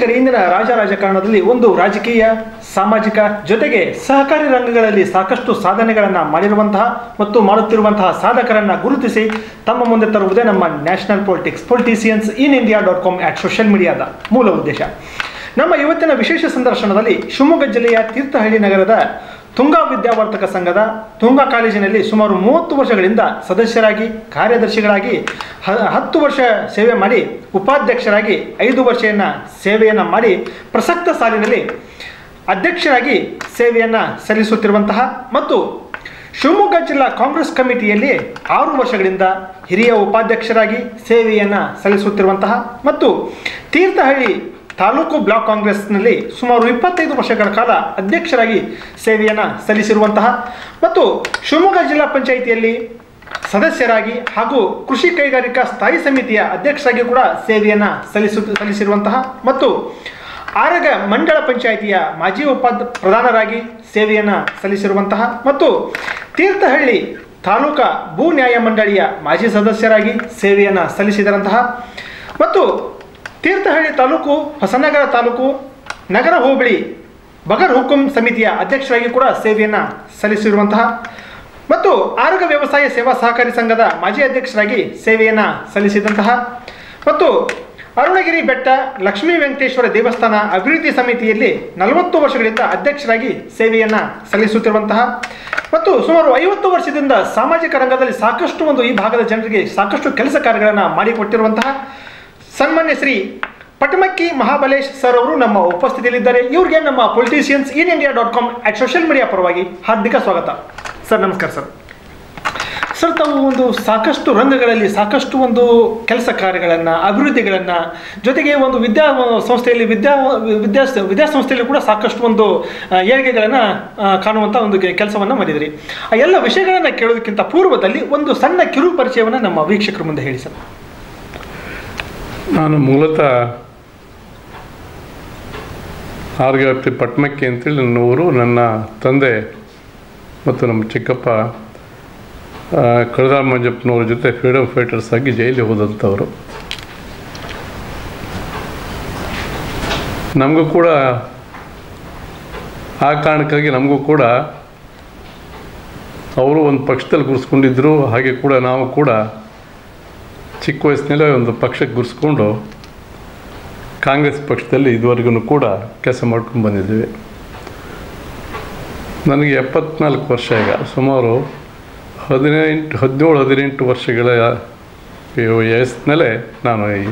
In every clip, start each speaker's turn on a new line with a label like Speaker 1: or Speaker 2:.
Speaker 1: ವೀಕ್ಷಕರೇ, ಇಂದಿನ ರಾಜಕಾರಣದಲ್ಲಿ ಒಂದು ರಾಜಕೀಯ, ಸಾಮಾಜಿಕ ಜೊತೆಗೆ ಸಹಕಾರಿ ರಂಗಗಳಲ್ಲಿ ಸಾಕಷ್ಟು ಸಾಧನೆಗಳನ್ನು ಮಾಡಿರುವಂತಹ ಮತ್ತು ಮಾಡುತ್ತಿರುವಂತಹ ಸಾಧಕರನ್ನು ಗುರುತಿಸಿ ತಮ್ಮ ಮುಂದೆ ತರುವುದೇ ನಮ್ಮ ನ್ಯಾಷನಲ್ ಪೊಲಿಟಿಷಿಯನ್ಸ್ ಇನ್ ಇಂಡಿಯಾ.com ಸೋಷಿಯಲ್ ಮೀಡಿಯಾದ ಮೂಲ ಉದ್ದೇಶ. ನಮ್ಮ ಇವತ್ತಿನ ವಿಶೇಷ ಸಂದರ್ಶನದಲ್ಲಿ ಶಿವಮೊಗ್ಗ ಜಿಲ್ಲೆಯ ತೀರ್ಥಹಳ್ಳಿ ನಗರದ ತುಂಗಾ ವಿದ್ಯಾವರ್ಧಕ ಸಂಘದ ತುಂಗಾ ಕಾಲೇಜಿನಲ್ಲಿ ಸುಮಾರು 30 ವರ್ಷಗಳಿಂದ ಸದಸ್ಯರಾಗಿ, ಕಾರ್ಯದರ್ಶಿಗಳಾಗಿ 10 ವರ್ಷ ಸೇವೆ ಮಾಡಿ, ಉಪಾಧ್ಯಕ್ಷರಾಗಿ 5 ವರ್ಷವನ್ನು ಸೇವೆಯನ್ನು ಮಾಡಿ, ಪ್ರಸಕ್ತ ಸಾಲಿನಲ್ಲಿ ಅಧ್ಯಕ್ಷರಾಗಿ ಸೇವೆಯನ್ನು ಸಲ್ಲಿಸುತ್ತಿರುವಂತಹ ಮತ್ತು ಶಿವಮೊಗ್ಗ ಜಿಲ್ಲಾ ಕಾಂಗ್ರೆಸ್ ಕಮಿಟಿಯಲ್ಲಿ 6 ವರ್ಷಗಳಿಂದ ಹಿರಿಯ ಉಪಾಧ್ಯಕ್ಷರಾಗಿ ಸೇವೆಯನ್ನು ಸಲ್ಲಿಸುತ್ತಿರುವಂತಹ ಮತ್ತು ತೀರ್ಥಹಳ್ಳಿ ತಾಲೂಕು ಬ್ಲಾಕ್ ಕಾಂಗ್ರೆಸ್ನಲ್ಲಿ ಸುಮಾರು 25 ವರ್ಷಗಳ ಕಾಲ ಅಧ್ಯಕ್ಷರಾಗಿ ಸೇವೆಯನ್ನು ಸಲ್ಲಿಸಿರುವಂತಹ ಮತ್ತು ಶಿವಮೊಗ್ಗ ಜಿಲ್ಲಾ ಪಂಚಾಯಿತಿಯಲ್ಲಿ ಸದಸ್ಯರಾಗಿ ಹಾಗೂ ಕೃಷಿ ಕೈಗಾರಿಕಾ ಸ್ಥಾಯಿ ಸಮಿತಿಯ ಅಧ್ಯಕ್ಷರಾಗಿ ಕೂಡ ಸೇವೆಯನ್ನು ಸಲ್ಲಿಸಿರುವಂತಹ ಮತ್ತು ಆರಗ ಮಂಡಳ ಪಂಚಾಯಿತಿಯ ಮಾಜಿ ಪ್ರಧಾನರಾಗಿ ಸೇವೆಯನ್ನು ಸಲ್ಲಿಸಿರುವಂತಹ ಮತ್ತು ತೀರ್ಥಹಳ್ಳಿ ತಾಲೂಕಾ ಭೂ ನ್ಯಾಯ ಮಂಡಳಿಯ ಮಾಜಿ ಸದಸ್ಯರಾಗಿ ಸೇವೆಯನ್ನು ಸಲ್ಲಿಸಿದಂತಹ ಮತ್ತು ತೀರ್ಥಹಳ್ಳಿ ತಾಲೂಕು, ಹೊಸನಗರ ತಾಲೂಕು, ನಗರ ಹೋಬಳಿ ಬಗರ್ ಹುಕುಂ ಸಮಿತಿಯ ಅಧ್ಯಕ್ಷರಾಗಿ ಕೂಡ ಸೇವೆಯನ್ನು ಸಲ್ಲಿಸಿರುವಂತಹ ಮತ್ತು ಆರಗ ವ್ಯವಸಾಯ ಸೇವಾ ಸಹಕಾರಿ ಸಂಘದ ಮಾಜಿ ಅಧ್ಯಕ್ಷರಾಗಿ ಸೇವೆಯನ್ನು ಸಲ್ಲಿಸಿದಂತಹ ಮತ್ತು ಅರುಣಗಿರಿ ಬೆಟ್ಟ ಲಕ್ಷ್ಮೀ ವೆಂಕಟೇಶ್ವರ ದೇವಸ್ಥಾನ ಅಭಿವೃದ್ಧಿ ಸಮಿತಿಯಲ್ಲಿ 40 ವರ್ಷಗಳಿಂದ ಅಧ್ಯಕ್ಷರಾಗಿ ಸೇವೆಯನ್ನು ಸಲ್ಲಿಸುತ್ತಿರುವಂತಹ ಮತ್ತು ಸುಮಾರು 50 ವರ್ಷದಿಂದ ಸಾಮಾಜಿಕ ರಂಗದಲ್ಲಿ ಸಾಕಷ್ಟು ಈ ಭಾಗದ ಜನರಿಗೆ ಸಾಕಷ್ಟು ಕೆಲಸ ಕಾರ್ಯಗಳನ್ನು ಮಾಡಿಕೊಟ್ಟಿರುವಂತಹ ಸನ್ಮಾನ್ಯ ಶ್ರೀ ಪಟಮಕ್ಕಿ ಮಹಾಬಲೇಶ್ ಸರ್ ಅವರು ನಮ್ಮ ಉಪಸ್ಥಿತಿಯಲ್ಲಿದ್ದಾರೆ. ಇವರಿಗೆ ನಮ್ಮ ಪೊಲಿಟಿಷಿಯನ್ಸ್ ಇನ್ ಇಂಡಿಯಾ.com ಸೋಷಿಯಲ್ ಮೀಡಿಯಾ ಪರವಾಗಿ ಹಾರ್ದಿಕ ಸ್ವಾಗತ. ಸರ್ ನಮಸ್ಕಾರ. ಸರ್ ತಾವು ಸಾಕಷ್ಟು ರಂಗಗಳಲ್ಲಿ ಸಾಕಷ್ಟು ಕೆಲಸ ಕಾರ್ಯಗಳನ್ನು, ಅಭಿವೃದ್ಧಿಗಳನ್ನು, ಜೊತೆಗೆ ವಿದ್ಯಾಸಂಸ್ಥೆಯಲ್ಲಿ ವಿದ್ಯಾಸಂಸ್ಥೆಯಲ್ಲಿ ಕೂಡ ಸಾಕಷ್ಟು ಏಳಿಗೆಗಳನ್ನು ಕಾಣುವಂಥ ಕೆಲಸವನ್ನು ಮಾಡಿದಿರಿ. ಆ ಎಲ್ಲ ವಿಷಯಗಳನ್ನು ಕೇಳೋದಕ್ಕಿಂತ ಪೂರ್ವದಲ್ಲಿ ಸಣ್ಣ ಕಿರು ಪರಿಚಯವನ್ನು ನಮ್ಮ ವೀಕ್ಷಕರ ಮುಂದೆ ಹೇಳಿ ಸರ್.
Speaker 2: ನಾನು ಮೂಲತಃ ಆರ್ಗಾಪ್ತಿ ಪಟ್ಮಕ್ಕಿ ಅಂತೇಳಿ ನನ್ನ ಊರು. ನನ್ನ ತಂದೆ ಮತ್ತು ನಮ್ಮ ಚಿಕ್ಕಪ್ಪ ಕಳದಾಳ್ ಮಂಜಪ್ಪನವ್ರ ಜೊತೆ ಫ್ರೀಡಮ್ ಫೈಟರ್ಸ್ ಆಗಿ ಜೈಲಿಗೆ ಹೋದಂಥವರು. ನಮಗೂ ಕೂಡ ಆ ಕಾರಣಕ್ಕಾಗಿ ನಮಗೂ ಕೂಡ ಅವರು ಒಂದು ಪಕ್ಷದಲ್ಲಿ ಗುರುಸ್ಕೊಂಡಿದ್ದರು. ಹಾಗೆ ಕೂಡ ನಾವು ಕೂಡ ಚಿಕ್ಕ ವಯಸ್ಸಿನಲ್ಲೇ ಒಂದು ಪಕ್ಷಕ್ಕೆ ಗುರ್ಸ್ಕೊಂಡು ಕಾಂಗ್ರೆಸ್ ಪಕ್ಷದಲ್ಲಿ ಇದುವರೆಗೂ ಕೂಡ ಕೆಲಸ ಮಾಡ್ಕೊಂಡು ಬಂದಿದ್ದೀವಿ. ನನಗೆ 74 ವರ್ಷ. ಈಗ ಸುಮಾರು 17-18 ವರ್ಷಗಳ ವಯಸ್ಸಿನಲ್ಲೇ ನಾನು ಈ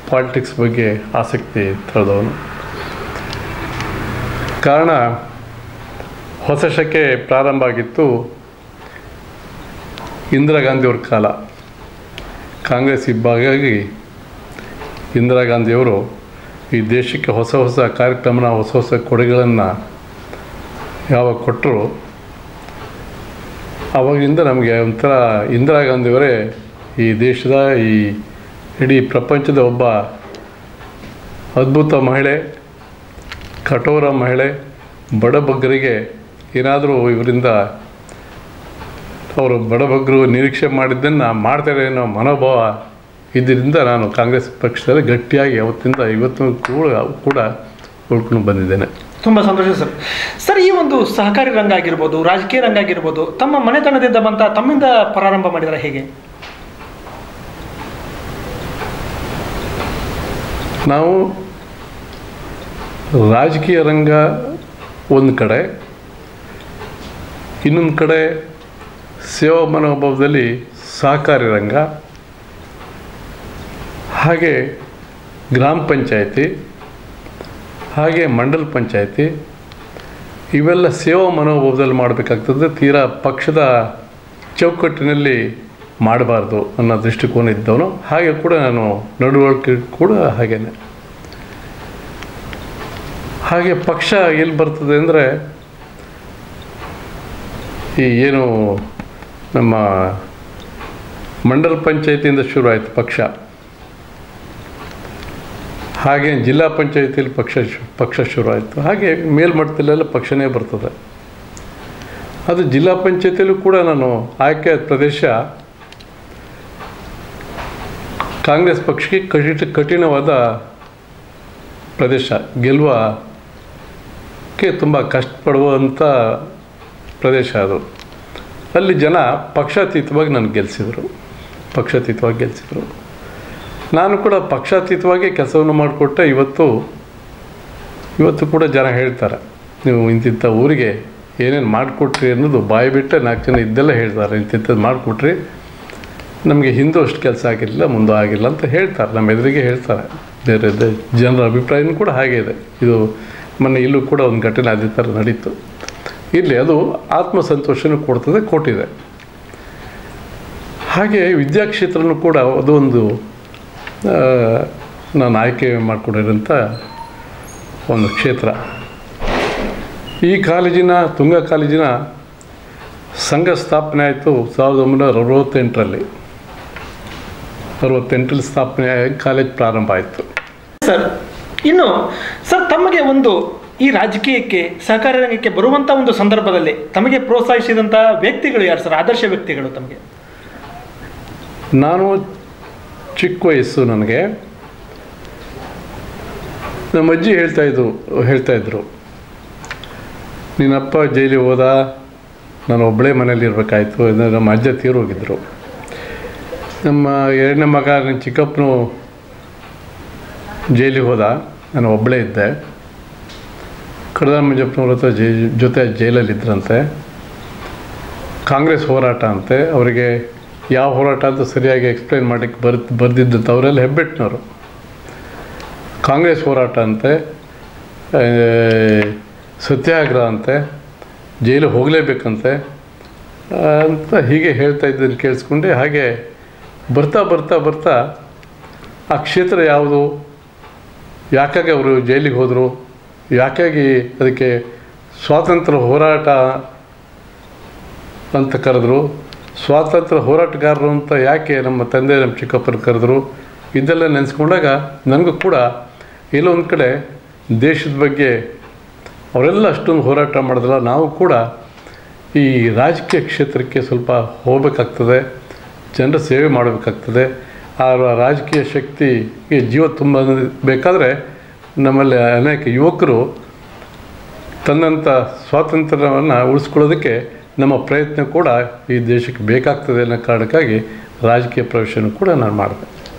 Speaker 2: ಪಾಲಿಟಿಕ್ಸ್ ಬಗ್ಗೆ ಆಸಕ್ತಿ ತಳೆದವನು. ಕಾರಣ, ಹೊಸ ಶಕೆ ಪ್ರಾರಂಭ ಆಗಿತ್ತು ಇಂದಿರಾ ಗಾಂಧಿಯವ್ರ ಕಾಲ. ಕಾಂಗ್ರೆಸ್ ಇಬ್ಬಾಗಾಗಿ ಇಂದಿರಾ ಗಾಂಧಿಯವರು ಈ ದೇಶಕ್ಕೆ ಹೊಸ ಕಾರ್ಯಕ್ರಮನ, ಹೊಸ ಕೊಡುಗೆಗಳನ್ನು ಯಾವಾಗ ಕೊಟ್ಟರು, ಆವಾಗಿಂದ ನಮಗೆ ಒಂಥರ ಇಂದಿರಾ ಗಾಂಧಿಯವರೇ ಈ ದೇಶದ, ಈ ಇಡೀ ಪ್ರಪಂಚದ ಒಬ್ಬ ಅದ್ಭುತ ಮಹಿಳೆ, ಕಠೋರ ಮಹಿಳೆ, ಬಡಬಗ್ಗರಿಗೆ ಏನಾದರೂ ಇವರಿಂದ ಅವರು ಬಡಬಗ್ಗರು ನಿರೀಕ್ಷೆ ಮಾಡಿದ್ದನ್ನು ಮಾಡ್ತಾರೆ ಅನ್ನೋ ಮನೋಭಾವ ಇದರಿಂದ ನಾನು ಕಾಂಗ್ರೆಸ್ ಪಕ್ಷದಲ್ಲಿ ಗಟ್ಟಿಯಾಗಿ ಅವತ್ತಿಂದ ಇವತ್ತು ಕೂಡ ಉಳ್ಕೊಂಡು ಬಂದಿದ್ದೇನೆ.
Speaker 1: ತುಂಬ ಸಂತೋಷ ಸರ್. ಸರ್, ಈ ಸಹಕಾರಿ ರಂಗ ಆಗಿರ್ಬೋದು, ರಾಜಕೀಯ ರಂಗ ಆಗಿರ್ಬೋದು, ತಮ್ಮ ಮನೆತನದಿಂದ ತಮ್ಮಿಂದ ಪ್ರಾರಂಭ ಮಾಡಿದರೆ ಹೇಗೆ?
Speaker 2: ನಾವು ರಾಜಕೀಯ ರಂಗ ಒಂದು ಕಡೆ, ಇನ್ನೊಂದು ಕಡೆ ಸೇವಾ ಮನೋಭಾವದಲ್ಲಿ ಸಹಕಾರಿ ರಂಗ, ಹಾಗೆ ಗ್ರಾಮ ಪಂಚಾಯಿತಿ, ಹಾಗೆ ಮಂಡಲ ಪಂಚಾಯಿತಿ, ಇವೆಲ್ಲ ಸೇವಾ ಮನೋಭಾವದಲ್ಲಿ ಮಾಡಬೇಕಾಗ್ತದೆ. ತೀರಾ ಪಕ್ಷದ ಚೌಕಟ್ಟಿನಲ್ಲಿ ಮಾಡಬಾರ್ದು ಅನ್ನೋ ದೃಷ್ಟಿಕೋನ ಇದ್ದವನು. ಹಾಗೆ ಕೂಡ ನಾನು ನಡವಳಿಕೆ ಕೂಡ ಹಾಗೇನೆ. ಹಾಗೆ ಪಕ್ಷ ಎಲ್ಲಿ ಬರ್ತದೆ ಅಂದರೆ, ಈ ಏನು ನಮ್ಮ ಮಂಡಲ ಪಂಚಾಯಿತಿಯಿಂದ ಶುರು ಆಯಿತು ಪಕ್ಷ, ಹಾಗೆ ಜಿಲ್ಲಾ ಪಂಚಾಯಿತಿಯಲ್ಲಿ ಪಕ್ಷ ಶುರು ಆಯಿತು. ಹಾಗೆ ಮೇಲ್ಮಟ್ಟದಲ್ಲೆಲ್ಲ ಪಕ್ಷನೇ ಬರ್ತದೆ. ಅದು ಜಿಲ್ಲಾ ಪಂಚಾಯಿತಿಯಲ್ಲೂ ಕೂಡ ನಾನು ಆಯ್ಕೆ ಪ್ರದೇಶ ಕಾಂಗ್ರೆಸ್ ಪಕ್ಷಕ್ಕೆ ಕಠಿಣವಾದ ಪ್ರದೇಶ, ಗೆಲ್ಲುವಕ್ಕೆ ತುಂಬ ಕಷ್ಟಪಡುವಂಥ ಪ್ರದೇಶ ಅದು. ಅಲ್ಲಿ ಜನ ಪಕ್ಷಾತೀತವಾಗಿ ನನಗೆ ಗೆಲ್ಲಿಸಿದರು. ನಾನು ಕೂಡ ಪಕ್ಷಾತೀತವಾಗಿ ಕೆಲಸವನ್ನು ಮಾಡಿಕೊಟ್ಟೆ. ಇವತ್ತು ಕೂಡ ಜನ ಹೇಳ್ತಾರೆ, ನೀವು ಇಂತಿಂಥ ಊರಿಗೆ ಏನೇನು ಮಾಡಿಕೊಟ್ರಿ ಅನ್ನೋದು ಬಾಯಿ ಬಿಟ್ಟೆ 4 ಜನ ಇದ್ದೆಲ್ಲ ಹೇಳ್ತಾರೆ. ಇಂತಿಂಥದ್ದು ಮಾಡಿಕೊಟ್ರಿ, ನಮಗೆ ಹಿಂದೂ ಅಷ್ಟು ಕೆಲಸ ಆಗಿರಲಿಲ್ಲ, ಮುಂದೆ ಆಗಿಲ್ಲ ಅಂತ ಹೇಳ್ತಾರೆ, ನಮ್ಮ ಎದುರಿಗೆ ಹೇಳ್ತಾರೆ. ಬೇರೆ ಜನರ ಅಭಿಪ್ರಾಯನೂ ಕೂಡ ಹಾಗೆ ಇದೆ. ಇದು ಮೊನ್ನೆ ಇಲ್ಲೂ ಕೂಡ ಒಂದು ಘಟನೆ ಅದೇ ಥರ ನಡೀತು. ಇರಲಿ, ಅದು ಆತ್ಮಸಂತೋಷನೂ ಕೊಟ್ಟಿದೆ. ಹಾಗೆ ವಿದ್ಯಾಕ್ಷೇತ್ರನೂ ಕೂಡ ಅದು ಒಂದು ನಾನು ಆಯ್ಕೆ ಮಾಡಿಕೊಂಡಿರೋಂಥ ಒಂದು ಕ್ಷೇತ್ರ. ಈ ಕಾಲೇಜಿನ ತುಂಗಾ ಕಾಲೇಜಿನ ಸಂಘ ಸ್ಥಾಪನೆ ಆಯಿತು 1968ರಲ್ಲಿ. 68ರಲ್ಲಿ ಸ್ಥಾಪನೆ ಆಗಿ ಕಾಲೇಜ್ ಪ್ರಾರಂಭ ಆಯಿತು.
Speaker 1: ಸರ್ ತಮಗೆ ಈ ರಾಜಕೀಯಕ್ಕೆ ಸಹಕಾರಿ ರಂಗಕ್ಕೆ ಬರುವಂಥ ಒಂದು ಸಂದರ್ಭದಲ್ಲಿ ತಮಗೆ ಪ್ರೋತ್ಸಾಹಿಸಿದಂಥ ವ್ಯಕ್ತಿಗಳು ಯಾರು ಸರ್, ಆದರ್ಶ ವ್ಯಕ್ತಿಗಳು ತಮಗೆ?
Speaker 2: ನಾನು ಚಿಕ್ಕ ವಯಸ್ಸು, ನನಗೆ ನಮ್ಮ ಅಜ್ಜಿ ಹೇಳ್ತಾಯಿದ್ರು, ನಿನ್ನಪ್ಪ ಜೈಲಿಗೆ ಹೋದ, ನಾನು ಒಬ್ಬಳೇ ಮನೇಲಿ ಇರಬೇಕಾಯ್ತು. ನಮ್ಮ ಅಜ್ಜ ತೀರೋಗಿದ್ದರು. ನಮ್ಮ 2ನೇ ಮಗ ನನ್ನ ಚಿಕ್ಕಪ್ಪನು ಜೈಲಿಗೆ ಹೋದ, ನಾನು ಒಬ್ಬಳೇ ಇದ್ದೆ. ಕಡದ ಮಂಜಪ್ಪನವ್ರ ಹತ್ರ ಜೊತೆ ಜೈಲಲ್ಲಿದ್ದರಂತೆ. ಕಾಂಗ್ರೆಸ್ ಹೋರಾಟ ಅಂತೆ, ಅವರಿಗೆ ಯಾವ ಹೋರಾಟ ಅಂತ ಸರಿಯಾಗಿ ಎಕ್ಸ್ಪ್ಲೈನ್ ಮಾಡಲಿಕ್ಕೆ ಬರ್ದಿದ್ದಂತ ಅವರೆಲ್ಲ ಹೆಬ್ಬೆಟ್ಟಿನವರು. ಕಾಂಗ್ರೆಸ್ ಹೋರಾಟ ಅಂತೆ, ಸತ್ಯಾಗ್ರಹ ಅಂತೆ, ಜೈಲು ಹೋಗಲೇಬೇಕಂತೆ ಅಂತ ಹೀಗೆ ಹೇಳ್ತಾ ಇದ್ದನ್ನು ಕೇಳಿಸ್ಕೊಂಡೆ. ಹಾಗೆ ಬರ್ತಾ ಆ ಕ್ಷೇತ್ರ ಯಾವುದು, ಯಾಕಾಗಿ ಅವರು ಜೈಲಿಗೆ ಹೋದರು, ಯಾಕಾಗಿ ಅದಕ್ಕೆ ಸ್ವಾತಂತ್ರ್ಯ ಹೋರಾಟ ಅಂತ ಕರೆದ್ರು, ಸ್ವಾತಂತ್ರ್ಯ ಹೋರಾಟಗಾರರು ಅಂತ ಯಾಕೆ ನಮ್ಮ ತಂದೆ ನಮ್ಮ ಚಿಕ್ಕಪ್ಪರು ಕರೆದ್ರು, ಇದೆಲ್ಲ ನೆನೆಸ್ಕೊಂಡಾಗ ನನಗೂ ಕೂಡ ಎಲ್ಲೋ ಒಂದು ಕಡೆ ದೇಶದ ಬಗ್ಗೆ ಅವರೆಲ್ಲ ಅಷ್ಟೊಂದು ಹೋರಾಟ ಮಾಡಿದ್ರಲ್ಲ, ನಾವು ಕೂಡ ಈ ರಾಜಕೀಯ ಕ್ಷೇತ್ರಕ್ಕೆ ಸ್ವಲ್ಪ ಹೋಗಬೇಕಾಗ್ತದೆ, ಜನರ ಸೇವೆ ಮಾಡಬೇಕಾಗ್ತದೆ. ಆ ರಾಜಕೀಯ ಶಕ್ತಿಗೆ ಜೀವ ತುಂಬಬೇಕಾದ್ರೆ ನಮ್ಮಲ್ಲಿ ಅನೇಕ ಯುವಕರು ತನ್ನಂಥ ಸ್ವಾತಂತ್ರ್ಯವನ್ನು ಉಳಿಸ್ಕೊಳ್ಳೋದಕ್ಕೆ ನಮ್ಮ ಪ್ರಯತ್ನ ಕೂಡ ಈ ದೇಶಕ್ಕೆ ಬೇಕಾಗ್ತದೆ ಅನ್ನೋ ಕಾರಣಕ್ಕಾಗಿ ರಾಜಕೀಯ ಪ್ರವೇಶನೂ ಕೂಡ ನಾನು ಮಾಡಿದೆ.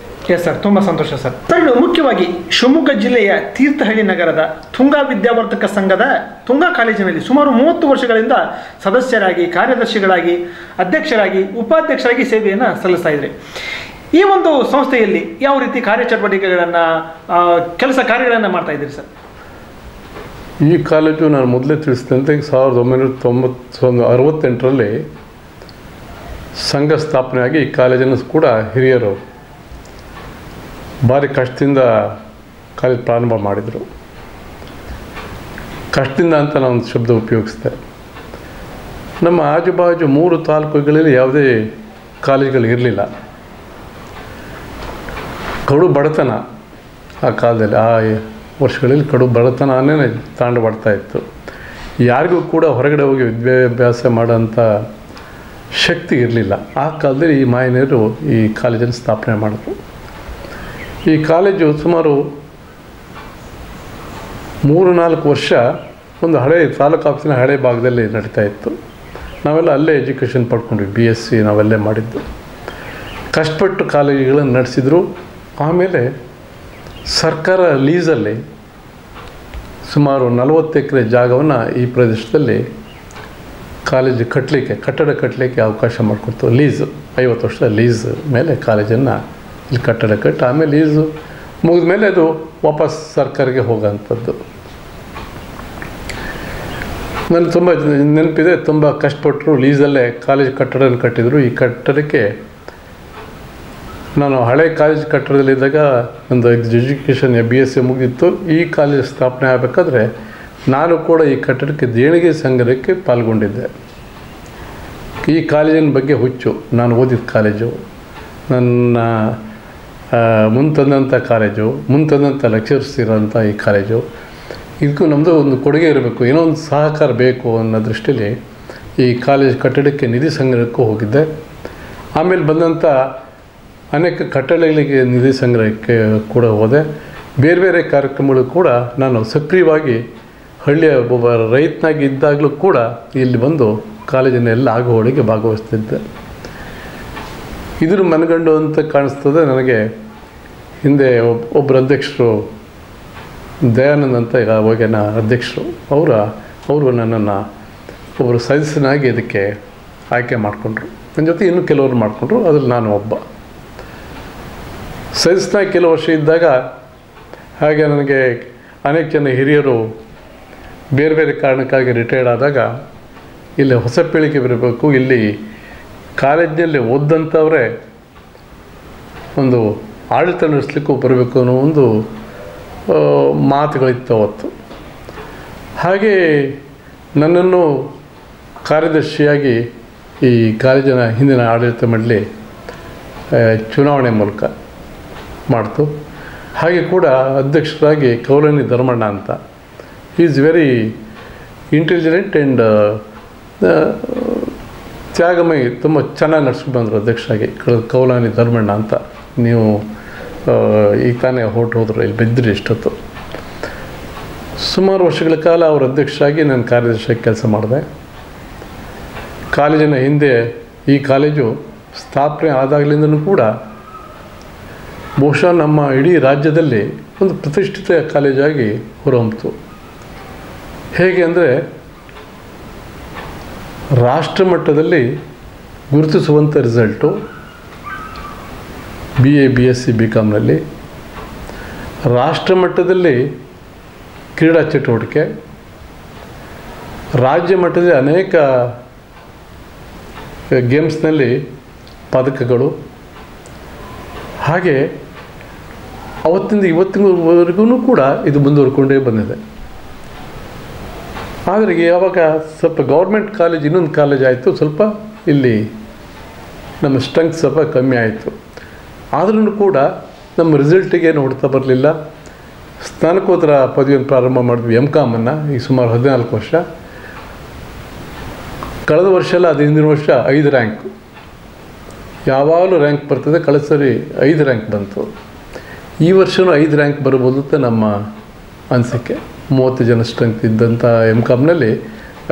Speaker 1: ಎಸ್ ಸರ್, ತುಂಬ ಸಂತೋಷ ಸರ್. ಸರ್, ಮುಖ್ಯವಾಗಿ ಶಿವಮೊಗ್ಗ ಜಿಲ್ಲೆಯ ತೀರ್ಥಹಳ್ಳಿ ನಗರದ ತುಂಗಾ ವಿದ್ಯಾವರ್ಧಕ ಸಂಘದ ತುಂಗಾ ಕಾಲೇಜಿನಲ್ಲಿ ಸುಮಾರು 30 ವರ್ಷಗಳಿಂದ ಸದಸ್ಯರಾಗಿ, ಕಾರ್ಯದರ್ಶಿಗಳಾಗಿ, ಅಧ್ಯಕ್ಷರಾಗಿ, ಉಪಾಧ್ಯಕ್ಷರಾಗಿ ಸೇವೆಯನ್ನು ಸಲ್ಲಿಸ್ತಾ ಇದ್ರಿ. ಈ ಒಂದು ಸಂಸ್ಥೆಯಲ್ಲಿ ಯಾವ ರೀತಿ ಕಾರ್ಯಚಟುವಟಿಕೆಗಳನ್ನು, ಕೆಲಸ ಕಾರ್ಯಗಳನ್ನು ಮಾಡ್ತಾ ಇದ್ದೀರಿ ಸರ್?
Speaker 2: ಈ ಕಾಲೇಜು ನಾನು ಮೊದಲೇ ತಿಳಿಸಿದಂತೆ 1968ರಲ್ಲಿ ಸಂಘ ಸ್ಥಾಪನೆಯಾಗಿ ಈ ಕಾಲೇಜನ್ನು ಕೂಡ ಹಿರಿಯರು ಭಾರಿ ಕಷ್ಟದಿಂದ ಕಾಲೇಜ್ ಪ್ರಾರಂಭ ಮಾಡಿದರು. ಕಷ್ಟದಿಂದ ಅಂತ ನಾನು ಒಂದು ಶಬ್ದ ಉಪಯೋಗಿಸಿದೆ. ನಮ್ಮ ಆಜುಬಾಜು 3 ತಾಲೂಕುಗಳಲ್ಲಿ ಯಾವುದೇ ಕಾಲೇಜುಗಳಿರಲಿಲ್ಲ. ಕಡು ಬಡತನ ಆ ಕಾಲದಲ್ಲಿ, ಆ ವರ್ಷಗಳಲ್ಲಿ ಕಡು ಬಡತನನೇ ತಾಂಡವಾಡ್ತಾ ಇತ್ತು. ಯಾರಿಗೂ ಕೂಡ ಹೊರಗಡೆ ಹೋಗಿ ವಿದ್ಯಾಭ್ಯಾಸ ಮಾಡೋಂಥ ಶಕ್ತಿ ಇರಲಿಲ್ಲ. ಆ ಕಾಲದಲ್ಲಿ ಈ ಮಾಯನೇರು ಈ ಕಾಲೇಜನ್ನು ಸ್ಥಾಪನೆ ಮಾಡಿದ್ರು. ಈ ಕಾಲೇಜು ಸುಮಾರು 3-4 ವರ್ಷ ಒಂದು ಹಳೆ ತಾಲೂಕು ಆಫೀಸಿನ ಹಳೆ ಭಾಗದಲ್ಲಿ ನಡೀತಾ ಇತ್ತು. ನಾವೆಲ್ಲ ಅಲ್ಲೇ ಎಜುಕೇಷನ್ ಪಡ್ಕೊಂಡ್ವಿ, BSc ನಾವಲ್ಲೇ ಮಾಡಿದ್ದು. ಕಷ್ಟಪಟ್ಟು ಕಾಲೇಜುಗಳನ್ನು ನಡೆಸಿದ್ರು. ಆಮೇಲೆ ಸರ್ಕಾರ ಲೀಸಲ್ಲಿ ಸುಮಾರು 40 ಎಕರೆ ಜಾಗವನ್ನು ಈ ಪ್ರದೇಶದಲ್ಲಿ ಕಾಲೇಜು ಕಟ್ಟಡ ಕಟ್ಟಲಿಕ್ಕೆ ಅವಕಾಶ ಮಾಡಿಕೊಡ್ತು. ಲೀಸು 50 ವರ್ಷದ ಲೀಸ್ ಮೇಲೆ ಕಾಲೇಜನ್ನು ಇಲ್ಲಿ ಕಟ್ಟಡ ಕಟ್ಟಿ ಆಮೇಲೆ ಲೀಸು ಮುಗಿದ ಮೇಲೆ ಅದು ವಾಪಸ್ ಸರ್ಕಾರಕ್ಕೆ ಹೋಗೋಂಥದ್ದು. ನನಗೆ ತುಂಬ ನೆನಪಿದೆ, ತುಂಬ ಕಷ್ಟಪಟ್ಟರು. ಲೀಸಲ್ಲೇ ಕಾಲೇಜ್ ಕಟ್ಟಡನ ಕಟ್ಟಿದರು. ಈ ಕಟ್ಟಡಕ್ಕೆ ನಾನು ಹಳೆ ಕಾಲೇಜ್ ಕಟ್ಟಡದಲ್ಲಿದ್ದಾಗ ಒಂದು ಎಜುಕೇಷನ್ BSc ಮುಗಿದಿತ್ತು. ಈ ಕಾಲೇಜ್ ಸ್ಥಾಪನೆ ಆಗಬೇಕಾದ್ರೆ ನಾನು ಕೂಡ ಈ ಕಟ್ಟಡಕ್ಕೆ ದೇಣಿಗೆ ಸಂಗ್ರಹಕ್ಕೆ ಪಾಲ್ಗೊಂಡಿದ್ದೆ. ಈ ಕಾಲೇಜಿನ ಬಗ್ಗೆ ಹುಚ್ಚು, ನಾನು ಓದಿದ ಕಾಲೇಜು, ನನ್ನ ಮುಂತಂದಂಥ ಕಾಲೇಜು, ಮುಂತಂದಂಥ ಲೆಕ್ಚರ್ಸ್ ಇರೋಂಥ ಈ ಕಾಲೇಜು, ಇದಕ್ಕೂ ನಮ್ಮದು ಒಂದು ಕೊಡುಗೆ ಇರಬೇಕು, ಏನೋ ಒಂದು ಸಹಕಾರ ಬೇಕು ಅನ್ನೋ ದೃಷ್ಟಿಯಲ್ಲಿ ಈ ಕಾಲೇಜ್ ಕಟ್ಟಡಕ್ಕೆ ನಿಧಿ ಸಂಗ್ರಹಕ್ಕೂ ಹೋಗಿದ್ದೆ. ಆಮೇಲೆ ಬಂದಂಥ ಅನೇಕ ಕಟ್ಟಡಗಳಿಗೆ ನಿಧಿ ಸಂಗ್ರಹಕ್ಕೆ ಕೂಡ ಹೋದೆ. ಬೇರೆ ಬೇರೆ ಕಾರ್ಯಕ್ರಮಗಳು ಕೂಡ ನಾನು ಸಕ್ರಿಯವಾಗಿ ಹಳ್ಳಿಯ ಒಬ್ಬ ರೈತನಾಗಿ ಇದ್ದಾಗಲೂ ಕೂಡ ಇಲ್ಲಿ ಬಂದು ಕಾಲೇಜಿನ ಎಲ್ಲ ಆಗುವಳಿಗೆ ಭಾಗವಹಿಸ್ತಿದ್ದೆ. ಇದನ್ನು ಮನಗಂಡು ಅಂತ ಕಾಣಿಸ್ತದೆ ನನಗೆ. ಹಿಂದೆ ಒಬ್ಬರು ಅಧ್ಯಕ್ಷರು ದಯಾನಂದ್ ಅಂತ ಅವಾಗಿನ ಅಧ್ಯಕ್ಷರು ಅವರು ನನ್ನನ್ನು ಒಬ್ಬರು ಸದಸ್ಯನಾಗಿ ಇದಕ್ಕೆ ಆಯ್ಕೆ ಮಾಡಿಕೊಂಡ್ರು. ನನ್ನ ಜೊತೆ ಇನ್ನೂ ಕೆಲವರು ಮಾಡಿಕೊಂಡ್ರು, ಅದ್ರಲ್ಲಿ ನಾನು ಒಬ್ಬ ಸದಸ್ಯನಾಗಿ ಕೆಲವು ವರ್ಷ ಇದ್ದಾಗ. ಹಾಗೆ ನನಗೆ ಅನೇಕ ಜನ ಹಿರಿಯರು ಬೇರೆ ಬೇರೆ ಕಾರಣಕ್ಕಾಗಿ ರಿಟೈರ್ಡ್ ಆದಾಗ ಇಲ್ಲಿ ಹೊಸ ಪೀಳಿಗೆ ಬರಬೇಕು, ಇಲ್ಲಿ ಕಾಲೇಜಿನಲ್ಲಿ ಓದಂಥವರೇ ಒಂದು ಆಡಳಿತ ನಡೆಸಲಿಕ್ಕೂ ಬರಬೇಕು ಅನ್ನೋ ಒಂದು ಮಾತುಗಳಿತ್ತು ಅವತ್ತು. ಹಾಗೆ ನನ್ನನ್ನು ಕಾರ್ಯದರ್ಶಿಯಾಗಿ ಈ ಕಾಲೇಜಿನ ಹಿಂದಿನ ಆಡಳಿತ ಮಂಡಳಿ ಚುನಾವಣೆ ಮೂಲಕ ಮಾಡ್ತು. ಹಾಗೆ ಕೂಡ ಅಧ್ಯಕ್ಷರಾಗಿ ಕೌಲನಿ ಧರ್ಮಣ್ಣ ಅಂತ, is very intelligent and Tyagamayi, ತುಂಬ ಚೆನ್ನಾಗಿ ನಡ್ಸ್ಕೊಂಡು ಬಂದರು ಅಧ್ಯಕ್ಷರಾಗಿ ಕೌಲಾನಿ ಧರ್ಮಣ್ಣ ಅಂತ. ನೀವು ಈಗ ತಾನೇ ಹೋದ್ರು, ಇಲ್ಲಿ ಬಿದ್ದಿರಿ ಇಷ್ಟೊತ್ತು. ಸುಮಾರು ವರ್ಷಗಳ ಕಾಲ ಅವರ ಅಧ್ಯಕ್ಷರಾಗಿ ನಾನು ಕಾರ್ಯದರ್ಶಿಯಾಗಿ ಕೆಲಸ ಮಾಡಿದೆ. ಕಾಲೇಜಿನ ಹಿಂದೆ ಈ ಕಾಲೇಜು ಸ್ಥಾಪನೆ ಆದಾಗಲಿಂದನೂ ಕೂಡ ಬಹುಶಃ ನಮ್ಮ ಇಡೀ ರಾಜ್ಯದಲ್ಲಿ ಒಂದು ಪ್ರತಿಷ್ಠಿತ ಕಾಲೇಜಾಗಿ ಹೊರಹೊಮ್ಮಿತು. ಹೇಗೆ ಅಂದರೆ ರಾಷ್ಟ್ರ ಮಟ್ಟದಲ್ಲಿ ಗುರುತಿಸುವಂಥ ರಿಸಲ್ಟು BA BSc BComನಲ್ಲಿ, ರಾಷ್ಟ್ರ ಮಟ್ಟದಲ್ಲಿ ಕ್ರೀಡಾ ಚಟುವಟಿಕೆ, ರಾಜ್ಯ ಮಟ್ಟದಲ್ಲಿ ಅನೇಕ ಗೇಮ್ಸ್ನಲ್ಲಿ ಪದಕಗಳು, ಹಾಗೆ ಅವತ್ತಿಂದ ಇವತ್ತಿನವರೆಗೂ ಕೂಡ ಇದು ಮುಂದುವರ್ಕೊಂಡೇ ಬಂದಿದೆ. ಆದರೆ ಯಾವಾಗ ಸ್ವಲ್ಪ ಗೌರ್ಮೆಂಟ್ ಕಾಲೇಜ್ ಇನ್ನೊಂದು ಕಾಲೇಜ್ ಆಯಿತು, ಸ್ವಲ್ಪ ಇಲ್ಲಿ ನಮ್ಮ ಸ್ಟ್ರೆಂತ್ ಸ್ವಲ್ಪ ಕಮ್ಮಿ ಆಯಿತು. ಆದ್ರೂ ಕೂಡ ನಮ್ಮ ರಿಸಲ್ಟಿಗೆ ನೋಡ್ತಾ ಬರಲಿಲ್ಲ. ಸ್ನಾತಕೋತ್ತರ ಪದವಿಯನ್ನು ಪ್ರಾರಂಭ ಮಾಡಿದ್ವಿ MComನ್ನು, ಈ ಸುಮಾರು 14 ವರ್ಷ. ಕಳೆದ ವರ್ಷ ಎಲ್ಲ ಅದು ಹಿಂದಿನ ವರ್ಷ 5 ರ್ಯಾಂಕು, ಯಾವಾಗಲೂ ರ್ಯಾಂಕ್ ಬರ್ತದೆ. ಕಳೆದ ಸರಿ 5 ರ್ಯಾಂಕ್ ಬಂತು. ಈ ವರ್ಷವೂ 5 ರ್ಯಾಂಕ್ ಬರ್ಬೋದು ಅಂತ ನಮ್ಮ ಅನಿಸಿಕೆ. 30 ಜನ ಸ್ಟ್ರೆಂತ್ ಇದ್ದಂಥ MComನಲ್ಲಿ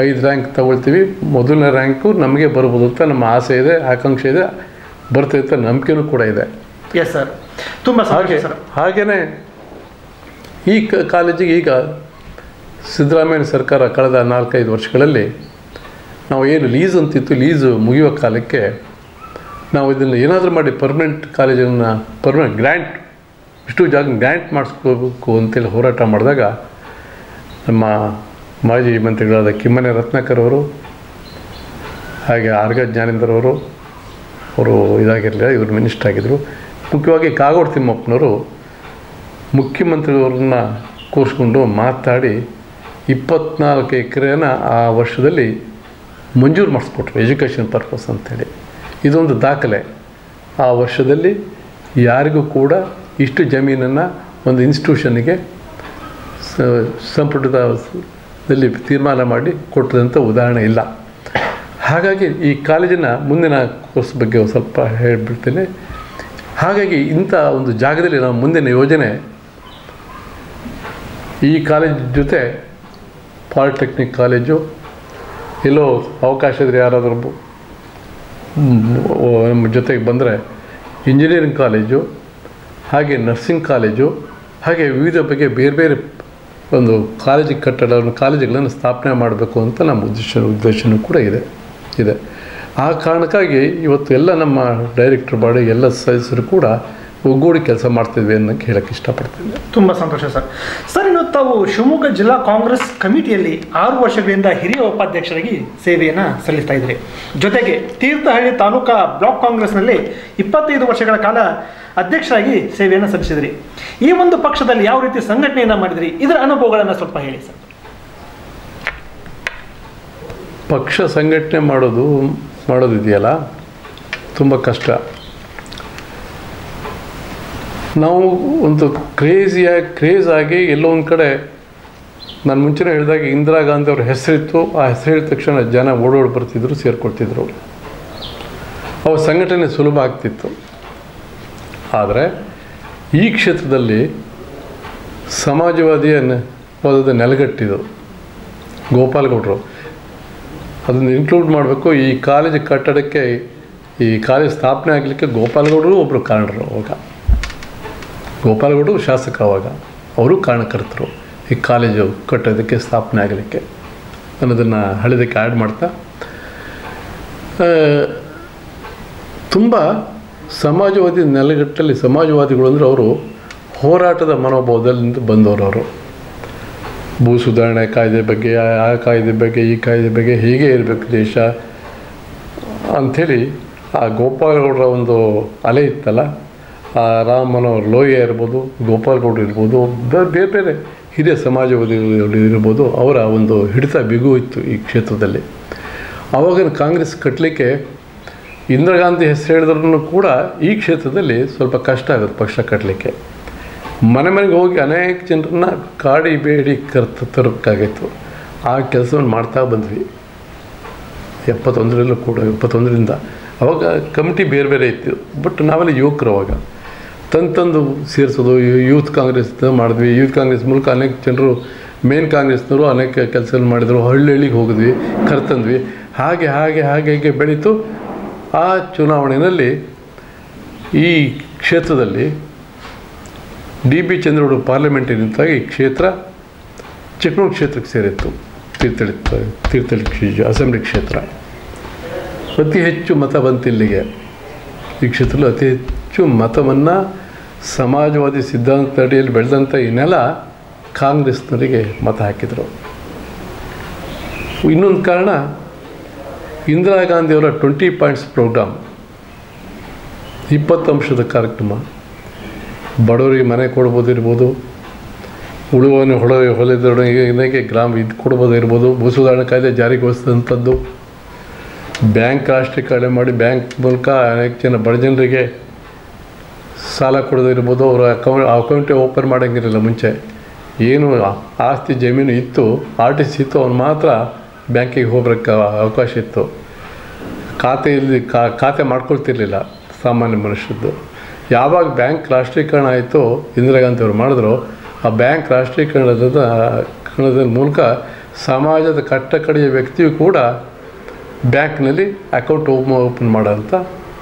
Speaker 2: 5 ರ್ಯಾಂಕ್ ತಗೊಳ್ತೀವಿ. ಮೊದಲನೇ ರ್ಯಾಂಕು ನಮಗೆ ಬರ್ಬೋದು ಅಂತ ನಮ್ಮ ಆಸೆ ಇದೆ, ಆಕಾಂಕ್ಷೆ ಇದೆ, ಬರ್ತದೆ ಅಂತ ನಂಬಿಕೆನೂ ಕೂಡ ಇದೆ.
Speaker 1: ಎಸ್ ಸರ್, ತುಂಬ
Speaker 2: ಹಾಗೆಯೇ ಈ ಕಾಲೇಜಿಗೆ ಈಗ ಸಿದ್ದರಾಮಯ್ಯ ಸರ್ಕಾರ ಕಳೆದ 4-5 ವರ್ಷಗಳಲ್ಲಿ ನಾವು ಏನು ಲೀಸ್ ಅಂತಿತ್ತು, ಲೀಸು ಮುಗಿಯುವ ಕಾಲಕ್ಕೆ ನಾವು ಇದನ್ನು ಏನಾದರೂ ಮಾಡಿ ಪರ್ಮನೆಂಟ್ ಕಾಲೇಜನ್ನು ಗ್ರ್ಯಾಂಟ್, ಇಷ್ಟು ಜಾಗ ಗ್ರ್ಯಾಂಟ್ ಮಾಡಿಸ್ಕೋಬೇಕು ಅಂತೇಳಿ ಹೋರಾಟ ಮಾಡಿದಾಗ ನಮ್ಮ ಮಾಜಿ ಮಂತ್ರಿಗಳಾದ ಕಿಮ್ಮನೆ ರತ್ನಾಕರ್ ಅವರು, ಹಾಗೆ ಆರ್ಗ ಜ್ಞಾನೇಂದ್ರ ಅವರು ಇದಾಗಿರಲಿಲ್ಲ, ಇವರು ಮಿನಿಸ್ಟರ್ ಆಗಿದ್ದರು. ಮುಖ್ಯವಾಗಿ ಕಾಗೋಡು ತಿಮ್ಮಪ್ಪನವರು ಮುಖ್ಯಮಂತ್ರಿಯವ್ರನ್ನ ಕೂರಿಸ್ಕೊಂಡು ಮಾತಾಡಿ 24 ಎಕರೆನ ಆ ವರ್ಷದಲ್ಲಿ ಮಂಜೂರು ಮಾಡಿಸ್ಕೊಟ್ರು ಎಜುಕೇಷನ್ ಪರ್ಪಸ್ ಅಂಥೇಳಿ. ಇದೊಂದು ದಾಖಲೆ. ಆ ವರ್ಷದಲ್ಲಿ ಯಾರಿಗೂ ಕೂಡ ಇಷ್ಟು ಜಮೀನನ್ನು ಒಂದು ಇನ್ಸ್ಟಿಟ್ಯೂಷನ್ನಿಗೆ ಸಂಪುಟದಲ್ಲಿ ತೀರ್ಮಾನ ಮಾಡಿ ಕೊಟ್ಟದಂಥ ಉದಾಹರಣೆ ಇಲ್ಲ. ಹಾಗಾಗಿ ಈ ಕಾಲೇಜಿನ ಮುಂದಿನ ಕೋರ್ಸ್ ಬಗ್ಗೆ ಸ್ವಲ್ಪ ಹೇಳಿಬಿಡ್ತೇನೆ. ಹಾಗಾಗಿ ಇಂಥ ಒಂದು ಜಾಗದಲ್ಲಿ ನಾವು ಮುಂದಿನ ಯೋಜನೆ ಈ ಕಾಲೇಜ್ ಜೊತೆ ಪಾಲಿಟೆಕ್ನಿಕ್ ಕಾಲೇಜು, ಎಲ್ಲೋ ಅವಕಾಶ ಇದ್ದರೆ ಯಾರಾದರೂ ನಮ್ಮ ಜೊತೆಗೆ ಬಂದರೆ ಇಂಜಿನಿಯರಿಂಗ್ ಕಾಲೇಜು, ಹಾಗೆ ನರ್ಸಿಂಗ್ ಕಾಲೇಜು, ಹಾಗೆ ವಿವಿಧ ಬಗ್ಗೆ ಬೇರೆ ಬೇರೆ ಒಂದು ಕಾಲೇಜುಗಳನ್ನು ಸ್ಥಾಪನೆ ಮಾಡಬೇಕು ಅಂತ ನಮ್ಮ ಉದ್ದೇಶನೂ ಕೂಡ ಇದೆ. ಆ ಕಾರಣಕ್ಕಾಗಿ ಇವತ್ತು ಎಲ್ಲ ನಮ್ಮ ಡೈರೆಕ್ಟರ್ ಬಾಡಿ ಎಲ್ಲ ಸದಸ್ಯರು ಕೂಡ ಒಗ್ಗೂಡಿ ಕೆಲಸ ಮಾಡ್ತಿದ್ವಿ ಅನ್ನೋಕ್ಕೆ ಹೇಳೋಕ್ಕೆ ಇಷ್ಟಪಡ್ತೀನಿ.
Speaker 1: ತುಂಬ ಸಂತೋಷ ಸರ್. ಸರ್, ಇನ್ನು ತಾವು ಶಿವಮೊಗ್ಗ ಜಿಲ್ಲಾ ಕಾಂಗ್ರೆಸ್ ಕಮಿಟಿಯಲ್ಲಿ 6 ವರ್ಷಗಳಿಂದ ಹಿರಿಯ ಉಪಾಧ್ಯಕ್ಷರಾಗಿ ಸೇವೆಯನ್ನು ಸಲ್ಲಿಸ್ತಾ ಇದ್ರಿ. ಜೊತೆಗೆ ತೀರ್ಥಹಳ್ಳಿ ತಾಲೂಕಾ ಬ್ಲಾಕ್ ಕಾಂಗ್ರೆಸ್ನಲ್ಲಿ 25 ವರ್ಷಗಳ ಕಾಲ ಅಧ್ಯಕ್ಷರಾಗಿ ಸೇವೆಯನ್ನು ಸಲ್ಲಿಸಿದ್ರಿ. ಈ ಒಂದು ಪಕ್ಷದಲ್ಲಿ ಯಾವ ರೀತಿ ಸಂಘಟನೆಯನ್ನು ಮಾಡಿದ್ರಿ, ಇದರ ಅನುಭವಗಳನ್ನು ಸ್ವಲ್ಪ ಹೇಳಿ ಸರ್.
Speaker 2: ಪಕ್ಷ ಸಂಘಟನೆ ಮಾಡೋದಿದೆಯಲ್ಲ, ತುಂಬ ಕಷ್ಟ. ನಾವು ಒಂದು ಕ್ರೇಜ್ ಆಗಿ ಎಲ್ಲೋ ಒಂದು ಕಡೆ, ನಾನು ಮುಂಚೆನೇ ಹೇಳಿದಾಗ ಇಂದಿರಾ ಗಾಂಧಿ ಅವ್ರ ಹೆಸರಿತ್ತು, ಆ ಹೆಸರು ಹೇಳಿದ ತಕ್ಷಣ ಜನ ಓಡೋಡಿ ಬರ್ತಿದ್ರು, ಸೇರ್ಕೊಳ್ತಿದ್ರು. ಅವ್ರ ಸಂಘಟನೆ ಸುಲಭ ಆಗ್ತಿತ್ತು. ಆದರೆ ಈ ಕ್ಷೇತ್ರದಲ್ಲಿ ಸಮಾಜವಾದಿಯ ಪದದ ನೆಲಗಟ್ಟಿದು ಗೋಪಾಲಗೌಡರು. ಅದನ್ನು ಇನ್ಕ್ಲೂಡ್ ಮಾಡಬೇಕು. ಈ ಕಾಲೇಜ್ ಕಟ್ಟಡಕ್ಕೆ, ಈ ಕಾಲೇಜ್ ಸ್ಥಾಪನೆ ಆಗಲಿಕ್ಕೆ ಗೋಪಾಲಗೌಡರು ಒಬ್ಬರು ಕಾರಣರು. ಅವಾಗ ಗೋಪಾಲಗೌಡರು ಶಾಸಕರು, ಅವಾಗ ಅವರು ಕಾರಣಕರ್ತರು ಈ ಕಾಲೇಜು ಕಟ್ಟೋದಕ್ಕೆ, ಸ್ಥಾಪನೆ ಆಗಲಿಕ್ಕೆ ಅನ್ನೋದನ್ನು ಹಳೆದಕ್ಕೆ ಆ್ಯಡ್ ಮಾಡ್ತಾ ತುಂಬ ಸಮಾಜವಾದಿ ನೆಲೆಗಟ್ಟಲ್ಲಿ ಸಮಾಜವಾದಿಗಳು ಅಂದರೆ ಅವರು ಹೋರಾಟದ ಮನೋಭಾವದಲ್ಲಿ ಬಂದವರು. ಅವರು ಭೂ ಸುಧಾರಣೆ ಕಾಯ್ದೆ ಬಗ್ಗೆ, ಆ ಕಾಯ್ದೆ ಬಗ್ಗೆ, ಈ ಕಾಯ್ದೆ ಬಗ್ಗೆ, ಹೀಗೆ ಇರಬೇಕು ದೇಶ ಅಂಥೇಳಿ ಆ ಗೋಪಾಲಗೌಡರ ಒಂದು ಅಲೆ ಇತ್ತಲ್ಲ, ಆ ರಾಮ್ ಮನೋಹರ್ ಲೋಹಿಯಾ ಇರ್ಬೋದು, ಗೋಪಾಲಗೌಡರು ಇರ್ಬೋದು, ಬೇರೆ ಬೇರೆ ಹಿರಿಯ ಸಮಾಜವಾದಿಗಳು ಇರ್ಬೋದು, ಅವರ ಒಂದು ಹಿಡಿತ ಬಿಗು ಇತ್ತು ಈ ಕ್ಷೇತ್ರದಲ್ಲಿ. ಆವಾಗಿನ ಕಾಂಗ್ರೆಸ್ ಕಟ್ಟಲಿಕ್ಕೆ ಇಂದಿರಾ ಗಾಂಧಿ ಹೆಸರು ಹೇಳಿದ್ರೂ ಕೂಡ ಈ ಕ್ಷೇತ್ರದಲ್ಲಿ ಸ್ವಲ್ಪ ಕಷ್ಟ ಆಗುತ್ತೆ ಪಕ್ಷ ಕಟ್ಟಲಿಕ್ಕೆ. ಮನೆ ಮನೆಗೆ ಹೋಗಿ ಅನೇಕ ಜನರನ್ನ ಕಾಡಿ ಬೇಡಿ ತರಬೇಕಾಗಿತ್ತು. ಆ ಕೆಲಸವನ್ನು ಮಾಡ್ತಾ ಬಂದ್ವಿ 71ರಲ್ಲೂ ಕೂಡ. 71ರಿಂದ ಅವಾಗ ಕಮಿಟಿ ಬೇರೆ ಬೇರೆ ಇತ್ತು. ಬಟ್ ನಾವೆಲ್ಲ ಯುವಕರು ಅವಾಗ ತಂದು ಸೇರಿಸೋದು, ಯೂತ್ ಕಾಂಗ್ರೆಸ್ ಮಾಡಿದ್ವಿ. ಯೂತ್ ಕಾಂಗ್ರೆಸ್ ಮೂಲಕ ಅನೇಕ ಜನರು ಮೇನ್ ಕಾಂಗ್ರೆಸ್ನವರು ಅನೇಕ ಕೆಲಸಗಳು ಮಾಡಿದರು. ಹಳ್ಳಿಗೆ ಹೋಗಿದ್ವಿ, ಕರ್ತಂದ್ವಿ. ಹಾಗೆ ಹಾಗೆ ಹಾಗೆ ಹೀಗೆ ಬೆಳೀತು. ಆ ಚುನಾವಣೆಯಲ್ಲಿ ಈ ಕ್ಷೇತ್ರದಲ್ಲಿ DB ಚಂದ್ರಗೌಡ ಪಾರ್ಲಿಮೆಂಟಿಗೆ ನಿಂತಾಗ ಈ ಕ್ಷೇತ್ರ ಚಿಕ್ಕಮಗಳೂರು ಕ್ಷೇತ್ರಕ್ಕೆ ಸೇರಿತ್ತು. ತೀರ್ಥಹಳ್ಳಿ ಅಸೆಂಬ್ಲಿ ಕ್ಷೇತ್ರ. ಅತಿ ಹೆಚ್ಚು ಮತ ಬಂತು ಇಲ್ಲಿಗೆ. ಈ ಕ್ಷೇತ್ರದಲ್ಲಿ ಅತಿ ಹೆಚ್ಚು ಮತವನ್ನು ಸಮಾಜವಾದಿ ಸಿದ್ಧಾಂತ ಅಡಿಯಲ್ಲಿ ಬೆಳೆದಂಥ ಈ ನೆಲ ಕಾಂಗ್ರೆಸ್ನವರಿಗೆ ಮತ ಹಾಕಿದರು. ಇನ್ನೊಂದು ಕಾರಣ, ಇಂದಿರಾ ಗಾಂಧಿಯವರ 20 ಪಾಯಿಂಟ್ಸ್ ಪ್ರೋಗ್ರಾಮ್, 20 ಅಂಶದ ಕಾರ್ಯಕ್ರಮ. ಬಡವರಿಗೆ ಮನೆ ಕೊಡ್ಬೋದಿರ್ಬೋದು, ಉಳುವನೆ ಹೊಲದೊಡನೆಗೆ ಗ್ರಾಮ ಇದು ಕೊಡ್ಬೋದಿರ್ಬೋದು, ಭೂ ಸುಧಾರಣೆ ಕಾಯ್ದೆ ಜಾರಿಗೊಳಿಸಿದಂಥದ್ದು, ಬ್ಯಾಂಕ್ ರಾಷ್ಟ್ರೀಕರಣ ಮಾಡಿ ಬ್ಯಾಂಕ್ ಮೂಲಕ ಅನೇಕ ಜನ ಬಡ ಜನರಿಗೆ ಸಾಲ ಕೊಡೋದಿರ್ಬೋದು. ಅವರ ಅಕೌಂಟೇ ಓಪನ್ ಮಾಡೋಂಗಿರಲಿಲ್ಲ ಮುಂಚೆ. ಏನು ಆಸ್ತಿ ಜಮೀನು ಇತ್ತು, RTC ಇತ್ತು, ಅವ್ನು ಮಾತ್ರ ಬ್ಯಾಂಕಿಗೆ ಹೋಗ್ಲಿಕ್ಕೆ ಅವಕಾಶ ಇತ್ತು. ಖಾತೆಯಲ್ಲಿ ಖಾತೆ ಮಾಡ್ಕೊಳ್ತಿರ್ಲಿಲ್ಲ ಸಾಮಾನ್ಯ ಮನುಷ್ಯದ್ದು. ಯಾವಾಗ ಬ್ಯಾಂಕ್ ರಾಷ್ಟ್ರೀಕರಣ ಆಯಿತು, ಇಂದಿರಾ ಗಾಂಧಿ ಅವರು ಮಾಡಿದ್ರು, ಆ ಬ್ಯಾಂಕ್ ರಾಷ್ಟ್ರೀಕರಣದ ಮೂಲಕ ಸಮಾಜದ ಕಟ್ಟಕಡೆಯ ವ್ಯಕ್ತಿಯು ಕೂಡ ಬ್ಯಾಂಕ್ನಲ್ಲಿ ಅಕೌಂಟ್ ಓಪನ್ ಮಾಡೋಂಥ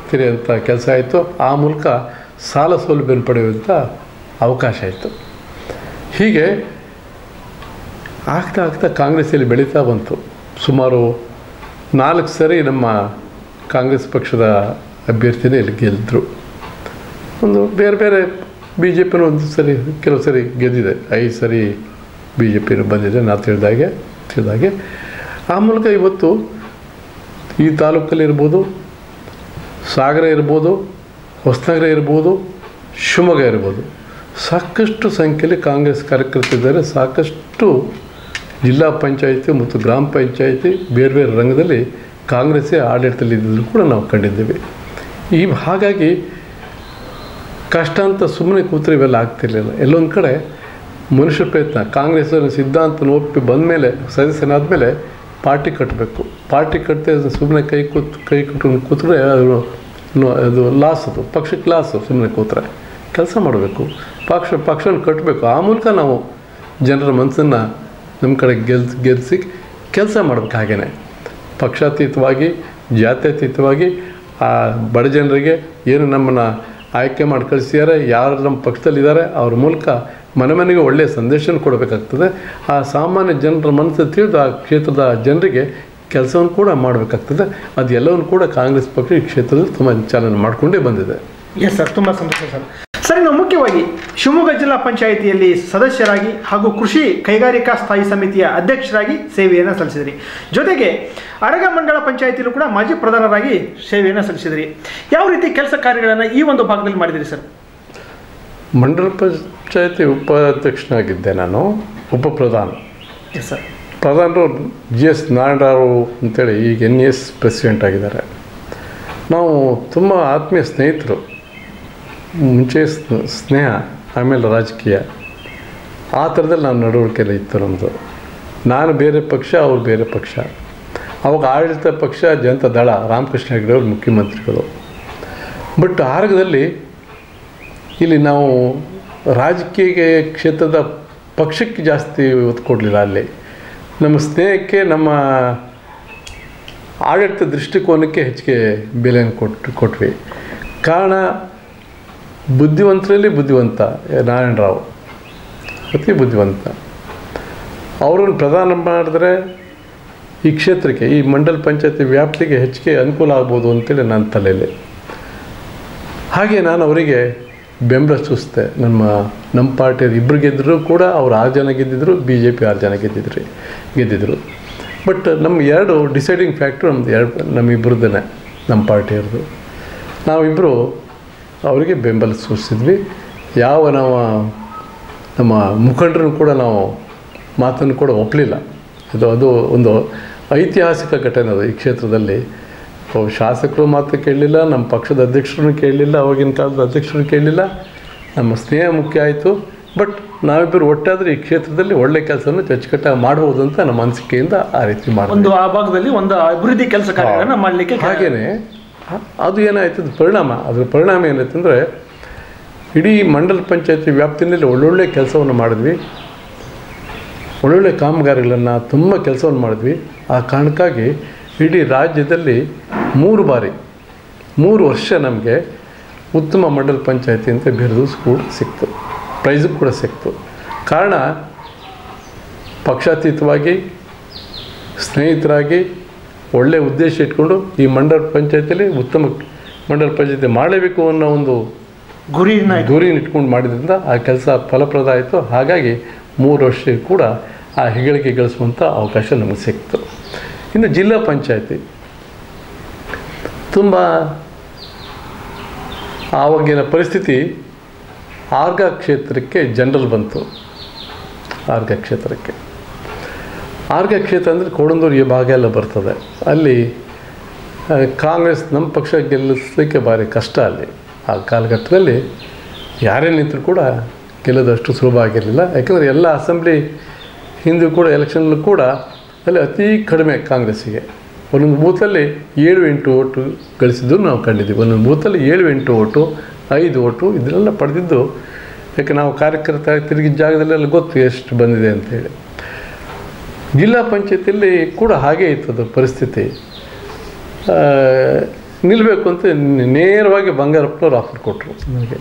Speaker 2: ತೆರೆಯುವಂಥ ಕೆಲಸ ಆಯಿತು. ಆ ಮೂಲಕ ಸಾಲ ಸೌಲಭ್ಯ ಪಡೆಯುವಂಥ ಅವಕಾಶ ಆಯಿತು. ಹೀಗೆ ಆಗ್ತಾ ಆಗ್ತಾ ಕಾಂಗ್ರೆಸ್ಸಲ್ಲಿ ಬೆಳೀತಾ ಬಂತು. ಸುಮಾರು 4 ಸರಿ ನಮ್ಮ ಕಾಂಗ್ರೆಸ್ ಪಕ್ಷದ ಅಭ್ಯರ್ಥಿನೇ ಇಲ್ಲಿ ಗೆದ್ದರು. ಒಂದು ಬೇರೆ ಬೇರೆ BJPನೂ ಒಂದು ಸರಿ, ಕೆಲವು ಸರಿ ಗೆದ್ದಿದೆ. 5 ಸರಿ BJPನೂ ಬಂದಿದೆ ನಾವು ತಿಳಿದಾಗೆ. ಆ ಮೂಲಕ ಇವತ್ತು ಈ ತಾಲೂಕಲ್ಲಿ ಇರ್ಬೋದು, ಸಾಗರ ಇರ್ಬೋದು, ಹೊಸನಗರ ಇರ್ಬೋದು, ಶಿವಮೊಗ್ಗ ಇರ್ಬೋದು, ಸಾಕಷ್ಟು ಸಂಖ್ಯೆಯಲ್ಲಿ ಕಾಂಗ್ರೆಸ್ ಕಾರ್ಯಕರ್ತರಿದ್ದಾರೆ. ಸಾಕಷ್ಟು ಜಿಲ್ಲಾ ಪಂಚಾಯಿತಿ ಮತ್ತು ಗ್ರಾಮ ಪಂಚಾಯಿತಿ ಬೇರೆ ಬೇರೆ ರಂಗದಲ್ಲಿ ಕಾಂಗ್ರೆಸ್ಸೇ ಆಡಳಿತದಲ್ಲಿ ಇದ್ದರೂ ಕೂಡ ನಾವು ಕಂಡಿದ್ದೇವೆ. ಹಾಗಾಗಿ ಕಷ್ಟ ಅಂತ ಸುಮ್ಮನೆ ಕೂತ್ರೆ ಇವೆಲ್ಲ ಆಗ್ತಿರ್ಲಿಲ್ಲ. ಎಲ್ಲೊಂದು ಕಡೆ ಮನುಷ್ಯ ಪ್ರಯತ್ನ. ಕಾಂಗ್ರೆಸ್ನ ಸಿದ್ಧಾಂತನ ಒಪ್ಪಿ ಬಂದ ಮೇಲೆ, ಸದಸ್ಯನಾದ ಮೇಲೆ ಪಾರ್ಟಿ ಕಟ್ಟಬೇಕು. ಪಾರ್ಟಿ ಕಟ್ಟದೆ ಸುಮ್ಮನೆ ಕೈ ಕಟ್ಕೊಂಡು ಕೂತ್ರೆ ಅದು ಲಾಸ್. ಅದು ಪಕ್ಷಕ್ಕೆ ಲಾಸು. ಸುಮ್ಮನೆ ಕೂತ್ರೆ ಕೆಲಸ ಮಾಡಬೇಕು, ಪಕ್ಷನ ಕಟ್ಟಬೇಕು. ಆ ಮೂಲಕ ನಾವು ಜನರ ಮನಸ್ಸನ್ನು ನಮ್ಮ ಕಡೆ ಗೆಲ್ಲಿಸಿ ಕೆಲಸ ಮಾಡಬೇಕು. ಹಾಗೇ ಪಕ್ಷಾತೀತವಾಗಿ, ಜಾತ್ಯತೀತವಾಗಿ ಆ ಬಡ ಜನರಿಗೆ ಏನು ನಮ್ಮನ್ನು ಆಯ್ಕೆ ಮಾಡಿ ಕಳಿಸಿದ್ದಾರೆ, ಯಾರು ನಮ್ಮ ಪಕ್ಷದಲ್ಲಿದ್ದಾರೆ, ಅವ್ರ ಮೂಲಕ ಮನೆ ಮನೆಗೆ ಒಳ್ಳೆಯ ಸಂದೇಶನ ಕೊಡಬೇಕಾಗ್ತದೆ. ಆ ಸಾಮಾನ್ಯ ಜನರ ಮನಸ್ಸು ತಿಳಿದು ಆ ಕ್ಷೇತ್ರದ ಜನರಿಗೆ ಕೆಲಸವನ್ನು ಕೂಡ ಮಾಡಬೇಕಾಗ್ತದೆ. ಅದು ಎಲ್ಲವನ್ನು ಕೂಡ ಕಾಂಗ್ರೆಸ್ ಪಕ್ಷ ಈ ಕ್ಷೇತ್ರದಲ್ಲಿ ತುಂಬ ಚಾಲನೆ ಮಾಡಿಕೊಂಡೇ ಬಂದಿದೆ.
Speaker 1: ಎಸ್ ಸರ್, ತುಂಬ ಸಂತೋಷ ಸರ್. ಸರ್, ನಾವು ಮುಖ್ಯವಾಗಿ ಶಿವಮೊಗ್ಗ ಜಿಲ್ಲಾ ಪಂಚಾಯಿತಿಯಲ್ಲಿ ಸದಸ್ಯರಾಗಿ ಹಾಗೂ ಕೃಷಿ ಕೈಗಾರಿಕಾ ಸ್ಥಾಯಿ ಸಮಿತಿಯ ಅಧ್ಯಕ್ಷರಾಗಿ ಸೇವೆಯನ್ನು ಸಲ್ಲಿಸಿದ್ರಿ. ಜೊತೆಗೆ ಅರಗ ಮಂಡಳ ಪಂಚಾಯಿತಿಯಲ್ಲೂ ಕೂಡ ಮಾಜಿ ಪ್ರಧಾನರಾಗಿ ಸೇವೆಯನ್ನು ಸಲ್ಲಿಸಿದ್ರಿ. ಯಾವ ರೀತಿ ಕೆಲಸ ಕಾರ್ಯಗಳನ್ನು ಈ ಒಂದು ಭಾಗದಲ್ಲಿ ಮಾಡಿದಿರಿ ಸರ್?
Speaker 2: ಮಂಡಲ ಪಂಚಾಯಿತಿ ಉಪಾಧ್ಯಕ್ಷನಾಗಿದ್ದೆ ನಾನು, ಉಪಪ್ರಧಾನ.
Speaker 1: Yes sir.
Speaker 2: ಪ್ರಧಾನರು GS ನಾರಾಯಣರಾವ್ ಅಂತೇಳಿ ಈಗ NES ಪ್ರೆಸಿಡೆಂಟ್ ಆಗಿದ್ದಾರೆ. ನಾವು ತುಂಬ ಆತ್ಮೀಯ ಸ್ನೇಹಿತರು. ಮುಂಚೆ ಸ್ನೇಹ, ಆಮೇಲೆ ರಾಜಕೀಯ, ಆ ಥರದಲ್ಲಿ ನಾವು ನಡವಳಿಕೆಲ್ಲ ಇತ್ತು ನಮ್ಮದು. ನಾನು ಬೇರೆ ಪಕ್ಷ, ಅವ್ರು ಬೇರೆ ಪಕ್ಷ. ಅವಾಗ ಆಡಳಿತ ಪಕ್ಷ ಜನತಾ ದಳ, ರಾಮಕೃಷ್ಣ ಹೆಗಡೆ ಅವರು ಮುಖ್ಯಮಂತ್ರಿಗಳು. ಬಟ್ ಆರಗದಲ್ಲಿ ಇಲ್ಲಿ ನಾವು ರಾಜಕೀಯ ಕ್ಷೇತ್ರದ ಪಕ್ಷಕ್ಕೆ ಜಾಸ್ತಿ ಒತ್ತು ಕೊಡಲಿಲ್ಲ. ಅಲ್ಲಿ ನಮ್ಮ ಸ್ನೇಹಕ್ಕೆ, ನಮ್ಮ ಆಡಳಿತ ದೃಷ್ಟಿಕೋನಕ್ಕೆ ಹೆಚ್ಚಿಗೆ ಬೆಲೆಯನ್ನು ಕೊಟ್ವಿ. ಕಾರಣ ಬುದ್ಧಿವಂತರಲ್ಲಿ ಬುದ್ಧಿವಂತ ನಾರಾಯಣರಾವ್, ಅತಿ ಬುದ್ಧಿವಂತ. ಅವರನ್ನು ಪ್ರಧಾನ ಮಾಡಿದ್ರೆ ಈ ಕ್ಷೇತ್ರಕ್ಕೆ, ಈ ಮಂಡಲ ಪಂಚಾಯತಿ ವ್ಯಾಪ್ತಿಗೆ ಹೆಚ್ಚಿಗೆ ಅನುಕೂಲ ಆಗ್ಬೋದು ಅಂತೇಳಿ ನನ್ನ ತಲೆಯಲ್ಲಿ. ಹಾಗೆ ನಾನು ಅವರಿಗೆ ಬೆಂಬಲ ಸೂಚಿಸಿದೆ. ನಮ್ಮ ಪಾರ್ಟಿಯವ್ರು ಇಬ್ಬರು ಗೆದ್ದರೂ ಕೂಡ ಅವ್ರು 6 ಜನ ಗೆದ್ದಿದ್ರು, BJP 6 ಜನ ಗೆದ್ದಿದ್ರು. ಬಟ್ ನಮ್ಮ 2 ಡಿಸೈಡಿಂಗ್ ಫ್ಯಾಕ್ಟ್ರು ನಮ್ಮಿಬ್ಬರದೇ, ನಮ್ಮ ಪಾರ್ಟಿಯವ್ರದ್ದು. ನಾವಿಬ್ಬರು ಅವರಿಗೆ ಬೆಂಬಲ ಸೂಚಿಸಿದ್ವಿ. ನಮ್ಮ ಮುಖಂಡರನ್ನು ಕೂಡ ನಾವು ಮಾತನ್ನು ಕೂಡ ಒಪ್ಪಲಿಲ್ಲ. ಅದು ಒಂದು ಐತಿಹಾಸಿಕ ಘಟನೆ ಅದು ಈ ಕ್ಷೇತ್ರದಲ್ಲಿ. ಶಾಸಕರು ಮಾತು ಕೇಳಲಿಲ್ಲ, ನಮ್ಮ ಪಕ್ಷದ ಅಧ್ಯಕ್ಷರನ್ನು ಕೇಳಲಿಲ್ಲ, ಅವಾಗಿನ ಕಾಲದ ಅಧ್ಯಕ್ಷರನ್ನು ಕೇಳಲಿಲ್ಲ. ನಮ್ಮ ಸ್ನೇಹ ಮುಖ್ಯ ಆಯಿತು. ಬಟ್ ನಾವಿಬ್ಬರು ಒಟ್ಟಾದರೆ ಈ ಕ್ಷೇತ್ರದಲ್ಲಿ ಒಳ್ಳೆ ಕೆಲಸವನ್ನು ಅಚ್ಚುಕಟ್ಟಾಗಿ ಮಾಡ್ಬೋದು ಅಂತ ನಮ್ಮ ಅನಿಸಿಕೆಯಿಂದ ಆ ರೀತಿ
Speaker 1: ಒಂದು ಆ ಭಾಗದಲ್ಲಿ ಒಂದು ಅಭಿವೃದ್ಧಿ ಕೆಲಸ ಕಾರ್ಯಗಳನ್ನು ಮಾಡಲಿಕ್ಕೆ.
Speaker 2: ಹಾಗೆಯೇ ಅದು ಏನಾಯ್ತು, ಅದರ ಪರಿಣಾಮ ಏನಾಯ್ತು ಅಂದರೆ, ಇಡೀ ಮಂಡಲ ಪಂಚಾಯತಿ ವ್ಯಾಪ್ತಿಯಲ್ಲಿ ಒಳ್ಳೊಳ್ಳೆ ಕೆಲಸವನ್ನು ಮಾಡಿದ್ವಿ. ಒಳ್ಳೊಳ್ಳೆ ಕಾಮಗಾರಿಗಳನ್ನು, ತುಂಬ ಕೆಲಸವನ್ನು ಮಾಡಿದ್ವಿ. ಆ ಕಾರಣಕ್ಕಾಗಿ ಇಡೀ ರಾಜ್ಯದಲ್ಲಿ 3 ವರ್ಷ ನಮಗೆ ಉತ್ತಮ ಮಂಡಲ ಪಂಚಾಯತಿ ಅಂತ ಬಿರುದು ಕೂಡ ಸಿಕ್ತು, ಪ್ರೈಸು ಕೂಡ ಸಿಕ್ತು. ಕಾರಣ ಪಕ್ಷಾತೀತವಾಗಿ, ಸ್ನೇಹಿತರಾಗಿ, ಒಳ್ಳೆಯ ಉದ್ದೇಶ ಇಟ್ಕೊಂಡು ಈ ಮಂಡಲ ಪಂಚಾಯತಿಯಲ್ಲಿ ಉತ್ತಮ ಮಂಡಲ ಪಂಚಾಯತಿ ಮಾಡಲೇಬೇಕು ಅನ್ನೋ ಒಂದು ಗುರಿನ ಇಟ್ಕೊಂಡು ಮಾಡಿದ್ರಿಂದ ಆ ಕೆಲಸ ಫಲಪ್ರದ ಆಯಿತು. ಹಾಗಾಗಿ 3 ವರ್ಷ ಕೂಡ ಆ ಹೆಗ್ಗಳಿಕೆ ಗಳಿಸುವಂಥ ಅವಕಾಶ ನಮಗೆ ಸಿಕ್ತು. ಇನ್ನು ಜಿಲ್ಲಾ ಪಂಚಾಯತಿ ತುಂಬ ಆವಾಗಿನ ಪರಿಸ್ಥಿತಿ, ಆರ್ಗ ಕ್ಷೇತ್ರಕ್ಕೆ ಜನರಲ್ ಬಂತು. ಆರ್ಗ ಕ್ಷೇತ್ರ ಅಂದರೆ ಕೊಡಂದೂರು ಈ ಭಾಗ ಎಲ್ಲ ಬರ್ತದೆ. ಅಲ್ಲಿ ಕಾಂಗ್ರೆಸ್ ನಮ್ಮ ಪಕ್ಷ ಗೆಲ್ಲಿಸಲಿಕ್ಕೆ ಭಾರಿ ಕಷ್ಟ. ಅಲ್ಲಿ ಆ ಕಾಲಘಟ್ಟದಲ್ಲಿ ಯಾರೇ ನಿಂತರೂ ಕೂಡ ಗೆಲ್ಲೋದಷ್ಟು ಸುಲಭ ಆಗಿರಲಿಲ್ಲ. ಯಾಕಂದರೆ ಎಲ್ಲ ಅಸೆಂಬ್ಲಿ ಹಿಂದೂ ಕೂಡ ಎಲೆಕ್ಷನ್ಲು ಕೂಡ ಅಲ್ಲಿ ಅತಿ ಕಡಿಮೆ ಕಾಂಗ್ರೆಸ್ಸಿಗೆ. ಒಂದೊಂದು ಬೂತಲ್ಲಿ 7-8 ಓಟು ಗಳಿಸಿದ್ದು ನಾವು ಕಂಡಿದ್ದೀವಿ. ಒಂದೊಂದು ಬೂತಲ್ಲಿ 7-8 ಓಟು, 5 ಓಟು ಇದನ್ನೆಲ್ಲ ಪಡೆದಿದ್ದು. ಯಾಕೆ ನಾವು ಕಾರ್ಯಕರ್ತ ತಿರುಗಿದ ಜಾಗದಲ್ಲೆಲ್ಲ ಗೊತ್ತು ಎಷ್ಟು ಬಂದಿದೆ ಅಂಥೇಳಿ. ಜಿಲ್ಲಾ ಪಂಚಾಯತಿಯಲ್ಲಿ ಕೂಡ ಹಾಗೇ ಇತ್ತು ಪರಿಸ್ಥಿತಿ. ನಿಲ್ಲಬೇಕು ಅಂತ ನೇರವಾಗಿ ಬಂಗಾರಪ್ಪನವ್ರು ಆಫರ್ ಕೊಟ್ಟರು ನನಗೆ.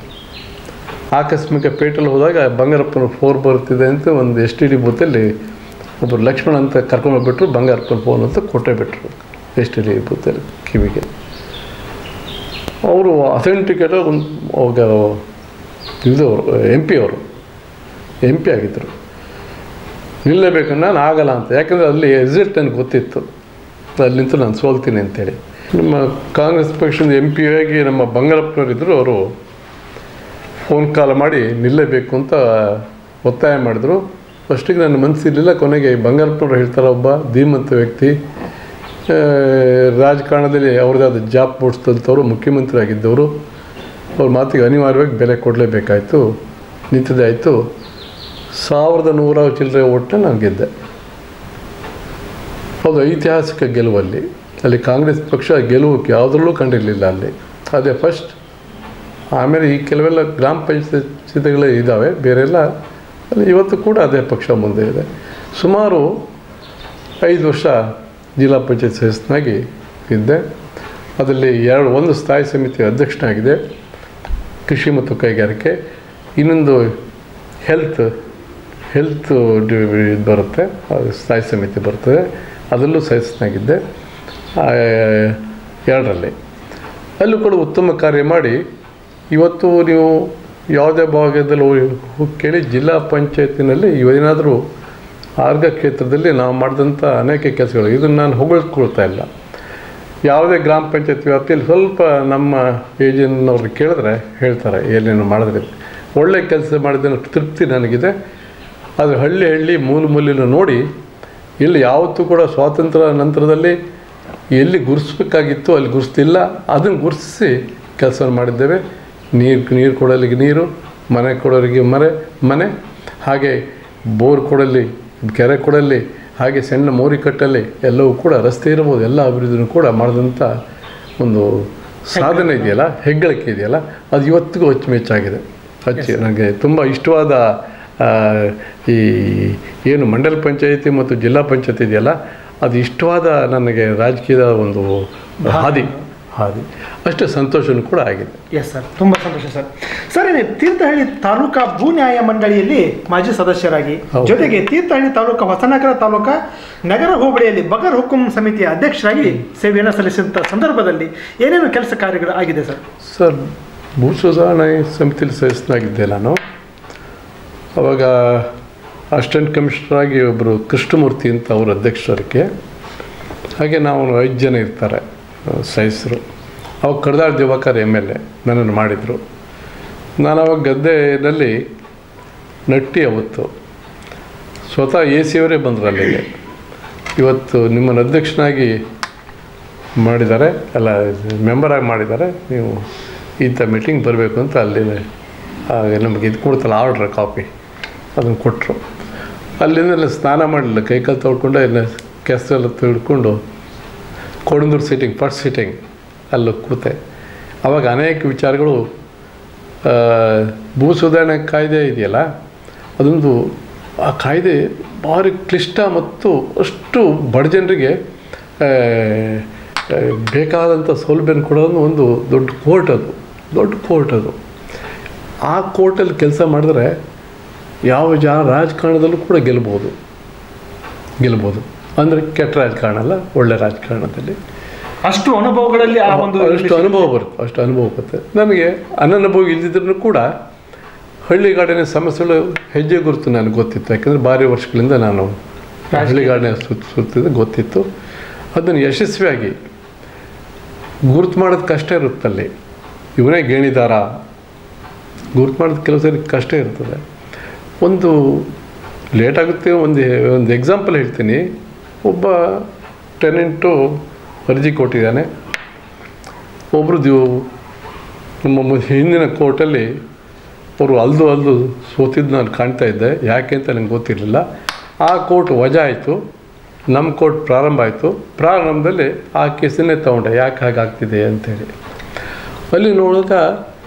Speaker 2: ಆಕಸ್ಮಿಕ ಪೇಟೆಲ್ ಹೋದಾಗ ಬಂಗಾರಪ್ಪನವ್ರು 4 ಬರ್ತಿದೆ ಅಂತ ಒಂದು STD ಬೂತಲ್ಲಿ ಒಬ್ಬರು ಲಕ್ಷ್ಮಣ ಅಂತ ಕರ್ಕೊಂಡೋಗ್ಬಿಟ್ರು. ಬಂಗಾರಪ್ಪನ ಫೋನ್ ಅಂತ ಕೊಟ್ಟೇ ಬಿಟ್ಟರು STD ಬೂತಲ್ಲಿ ಕಿವಿಗೆ. ಅವರು ಅಥೆಂಟಿಕೇಟ್ ಅವಾಗ ಇದ್ದವರು MP ಆಗಿದ್ದರು. ನಿಲ್ಲಬೇಕು, ನಾನು ಆಗಲ್ಲ ಅಂತ. ಯಾಕಂದರೆ ಅಲ್ಲಿ ರಿಸಲ್ಟ್ ನನಗೆ ಗೊತ್ತಿತ್ತು, ಅಲ್ಲಿಂತ ನಾನು ಸೋಲ್ತೀನಿ ಅಂತೇಳಿ. ನಮ್ಮ ಕಾಂಗ್ರೆಸ್ ಪಕ್ಷದ MP ಆಗಿ ನಮ್ಮ ಬಂಗಾರಪ್ಪನವರಿದ್ದರು. ಅವರು ಫೋನ್ ಕಾಲ್ ಮಾಡಿ ನಿಲ್ಲಬೇಕು ಅಂತ ಒತ್ತಾಯ ಮಾಡಿದ್ರು. ಫಸ್ಟಿಗೆ ನನ್ನ ಮನಸ್ಸಿರಲಿಲ್ಲ. ಕೊನೆಗೆ ಬಂಗಾರಪ್ಪನವ್ರು ಹೇಳ್ತಾರೆ, ಒಬ್ಬ ಧೀಮಂತ ವ್ಯಕ್ತಿ, ರಾಜಕಾರಣದಲ್ಲಿ ಅವ್ರದ್ದಾದ ಜಾಬ್ ಮೂಡಿಸಿದಂಥವ್ರು, ಮುಖ್ಯಮಂತ್ರಿ ಆಗಿದ್ದವರು, ಅವ್ರ ಮಾತಿಗೆ ಅನಿವಾರ್ಯವಾಗಿ ಬೆಲೆ ಕೊಡಲೇಬೇಕಾಯಿತು. ನಿಂತದೇ ಆಯಿತು. 1100 ಚಿಲ್ಲರೆ ಓಟನ್ನ ನಾನು ಗೆದ್ದೆ. ಅದು ಐತಿಹಾಸಿಕ ಗೆಲುವಲ್ಲಿ. ಅಲ್ಲಿ ಕಾಂಗ್ರೆಸ್ ಪಕ್ಷ ಗೆಲುವಕ್ಕೆ ಯಾವುದರಲ್ಲೂ ಕಂಡಿರಲಿಲ್ಲ ಅಲ್ಲಿ. ಅದೇ ಫಸ್ಟ್. ಆಮೇಲೆ ಈ ಕೆಲವೆಲ್ಲ ಗ್ರಾಮ ಪಂಚಾಯತಿಗಳೇ ಇದ್ದಾವೆ, ಬೇರೆಲ್ಲ ಇವತ್ತು ಕೂಡ ಅದೇ ಪಕ್ಷ ಮುಂದೆ ಇದೆ. ಸುಮಾರು 5 ವರ್ಷ ಜಿಲ್ಲಾ ಪಂಚಾಯತ್ ಸದಸ್ಯನಾಗಿ ಇದ್ದೆ. ಅದರಲ್ಲಿ 1 ಸ್ಥಾಯಿ ಸಮಿತಿ ಅಧ್ಯಕ್ಷನಾಗಿದೆ, ಕೃಷಿ ಮತ್ತು ಕೈಗಾರಿಕೆ. ಇನ್ನೊಂದು ಹೆಲ್ತ್ ಬರುತ್ತೆ, ಸ್ಥಾಯಿ ಸಮಿತಿ ಬರ್ತದೆ, ಅದರಲ್ಲೂ ಸದಸ್ಯನಾಗಿದ್ದೆ 2ರಲ್ಲಿ. ಅಲ್ಲೂ ಕೂಡ ಉತ್ತಮ ಕಾರ್ಯ ಮಾಡಿ ಇವತ್ತು ನೀವು ಯಾವುದೇ ಭಾಗದಲ್ಲಿ ಹೋಗಿ ಕೇಳಿ, ಜಿಲ್ಲಾ ಪಂಚಾಯತಿನಲ್ಲಿ ಏನಾದರೂ ಆರ್ಗ ಕ್ಷೇತ್ರದಲ್ಲಿ ನಾವು ಮಾಡಿದಂಥ ಅನೇಕ ಕೆಲಸಗಳು, ಇದನ್ನು ನಾನು ಹೊಗಳ್ಕೊಳ್ತಾ ಇಲ್ಲ. ಯಾವುದೇ ಗ್ರಾಮ ಪಂಚಾಯತ್ ವ್ಯಾಪ್ತಿಯಲ್ಲಿ ಸ್ವಲ್ಪ ನಮ್ಮ ಏಜೆನ್ವ್ರಿಗೆ ಕೇಳಿದ್ರೆ ಹೇಳ್ತಾರೆ ಏನೇನು ಮಾಡಿದ್ರೆ. ಒಳ್ಳೆ ಕೆಲಸ ಮಾಡಿದ ತೃಪ್ತಿ ನನಗಿದೆ. ಆದರೆ ಹಳ್ಳಿ ಮೂಲೆಯನ್ನು ನೋಡಿ, ಇಲ್ಲಿ ಯಾವತ್ತೂ ಕೂಡ ಸ್ವಾತಂತ್ರ್ಯ ನಂತರದಲ್ಲಿ ಎಲ್ಲಿ ಗುರುತಿಸ್ಬೇಕಾಗಿತ್ತು ಅಲ್ಲಿ ಗುರುತಿಲ್ಲ, ಅದನ್ನು ಗುರುತಿಸಿ ಕೆಲಸ ಮಾಡಿದ್ದೇವೆ. ನೀರು ಕೊಡಲಿಗೆ ನೀರು, ಮನೆ ಕೊಡೋರಿಗೆ ಮನೆ, ಹಾಗೆ ಬೋರ್ ಕೊಡಲಿ, ಕೆರೆ ಕೊಡಲಿ, ಹಾಗೆ ಸಣ್ಣ ಮೋರಿ ಕಟ್ಟಲ್ಲಿ ಎಲ್ಲವೂ ಕೂಡ, ರಸ್ತೆ ಇರ್ಬೋದು, ಎಲ್ಲ ಅಭಿವೃದ್ಧಿನೂ ಕೂಡ ಮಾಡಿದಂಥ ಒಂದು ಸಾಧನೆ ಇದೆಯಲ್ಲ, ಹೆಗ್ಗಳಿಕೆ ಇದೆಯಲ್ಲ, ಅದು ಇವತ್ತಿಗೂ ಅಚ್ಚುಮೆಚ್ಚಾಗಿದೆ. ಹಚ್ಚಿ ನನಗೆ ತುಂಬ ಇಷ್ಟವಾದ ಈ ಏನು ಮಂಡಲ ಪಂಚಾಯಿತಿ ಮತ್ತು ಜಿಲ್ಲಾ ಪಂಚಾಯತ್ ಇದೆಯಲ್ಲ, ಅದು ಇಷ್ಟವಾದ ನನಗೆ ರಾಜಕೀಯದ ಒಂದು ಹಾದಿ ಅಷ್ಟೇ ಸಂತೋಷನೂ ಕೂಡ ಆಗಿದೆ.
Speaker 1: ಎಸ್ ಸರ್, ತುಂಬ ಸಂತೋಷ ಸರ್. ಸರ್, ತೀರ್ಥಹಳ್ಳಿ ತಾಲೂಕಾ ಭೂ ನ್ಯಾಯ ಮಂಡಳಿಯಲ್ಲಿ ಮಾಜಿ ಸದಸ್ಯರಾಗಿ, ಜೊತೆಗೆ ತೀರ್ಥಹಳ್ಳಿ ತಾಲೂಕಾ ಹೊಸನಗರ ತಾಲೂಕಾ ನಗರ ಹೋಬಳಿಯಲ್ಲಿ ಬಗರ್ ಹುಕುಂ ಸಮಿತಿಯ ಅಧ್ಯಕ್ಷರಾಗಿ ಸೇವೆಯನ್ನು ಸಲ್ಲಿಸಿದಂಥ ಸಂದರ್ಭದಲ್ಲಿ ಏನೇನು ಕೆಲಸ ಕಾರ್ಯಗಳು ಆಗಿದೆ ಸರ್?
Speaker 2: ಸರ್, ಭೂ ಸುಧಾರಣೆ ಸಮಿತಿಯಲ್ಲಿ ಸದಸ್ಯನಾಗಿದ್ದೆ ನಾನು. ಅವಾಗ ಅಸಿಸ್ಟೆಂಟ್ ಕಮಿಷನರ್ ಆಗಿ ಒಬ್ಬರು ಕೃಷ್ಣಮೂರ್ತಿ ಅಂತ ಅವರು ಅಧ್ಯಕ್ಷರಿಗೆ, ಹಾಗೆ ನಾವು 5 ಜನ ಇರ್ತಾರೆ ಸದಸ್ಯರು. ಅವಾಗ ಕಡದಾಳ್ ದಿವಾಕರ್ MLA ನನ್ನನ್ನು ಮಾಡಿದರು. ನಾನು ಅವಾಗ ಗದ್ದೆಯಲ್ಲಿ ನಟ್ಟಿ ಅವತ್ತು ಸ್ವತಃ AC ಅವರೇ ಬಂದರು ಅಲ್ಲಿಗೆ. ಇವತ್ತು ನಿಮ್ಮನ್ನು ಅಧ್ಯಕ್ಷನಾಗಿ ಮಾಡಿದ್ದಾರೆ, ಅಲ್ಲ ಮೆಂಬರಾಗಿ ಮಾಡಿದ್ದಾರೆ, ನೀವು ಇಂಥ ಮೀಟಿಂಗ್ ಬರಬೇಕು ಅಂತ ಅಲ್ಲಿ ನಮಗೆ ಇದು ಕೊಡ್ತಲ್ಲ ಆರ್ಡ್ರ್ ಕಾಪಿ, ಅದನ್ನು ಕೊಟ್ಟರು. ಅಲ್ಲಿಂದ ಸ್ನಾನ ಮಾಡಲಿಲ್ಲ, ಕೈಕಾಲು ತೊಳ್ಕೊಂಡು ಎಲ್ಲ ಕೆಸರೆಲ್ಲ ತಿಳ್ಕೊಂಡು ಕೊಡಂದೂರು ಸಿಟ್ಟಿಂಗ್ ಫಸ್ಟ್ ಸಿಟ್ಟಿಂಗ್ ಅಲ್ಲಿ ಕೂತೆ. ಆವಾಗ ಅನೇಕ ವಿಚಾರಗಳು, ಭೂ ಸುಧಾರಣೆ ಕಾಯ್ದೆ ಇದೆಯಲ್ಲ, ಅದೊಂದು ಆ ಕಾಯ್ದೆ ಭಾರಿ ಕ್ಲಿಷ್ಟ ಮತ್ತು ಅಷ್ಟು ಬಡ ಜನರಿಗೆ ಬೇಕಾದಂಥ ಸೌಲಭ್ಯನ ಕೊಡೋದು ಒಂದು ದೊಡ್ಡ ಕೋರ್ಟ್ ಅದು. ಆ ಕೋರ್ಟಲ್ಲಿ ಕೆಲಸ ಮಾಡಿದ್ರೆ ಯಾವ ರಾಜಕಾರಣದಲ್ಲೂ ಕೂಡ ಗೆಲ್ಬೋದು. ಅಂದರೆ ಕೆಟ್ಟ ರಾಜಕಾರಣ ಅಲ್ಲ, ಒಳ್ಳೆ ರಾಜಕಾರಣದಲ್ಲಿ
Speaker 1: ಅಷ್ಟು ಅನುಭವಗಳಲ್ಲಿ
Speaker 2: ಅಷ್ಟು ಅನುಭವ ಬರುತ್ತೆ. ನನಗೆ ಅನನುಭವ ಇಲ್ದಿದ್ರೂ ಕೂಡ ಹಳ್ಳಿಗಾಡಿನ ಸಮಸ್ಯೆಗಳು ಹೆಜ್ಜೆ ಗುರುತು ನನಗೆ ಗೊತ್ತಿತ್ತು. ಯಾಕಂದರೆ ಭಾರಿ ವರ್ಷಗಳಿಂದ ನಾನು ಹಳ್ಳಿಗಾಡಿನ ಸುತ್ತಿದ್ದು ಗೊತ್ತಿತ್ತು. ಅದನ್ನು ಯಶಸ್ವಿಯಾಗಿ ಗುರುತು ಮಾಡೋದು ಕಷ್ಟ ಇರುತ್ತಲ್ಲಿ. ಇವನೇ ಗೇಣಿದಾರ ಗುರುತು ಮಾಡೋದು ಕೆಲವು ಸರಿ ಕಷ್ಟ ಇರ್ತದೆ. ಒಂದು ಲೇಟಾಗುತ್ತೆ. ಒಂದು ಎಕ್ಸಾಂಪಲ್ ಹೇಳ್ತೀನಿ. ಒಬ್ಬ ಟೆನೆಂಟು ಅರ್ಜಿ ಕೊಟ್ಟಿದ್ದಾನೆ. ಒಬ್ಬರು ನಮ್ಮ ಹಿಂದಿನ ಕೋರ್ಟಲ್ಲಿ ಅವರು ಅಲ್ದು ಸೋತಿದ್ದು ನಾನು ಕಾಣ್ತಾ ಇದ್ದೆ. ಯಾಕೆ ಅಂತ ನನಗೆ ಗೊತ್ತಿರಲಿಲ್ಲ. ಆ ಕೋರ್ಟ್ ವಜಾ ಆಯಿತು, ನಮ್ಮ ಕೋರ್ಟ್ ಪ್ರಾರಂಭ ಆಯಿತು. ಪ್ರಾರಂಭದಲ್ಲಿ ಆ ಕೇಸನ್ನೇ ತೊಗೊಂಡೆ, ಯಾಕೆ ಹಾಗಾಗ್ತಿದೆ ಅಂಥೇಳಿ. ಅಲ್ಲಿ ನೋಡಿದಾಗ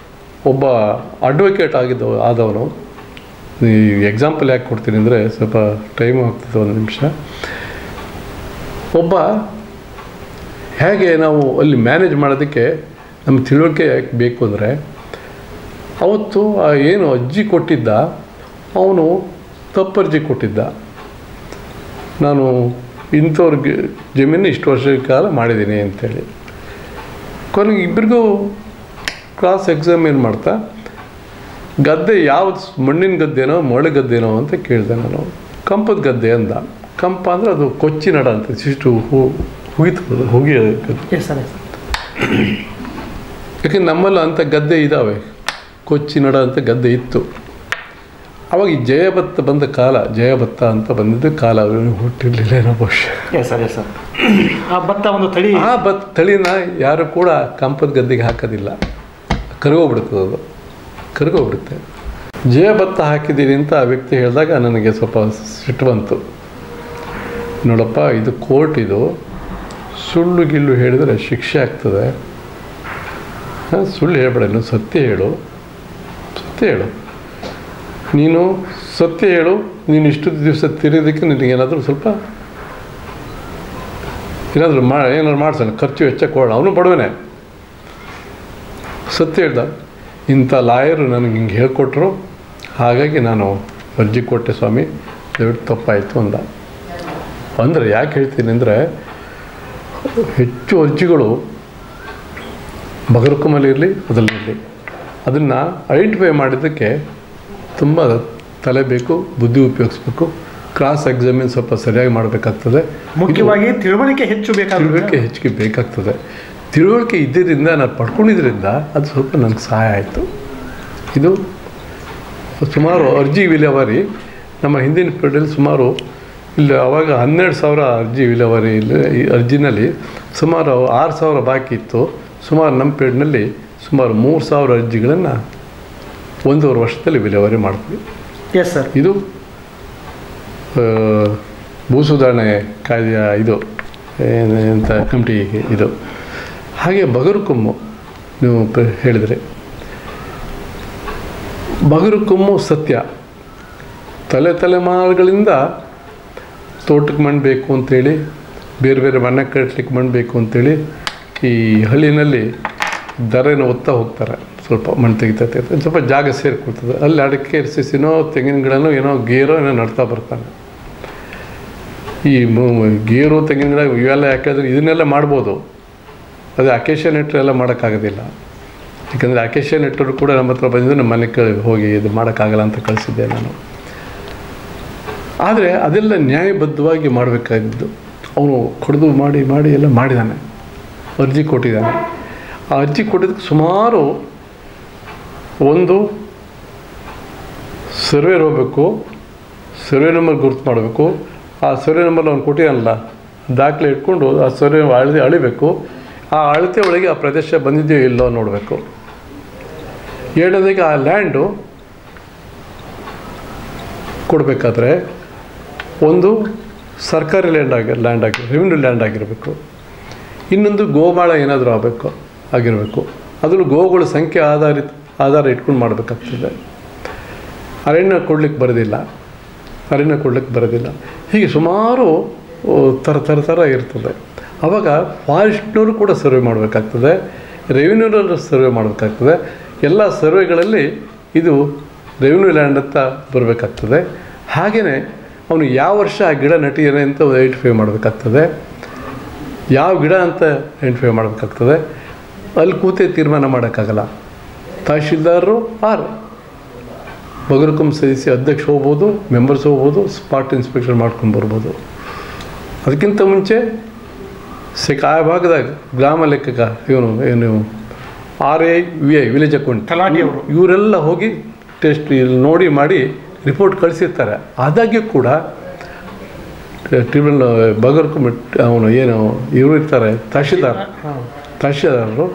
Speaker 2: ಒಬ್ಬ ಅಡ್ವೊಕೇಟ್ ಆದವನು, ಈ ಎಕ್ಸಾಂಪಲ್ ಯಾಕೆ ಕೊಡ್ತೀನಿ ಅಂದರೆ ಸ್ವಲ್ಪ ಟೈಮ್ ಆಗ್ತದೆ, 1 ನಿಮಿಷ. ಒಬ್ಬ ಹೇಗೆ ನಾವು ಅಲ್ಲಿ ಮ್ಯಾನೇಜ್ ಮಾಡೋದಕ್ಕೆ ನಮ್ಮ ತಿಳುವಳಿಕೆ ಯಾಕೆ ಬೇಕು ಅಂದರೆ, ಅವತ್ತು ಏನು ಅರ್ಜಿ ಕೊಟ್ಟಿದ್ದ ಅವನು ತಪ್ಪರ್ಜಿ ಕೊಟ್ಟಿದ್ದ. ನಾನು ಇಂಥವ್ರಿಗೆ ಜಮೀನು ಇಷ್ಟು ವರ್ಷದ ಕಾಲ ಮಾಡಿದ್ದೀನಿ ಅಂಥೇಳಿ. ಕೊನೆಗೆ ಇಬ್ಬರಿಗೂ ಕ್ರಾಸ್ ಎಕ್ಸಾಮಿನ್ ಮಾಡ್ತಾ ಗದ್ದೆ ಯಾವುದು ಮಣ್ಣಿನ ಗದ್ದೆನೋ ಮಳೆ ಗದ್ದೆನೋ ಅಂತ ಕೇಳಿದೆ ನಾನು. ಕಂಪದ ಗದ್ದೆ ಅಂದ. ಕಂಪ ಅಂದರೆ ಅದು ಕೊಚ್ಚಿ ನಡ ಅಂತ ಇಷ್ಟು ಹೋಗಿ ಯಾಕೆಂದ್ರೆ ನಮ್ಮಲ್ಲಿ ಅಂಥ ಗದ್ದೆ ಇದ್ದಾವೆ, ಕೊಚ್ಚಿ ನಡ ಅಂತ ಗದ್ದೆ ಇತ್ತು. ಅವಾಗ ಈ ಜಯಭತ್ತ ಬಂದ ಕಾಲ, ಜಯಭತ್ತ ಅಂತ ಬಂದಿದ್ದ ಕಾಲ ಅವನು ಹುಟ್ಟಿರಲಿಲ್ಲ ಏನೋ ಬಹುಶಃ.
Speaker 1: ಆ ಭತ್ತ ಒಂದು ತಳಿ,
Speaker 2: ಆ ತಳಿನ ಯಾರು ಕೂಡ ಕಂಪದ ಗದ್ದೆಗೆ ಹಾಕೋದಿಲ್ಲ, ಕರಗೋಗ್ಬಿಡುತ್ತೆ. ಜಯಭತ್ತ ಹಾಕಿದ್ದೀನಿ ಅಂತ ಆ ವ್ಯಕ್ತಿ ಹೇಳಿದಾಗ ನನಗೆ ಸ್ವಲ್ಪ ಸಿಟ್ಟು ಬಂತು. ನೋಡಪ್ಪ, ಇದು ಕೋರ್ಟ್, ಇದು ಸುಳ್ಳು ಗಿಳ್ಳು ಹೇಳಿದರೆ ಶಿಕ್ಷೆ ಆಗ್ತದೆ. ಸುಳ್ಳು ಹೇಳ್ಬೇಡ, ನೀನು ಸತ್ಯ ಹೇಳು. ನೀನು ಸತ್ಯ ಹೇಳು. ನೀನು ಇಷ್ಟು ದಿವಸ ತಿರೋದಕ್ಕೆ ನಿನಗೇನಾದರೂ ಸ್ವಲ್ಪ ಏನಾದರೂ ಮಾಡ್ಸೋಣ, ಖರ್ಚು ವೆಚ್ಚ ಕೊಡೋಣ. ಅವನು ಬಡವನೇ, ಸತ್ಯ ಹೇಳ್ದ. ಇಂಥ ಲಾಯರು ನನಗೆ ಹಿಂಗೆ ಹೇಳ್ಕೊಟ್ರು, ಹಾಗಾಗಿ ನಾನು ಅರ್ಜಿ ಕೊಟ್ಟೆ ಸ್ವಾಮಿ, ದಯವಿಟ್ಟು ತಪ್ಪಾಯಿತು ಅಂದ. ಅಂದರೆ ಯಾಕೆ ಹೇಳ್ತೀನಿ ಅಂದರೆ, ಹೆಚ್ಚು ಅರ್ಜಿಗಳು ಬಗರ್ಕುಮಲ್ಲಿರಲಿ ಅದರಲ್ಲಿರಲಿ, ಅದನ್ನು ಐಡೆಂಟಿಫೈ ಮಾಡಿದ್ದಕ್ಕೆ ತುಂಬ ತಲೆ ಬೇಕು, ಬುದ್ಧಿ ಉಪಯೋಗಿಸ್ಬೇಕು, ಕ್ರಾಸ್ ಎಕ್ಸಾಮಿನ್ ಸ್ವಲ್ಪ ಸರಿಯಾಗಿ ಮಾಡಬೇಕಾಗ್ತದೆ.
Speaker 1: ಮುಖ್ಯವಾಗಿ ತಿಳುವಳಿಕೆ ಹೆಚ್ಚಿಗೆ
Speaker 2: ಬೇಕಾಗ್ತದೆ. ತಿಳುವಳಿಕೆ ಇದ್ದಿದ್ದರಿಂದ ನಾನು ಪಡ್ಕೊಂಡಿದ್ದರಿಂದ ಅದು ಸ್ವಲ್ಪ ನನಗೆ ಸಹಾಯ ಆಯಿತು. ಇದು ಸುಮಾರು ಅರ್ಜಿ ವಿಲೇವಾರಿ ನಮ್ಮ ಹಿಂದಿನ ಪೀರಿಯಡಲ್ಲಿ ಸುಮಾರು ಇಲ್ಲಿ ಆವಾಗ 12,000 ಅರ್ಜಿ ವಿಲೇವಾರಿ, ಈ ಅರ್ಜಿನಲ್ಲಿ ಸುಮಾರು 6,000 ಬಾಕಿ ಇತ್ತು. ಸುಮಾರು ನಮ್ಮ ಪೀರಿಯಡ್ನಲ್ಲಿ ಸುಮಾರು 3,000 ಅರ್ಜಿಗಳನ್ನು 1.5 ವರ್ಷದಲ್ಲಿ ವಿಲೇವಾರಿ ಮಾಡ್ತೀವಿ.
Speaker 1: Yes sir.
Speaker 2: ಇದು ಭೂ ಸುಧಾರಣೆ ಕಾಯ್ದೆಯ ಇದು ಎಂಥ ಕಮಿಟಿ ಇದು. ಹಾಗೆ ಬಗರ್ಕುಮ್ಮು ನೀವು ಹೇಳಿದರೆ, ಬಗರುಕೊಮ್ಮು ಸತ್ಯ. ತಲೆಮಾರುಗಳಿಂದ ತೋಟಕ್ಕೆ ಮಣ್ಣು ಬೇಕು ಅಂತೇಳಿ, ಬೇರೆ ಬೇರೆ ಮಣ್ಣ ಕಟ್ಟಲಿಕ್ಕೆ ಮಣ್ಣು ಬೇಕು ಅಂತೇಳಿ ಈ ಹಳ್ಳಿನಲ್ಲಿ ದರೆನ ಒತ್ತಾ ಹೋಗ್ತಾರೆ. ಸ್ವಲ್ಪ ಮಣ್ಣು ತೆಗಿತೈತೆ, ಸ್ವಲ್ಪ ಜಾಗ ಸೇರಿಕೊಳ್ತದೆ. ಅಲ್ಲಿ ಅಡಿಕೆ ಸಸಿನೋ ತೆಂಗಿನ ಗಿಡನೋ ಏನೋ ಗೇರೋ ಏನೋ ನಡ್ತಾ ಬರ್ತಾನೆ. ಈ ಗೇರು ತೆಂಗಿನ ಗಿಡ ಇವೆಲ್ಲ ಯಾಕೆಂದರೆ ಇದನ್ನೆಲ್ಲ ಮಾಡ್ಬೋದು, ಅದೇ ಅಕೇಶಿಯಾ ನೆಟ್ಟರು ಎಲ್ಲ ಮಾಡೋಕ್ಕಾಗೋದಿಲ್ಲ. ಯಾಕಂದರೆ ಅಕೇಶಿಯಾ ನೆಟ್ಟರು ಕೂಡ ನಮ್ಮ ಹತ್ರ ಬಂದಿದ್ದು ನಮ್ಮ ಮನೆ ಹೋಗಿ ಇದು ಮಾಡೋಕ್ಕಾಗಲ್ಲ ಅಂತ ಕಳಿಸಿದ್ದೆ ನಾನು. ಆದರೆ ಅದೆಲ್ಲ ನ್ಯಾಯಬದ್ಧವಾಗಿ ಮಾಡಬೇಕಾಗಿದ್ದು. ಅವನು ಕೊಡದು ಮಾಡಿ ಎಲ್ಲ ಮಾಡಿದ್ದಾನೆ, ಅರ್ಜಿ ಕೊಟ್ಟಿದ್ದಾನೆ. ಆ ಅರ್ಜಿ ಕೊಟ್ಟಿದ್ದಕ್ಕೆ ಸುಮಾರು ಒಂದು ಸರ್ವೆ ಹೋಗಬೇಕು, ಸರ್ವೆ ನಂಬರ್ ಗುರುತು ಮಾಡಬೇಕು. ಆ ಸರ್ವೆ ನಂಬರ್ ಅವ್ನು ಕೊಟ್ಟಿದ್ದಾನಲ್ಲ ದಾಖಲೆ ಇಟ್ಕೊಂಡು ಆ ಸರ್ವೆ ಅಳಿಬೇಕು. ಆ ಅಳತೆ ಒಳಗೆ ಆ ಪ್ರದೇಶ ಬಂದಿದೆಯೋ ಇಲ್ಲೋ ನೋಡಬೇಕು. ಎರಡನೇದಾಗಿ ಆ ಲ್ಯಾಂಡು ಕೊಡಬೇಕಾದ್ರೆ ಒಂದು ಸರ್ಕಾರಿ ಲ್ಯಾಂಡ್ ರೆವಿನ್ಯೂ ಲ್ಯಾಂಡ್ ಆಗಿರಬೇಕು. ಇನ್ನೊಂದು ಗೋಮಾಳ ಏನಾದರೂ ಆಗಿರಬೇಕು. ಅದರಲ್ಲೂ ಗೋಗಳ ಸಂಖ್ಯೆ ಆಧಾರ ಇಟ್ಕೊಂಡು ಮಾಡಬೇಕಾಗ್ತದೆ. ಅರಣ್ಯ ಕೊಡ್ಲಿಕ್ಕೆ ಬರೋದಿಲ್ಲ. ಹೀಗೆ ಸುಮಾರು ಥರ ಇರ್ತದೆ. ಆವಾಗ ಫಾರೆಸ್ಟ್ನವರು ಕೂಡ ಸರ್ವೆ ಮಾಡಬೇಕಾಗ್ತದೆ, ರೆವಿನ್ಯೂನವರು ಸರ್ವೆ ಮಾಡಬೇಕಾಗ್ತದೆ. ಎಲ್ಲ ಸರ್ವೆಗಳಲ್ಲಿ ಇದು ರೆವಿನ್ಯೂ ಲ್ಯಾಂಡ್ ಅಂತ ಬರಬೇಕಾಗ್ತದೆ. ಹಾಗೆಯೇ ಅವನು ಯಾವ ವರ್ಷ ಆ ಗಿಡ ನಟಿಯಾನೆ ಅಂತ ಐಡೆಂಟಿಫೈ ಮಾಡಬೇಕಾಗ್ತದೆ, ಯಾವ ಗಿಡ ಅಂತ ಐಡೆಂಟಿಫೈ ಮಾಡಬೇಕಾಗ್ತದೆ. ಅಲ್ಲಿ ಕೂತೆ ತೀರ್ಮಾನ ಮಾಡೋಕ್ಕಾಗಲ್ಲ. ತಹಶೀಲ್ದಾರರು ಆರ್ ಬಗರುಕೊಮ್ಮ ಸದಸ್ಯ ಅಧ್ಯಕ್ಷ ಹೋಗ್ಬೋದು, ಮೆಂಬರ್ಸ್ ಹೋಗ್ಬೋದು, ಸ್ಪಾಟ್ ಇನ್ಸ್ಪೆಕ್ಷನ್ ಮಾಡ್ಕೊಂಡು ಬರ್ಬೋದು. ಅದಕ್ಕಿಂತ ಮುಂಚೆ ಆ ಭಾಗದಾಗ ಗ್ರಾಮ ಲೆಕ್ಕಕ ಏನು RAVI ವಿಲೇಜ್ ಅಕೌಂಟ್ ಇವರೆಲ್ಲ ಹೋಗಿ ಟೆಸ್ಟ್ ನೋಡಿ ಮಾಡಿ ರಿಪೋರ್ಟ್ ಕಳಿಸಿರ್ತಾರೆ. ಆದಾಗ್ಯೂ ಕೂಡ ಟ್ರಿಬ್ಯುನಲ್ ಬಗರುಕೊಮ್ಮ ಅವನು ಏನು ಇವರು ಇರ್ತಾರೆ ತಹಶೀಲ್ದಾರರು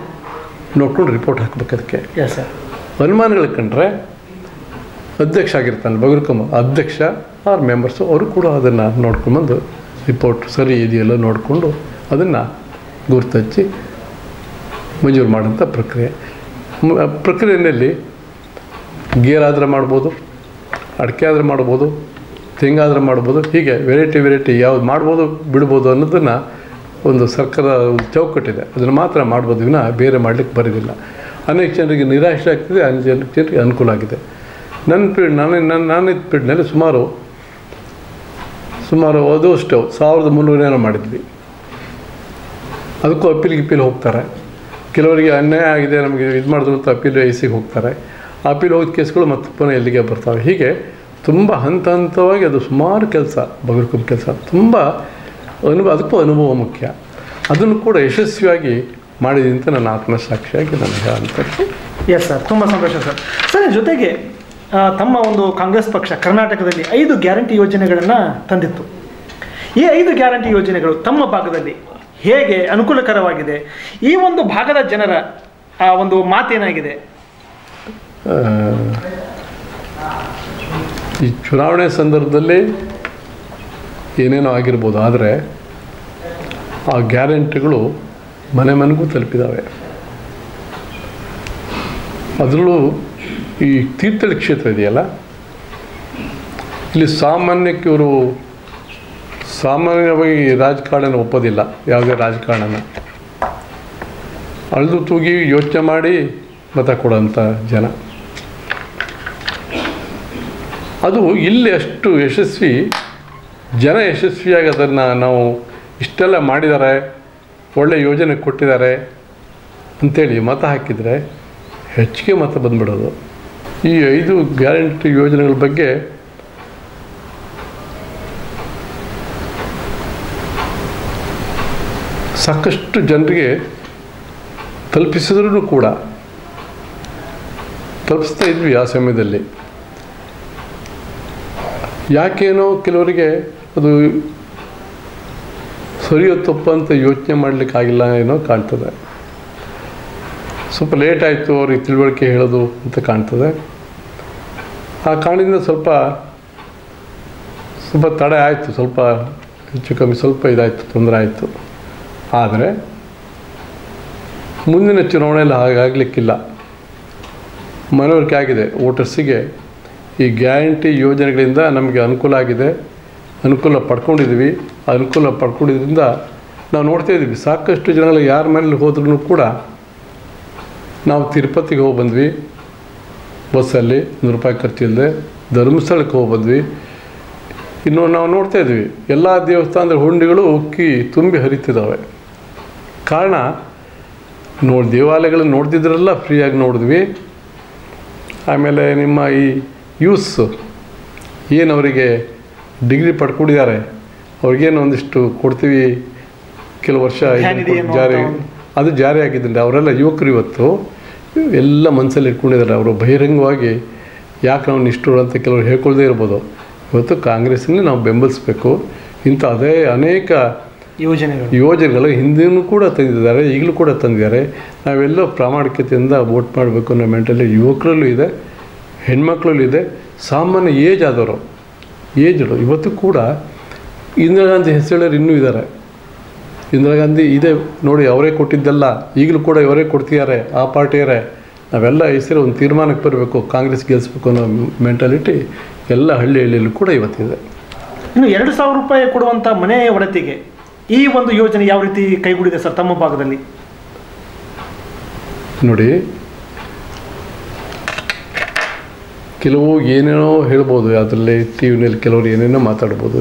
Speaker 2: ನೋಡ್ಕೊಂಡು ರಿಪೋರ್ಟ್ ಹಾಕ್ಬೇಕು. ಅದಕ್ಕೆ ಅನುಮಾನಗಳು ಕಂಡ್ರೆ ಅಧ್ಯಕ್ಷ ಆಗಿರ್ತಾನೆ ಬಗರುಕೊಮ್ಮ ಅಧ್ಯಕ್ಷ ಆರ್ ಮೆಂಬರ್ಸು ಅವರು ಕೂಡ ಅದನ್ನು ನೋಡ್ಕೊಂಬಂದು ರಿಪೋರ್ಟ್ ಸರಿ ಇದೆಯಲ್ಲ ನೋಡಿಕೊಂಡು ಅದನ್ನು ಗುರ್ತಚ್ಚಿ ಮಂಜೂರು ಮಾಡೋಂಥ ಪ್ರಕ್ರಿಯೆಯಲ್ಲಿ ಗೇರಾದರೆ ಮಾಡ್ಬೋದು, ಅಡಿಕೆ ಆದರೆ ಮಾಡ್ಬೋದು, ತೆಂಗಾದರೆ ಮಾಡ್ಬೋದು. ಹೀಗೆ ವೆರೈಟಿ ಯಾವ್ದು ಮಾಡ್ಬೋದು ಬಿಡ್ಬೋದು ಅನ್ನೋದನ್ನು ಒಂದು ಸರ್ಕಾರ ಚೌಕಟ್ಟಿದೆ, ಅದನ್ನು ಮಾತ್ರ ಮಾಡ್ಬೋದು, ವಿನ ಬೇರೆ ಮಾಡಲಿಕ್ಕೆ ಬರೋದಿಲ್ಲ. ಅನೇಕ ಜನರಿಗೆ ನಿರಾಶೆ ಆಗ್ತಿದೆ, ಅನೇಕ ಜನರಿಗೆ ಅನುಕೂಲ ಆಗಿದೆ. ನನ್ನ ಪೀಡ್ನಲ್ಲಿ ಸುಮಾರು ಅದು ಅಷ್ಟು 1300 ಮಾಡಿದ್ವಿ. ಅದಕ್ಕೂ ಅಪೀಲ್ ಹೋಗ್ತಾರೆ. ಕೆಲವರಿಗೆ ಅನ್ಯಾಯ ಆಗಿದೆ ನಮಗೆ ಇದು ಮಾಡಿದ್ರು ಅಂತ ಅಪೀಲ್ ಐಸಿಗೆ ಹೋಗ್ತಾರೆ. ಅಪೀಲ್ ಹೋಗಿದ ಕೇಸ್ಗಳು ಮತ್ತೆ ಪುನಃ ಎಲ್ಲಿಗೆ ಬರ್ತಾವೆ. ಹೀಗೆ ತುಂಬ ಹಂತವಾಗಿ ಅದು ಸುಮಾರು ಕೆಲಸ, ಬಗರುಕೊಮ್ಮ ಕೆಲಸ ತುಂಬ ಅದಕ್ಕೂ ಅನುಭವ ಮುಖ್ಯ. ಅದನ್ನು ಕೂಡ ಯಶಸ್ವಿಯಾಗಿ ಮಾಡಿದೆ ಅಂತ ನನ್ನ ಆತ್ಮಸಾಕ್ಷಿಯಾಗಿ ನನಗೆ ಹೇಳಂತದ್ದು.
Speaker 1: ಎಸ್ ಸರ್, ತುಂಬ ಸಂತೋಷ ಸರ್. ಸರ್, ಜೊತೆಗೆ ತಮ್ಮ ಒಂದು ಕಾಂಗ್ರೆಸ್ ಪಕ್ಷ ಕರ್ನಾಟಕದಲ್ಲಿ 5 ಗ್ಯಾರಂಟಿ ಯೋಜನೆಗಳನ್ನು ತಂದಿತ್ತು. ಈ 5 ಗ್ಯಾರಂಟಿ ಯೋಜನೆಗಳು ತಮ್ಮ ಭಾಗದಲ್ಲಿ ಹೇಗೆ ಅನುಕೂಲಕರವಾಗಿದೆ? ಈ ಒಂದು ಭಾಗದ ಜನರ ಒಂದು ಮಾತೇನಾಗಿದೆ?
Speaker 2: ಈ ಚುನಾವಣೆ ಸಂದರ್ಭದಲ್ಲಿ ಏನೇನೋ ಆಗಿರ್ಬೋದು, ಆದರೆ ಆ ಗ್ಯಾರಂಟಿಗಳು ಮನೆಗೂ ತಲುಪಿದ್ದಾವೆ. ಅದರಲ್ಲೂ ಈ ತೀರ್ಥಹಳ್ಳಿ ಕ್ಷೇತ್ರ ಇದೆಯಲ್ಲ, ಇಲ್ಲಿ ಸಾಮಾನ್ಯವಾಗಿ ರಾಜಕಾರಣ ಒಪ್ಪೋದಿಲ್ಲ. ಯಾವುದೇ ರಾಜಕಾರಣನ ಅಳೆದು ತೂಗಿ ಯೋಚನೆ ಮಾಡಿ ಮತ ಕೊಡೋಂಥ ಜನ. ಅದು ಇಲ್ಲಿ ಅಷ್ಟು ಯಶಸ್ವಿಯಾಗಿ ಅದನ್ನು ನಾವು ಇಷ್ಟೆಲ್ಲ ಮಾಡಿದ್ದಾರೆ, ಒಳ್ಳೆ ಯೋಜನೆ ಕೊಟ್ಟಿದ್ದಾರೆ ಅಂಥೇಳಿ ಮತ ಹಾಕಿದರೆ ಹೆಚ್ಚಿಗೆ ಮತ ಬಂದುಬಿಡೋದು. ಈ 5 ಗ್ಯಾರಂಟಿ ಯೋಜನೆಗಳ ಬಗ್ಗೆ ಸಾಕಷ್ಟು ಜನರಿಗೆ ತಲುಪಿಸಿದ್ರೂ ಕೂಡ ತಲುಪಿಸ್ತಾ ಇದ್ವಿ ಆ ಸಮಯದಲ್ಲಿ. ಯಾಕೇನೋ ಕೆಲವರಿಗೆ ಅದು ಸರಿಯೋ ತಪ್ಪು ಅಂತ ಯೋಚನೆ ಮಾಡಲಿಕ್ಕಾಗಿಲ್ಲ ಏನೋ ಕಾಣ್ತದೆ. ಸ್ವಲ್ಪ ಲೇಟ್ ಆಯಿತು ಅವ್ರಿಗೆ ತಿಳುವಳಿಕೆ ಹೇಳೋದು ಅಂತ ಕಾಣ್ತದೆ. ಆ ಕಾರಣದಿಂದ ಸ್ವಲ್ಪ ತಡೆ ಆಯಿತು, ಸ್ವಲ್ಪ ಹೆಚ್ಚು ಕಮ್ಮಿ ಸ್ವಲ್ಪ ಇದಾಯಿತು, ತೊಂದರೆ ಆಯಿತು. ಆದರೆ ಮುಂದಿನ ಚುನಾವಣೆಯಲ್ಲಿ ಹಾಗಾಗಲಿಕ್ಕಿಲ್ಲ. ಮನವರಿಕೆ ಆಗಿದೆ ವೋಟರ್ಸಿಗೆ. ಈ ಗ್ಯಾರಂಟಿ ಯೋಜನೆಗಳಿಂದ ನಮಗೆ ಅನುಕೂಲ ಆಗಿದೆ, ಅನುಕೂಲ ಪಡ್ಕೊಂಡಿದ್ದೀವಿ. ಅನುಕೂಲ ಪಡ್ಕೊಂಡಿದ್ದರಿಂದ ನಾವು ನೋಡ್ತಾ ಇದ್ದೀವಿ ಸಾಕಷ್ಟು ಜನಗಳು ಯಾರ ಮನೇಲಿ ಹೋದ್ರೂ ಕೂಡ. ನಾವು ತಿರುಪತಿಗೆ ಹೋಗಿ ಬಂದ್ವಿ ಬಸ್ಸಲ್ಲಿ, 100 ರೂಪಾಯಿ ಖರ್ಚಿಲ್ಲದೆ. ಧರ್ಮಸ್ಥಳಕ್ಕೆ ಹೋಗಿ ಬಂದ್ವಿ. ಇನ್ನು ನಾವು ನೋಡ್ತಾ ಇದ್ವಿ ಎಲ್ಲ ದೇವಸ್ಥಾನದ ಹುಂಡಿಗಳು ಉಕ್ಕಿ ತುಂಬಿ ಹರಿತಿದ್ದಾವೆ. ಕಾರಣ ದೇವಾಲಯಗಳನ್ನು ನೋಡ್ತಿದ್ರೆಲ್ಲ ಫ್ರೀಯಾಗಿ ನೋಡಿದ್ವಿ. ಆಮೇಲೆ ನಿಮ್ಮ ಈ ಯೂಸ್ ಏನು ಅವರಿಗೆ ಡಿಗ್ರಿ ಪಡ್ಕೊಂಡಿದ್ದಾರೆ ಅವ್ರಿಗೇನು ಒಂದಿಷ್ಟು ಕೊಡ್ತೀವಿ ಕೆಲವು ವರ್ಷ ಅದು ಜಾರಿ ಆಗಿದ್ದರೆ ಅವರೆಲ್ಲ ಯುವಕರು ಇವತ್ತು ಎಲ್ಲ ಮನಸ್ಸಲ್ಲಿ ಇಟ್ಕೊಂಡಿದ್ದಾರೆ. ಅವರು ಬಹಿರಂಗವಾಗಿ ಯಾಕೆ ನಾವು ನಿಷ್ಠುರು ಅಂತ ಕೆಲವರು ಹೇಳ್ಕೊಳ್ದೇ ಇರ್ಬೋದು. ಇವತ್ತು ಕಾಂಗ್ರೆಸ್ಸನ್ನೇ ನಾವು ಬೆಂಬಲಿಸಬೇಕು. ಇಂಥ ಅದೇ ಅನೇಕ ಯೋಜನೆಗಳು ಹಿಂದಿನೂ ಕೂಡ ತಂದಿದ್ದಾರೆ, ಈಗಲೂ ಕೂಡ ತಂದಿದ್ದಾರೆ. ನಾವೆಲ್ಲೋ ಪ್ರಾಮಾಣಿಕತೆಯಿಂದ ವೋಟ್ ಮಾಡಬೇಕು ಅನ್ನೋ ಮೆಂಟಲ್ಲಿ ಯುವಕರಲ್ಲೂ ಇದೆ, ಹೆಣ್ಮಕ್ಳಲ್ಲೂ ಇದೆ, ಸಾಮಾನ್ಯ ಏಜ್ ಆದವರು ಏಜ್ಗಳು ಇವತ್ತು ಕೂಡ ಇಂದಿರಾ ಗಾಂಧಿ ಹೆಸರು ಇನ್ನೂ ಇದ್ದಾರೆ. ಇಂದಿರಾ ಗಾಂಧಿ ಇದೆ ನೋಡಿ, ಅವರೇ ಕೊಟ್ಟಿದ್ದಲ್ಲ, ಈಗಲೂ ಕೂಡ ಇವರೇ ಕೊಡ್ತಿದ್ದಾರೆ, ಆ ಪಾರ್ಟಿಯವರೇ. ನಾವೆಲ್ಲ ಹೆಸರು ಒಂದು ತೀರ್ಮಾನಕ್ಕೆ ಬರಬೇಕು, ಕಾಂಗ್ರೆಸ್ ಗೆಲ್ಲಿಸ್ಬೇಕು ಅನ್ನೋ ಮೆಂಟಾಲಿಟಿ ಎಲ್ಲ ಹಳ್ಳಿಯಲ್ಲೂ ಕೂಡ ಇವತ್ತಿದೆ.
Speaker 1: ಇನ್ನು 2,000 ರೂಪಾಯಿ ಕೊಡುವಂಥ ಮನೆ ಒಡತಿಗೆ ಈ ಒಂದು ಯೋಜನೆ ಯಾವ ರೀತಿ ಕೈಗೂಡಿದೆ ಸರ್ ತಮ್ಮ ಭಾಗದಲ್ಲಿ?
Speaker 2: ನೋಡಿ, ಕೆಲವು ಏನೇನೋ ಹೇಳ್ಬೋದು, ಅದರಲ್ಲಿ ಟಿ ವಿನಲ್ಲಿ ಕೆಲವರು ಏನೇನೋ ಮಾತಾಡ್ಬೋದು.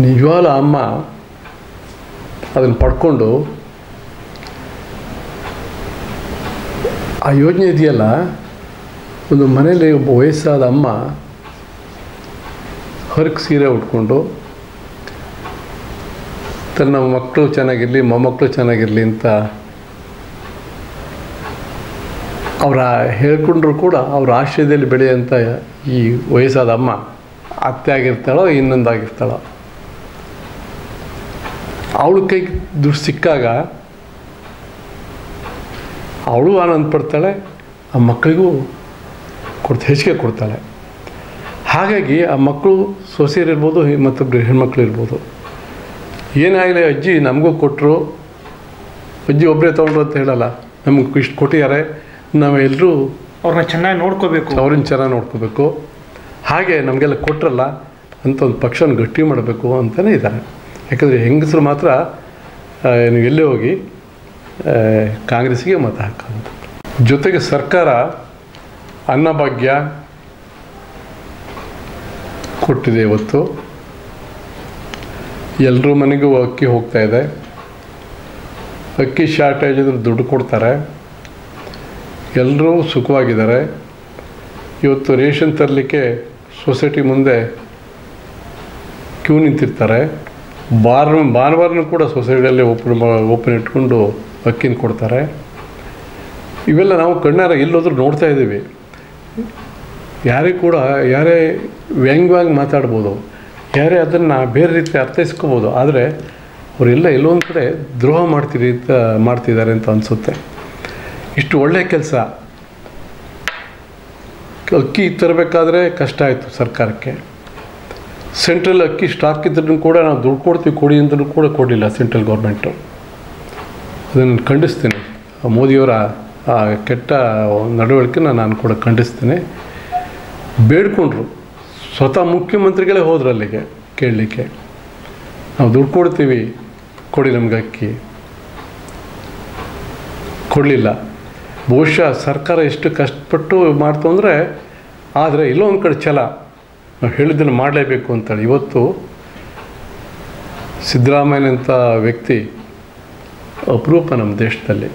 Speaker 2: ನಿಜವಾದ ಅಮ್ಮ ಅದನ್ನು ಪಡ್ಕೊಂಡು ಆ ಯೋಜನೆ ಇದೆಯಲ್ಲ, ಒಂದು ಮನೇಲಿ ಒಬ್ಬ ವಯಸ್ಸಾದ ಅಮ್ಮ ಹರಕು ಸೀರೆ ಉಟ್ಕೊಂಡು ತನ್ನ ಮಕ್ಕಳು ಚೆನ್ನಾಗಿರಲಿ, ಮೊಮ್ಮಕ್ಕಳು ಚೆನ್ನಾಗಿರಲಿ ಅಂತ ಅವರ ಹೇಳ್ಕೊಂಡ್ರು ಕೂಡ ಅವ್ರ ಆಶ್ರಯದಲ್ಲಿ ಬೆಳೆಯೋಂಥ ಈ ವಯಸ್ಸಾದ ಅಮ್ಮ ಅತ್ತೆ ಆಗಿರ್ತಾಳೋ ಇನ್ನೊಂದಾಗಿರ್ತಾಳೋ, ಅವಳ ಕೈಗೆ ದುಡ್ಡು ಸಿಕ್ಕಾಗ ಅವಳು ಆನಂದ ಪಡ್ತಾಳೆ, ಆ ಮಕ್ಕಳಿಗೂ ಹೆಚ್ಚಿಗೆ ಕೊಡ್ತಾಳೆ. ಹಾಗಾಗಿ ಆ ಮಕ್ಕಳು ಸೊಸೆಯರಿರ್ಬೋದು, ಮತ್ತೊಬ್ಬರು ಹೆಣ್ಮಕ್ಳು ಇರ್ಬೋದು, ಏನಾಗಲಿ ಅಜ್ಜಿ ನಮಗೂ ಕೊಟ್ಟರು, ಅಜ್ಜಿ ಒಬ್ಬರೇ ತೊಗೊಂಡ್ರು ಅಂತ ಹೇಳಲ್ಲ, ನಮಗೆ ಇಷ್ಟು ಕೊಟ್ಟಿದ್ದಾರೆ, ನಾವೆಲ್ಲರೂ
Speaker 1: ಅವ್ರನ್ನ ಚೆನ್ನಾಗಿ
Speaker 2: ನೋಡ್ಕೋಬೇಕು. ಹಾಗೆ ನಮಗೆಲ್ಲ ಕೊಟ್ಟರಲ್ಲ ಅಂತ ಒಂದು ಪಕ್ಷನ ಗಟ್ಟಿ ಮಾಡಬೇಕು ಅಂತಲೇ ಇದ್ದಾರೆ. ಯಾಕಂದರೆ ಹೆಂಗಸರು ಮಾತ್ರ ನೀವು ಎಲ್ಲೇ ಹೋಗಿ ಕಾಂಗ್ರೆಸ್ಸಿಗೆ ಮತ ಹಾಕೋದು. ಜೊತೆಗೆ ಸರ್ಕಾರ ಅನ್ನಭಾಗ್ಯ ಕೊಟ್ಟಿದೆ. ಇವತ್ತು ಎಲ್ಲರ ಮನೆಗೂ ಅಕ್ಕಿ ಹೋಗ್ತಾ ಇದೆ. ಅಕ್ಕಿ ಶಾರ್ಟೇಜ್ ಇದ್ರೆ ದುಡ್ಡು ಕೊಡ್ತಾರೆ, ಎಲ್ಲರೂ ಸುಖವಾಗಿದ್ದಾರೆ. ಇವತ್ತು ರೇಷನ್ ತರಲಿಕ್ಕೆ ಸೊಸೈಟಿ ಮುಂದೆ ಕ್ಯೂ ನಿಂತಿರ್ತಾರೆ. ಭಾನುವಾರನೂ ಕೂಡ ಸೊಸೈಟಿಯಲ್ಲಿ ಓಪನ್ ಇಟ್ಕೊಂಡು ಅಕ್ಕಿನ ಕೊಡ್ತಾರೆ. ಇವೆಲ್ಲ ನಾವು ಕಣ್ಣಾರ ಎಲ್ಲೋದ್ರೂ ನೋಡ್ತಾ ಇದ್ದೀವಿ. ಯಾರೇ ವ್ಯಂಗ್ಯವಾಗಿ ಮಾತಾಡ್ಬೋದು, ಯಾರೇ ಅದನ್ನು ಬೇರೆ ರೀತಿ ಅರ್ಥೈಸ್ಕೋಬೋದು. ಆದರೆ ಅವರೆಲ್ಲ ಎಲ್ಲೊಂದು ಕಡೆ ದ್ರೋಹ ಮಾಡ್ತಿದ್ದಾರೆ ಅಂತ ಅನಿಸುತ್ತೆ. ಇಷ್ಟು ಒಳ್ಳೆಯ ಕೆಲಸ, ಅಕ್ಕಿ ತರಬೇಕಾದ್ರೆ ಕಷ್ಟ ಆಯಿತು ಸರ್ಕಾರಕ್ಕೆ. ಸೆಂಟ್ರಲ್ ಅಕ್ಕಿ ಸ್ಟಾಕ್ ಇದ್ರೂ ಕೂಡ ನಾವು ದುಡ್ಡು ಕೊಡ್ತೀವಿ ಕೊಡಿ ಅಂತಲೂ ಕೂಡ ಕೊಡಲಿಲ್ಲ ಸೆಂಟ್ರಲ್ ಗೌರ್ಮೆಂಟು. ಅದನ್ನು ಖಂಡಿಸ್ತೀನಿ. ಮೋದಿಯವರ ಆ ಕೆಟ್ಟ ನಡವಳಿಕೆನ ನಾನು ಕೂಡ ಖಂಡಿಸ್ತೀನಿ. ಬೇಡ್ಕೊಂಡ್ರು, ಸ್ವತಃ ಮುಖ್ಯಮಂತ್ರಿಗಳೇ ಹೋದ್ರು ಅಲ್ಲಿಗೆ ಕೇಳಲಿಕ್ಕೆ, ನಾವು ದುಡ್ಡು ಕೊಡ್ತೀವಿ ಕೊಡಿ ನಮ್ಗೆ ಅಕ್ಕಿ. ಕೊಡಲಿಲ್ಲ. ಬಹುಶಃ ಸರ್ಕಾರ ಎಷ್ಟು ಕಷ್ಟಪಟ್ಟು ಮಾಡ್ತು ಅಂದರೆ, ಆದರೆ ಎಲ್ಲೋ ಒಂದು ಕಡೆ ಛಲ, ನಾವು ಹೇಳಿದ್ದನ್ನು ಮಾಡಲೇಬೇಕು ಅಂತೇಳಿ. ಇವತ್ತು ಸಿದ್ದರಾಮಯ್ಯನಂಥ ವ್ಯಕ್ತಿ ಅಪರೂಪ ನಮ್ಮ ದೇಶದಲ್ಲಿ.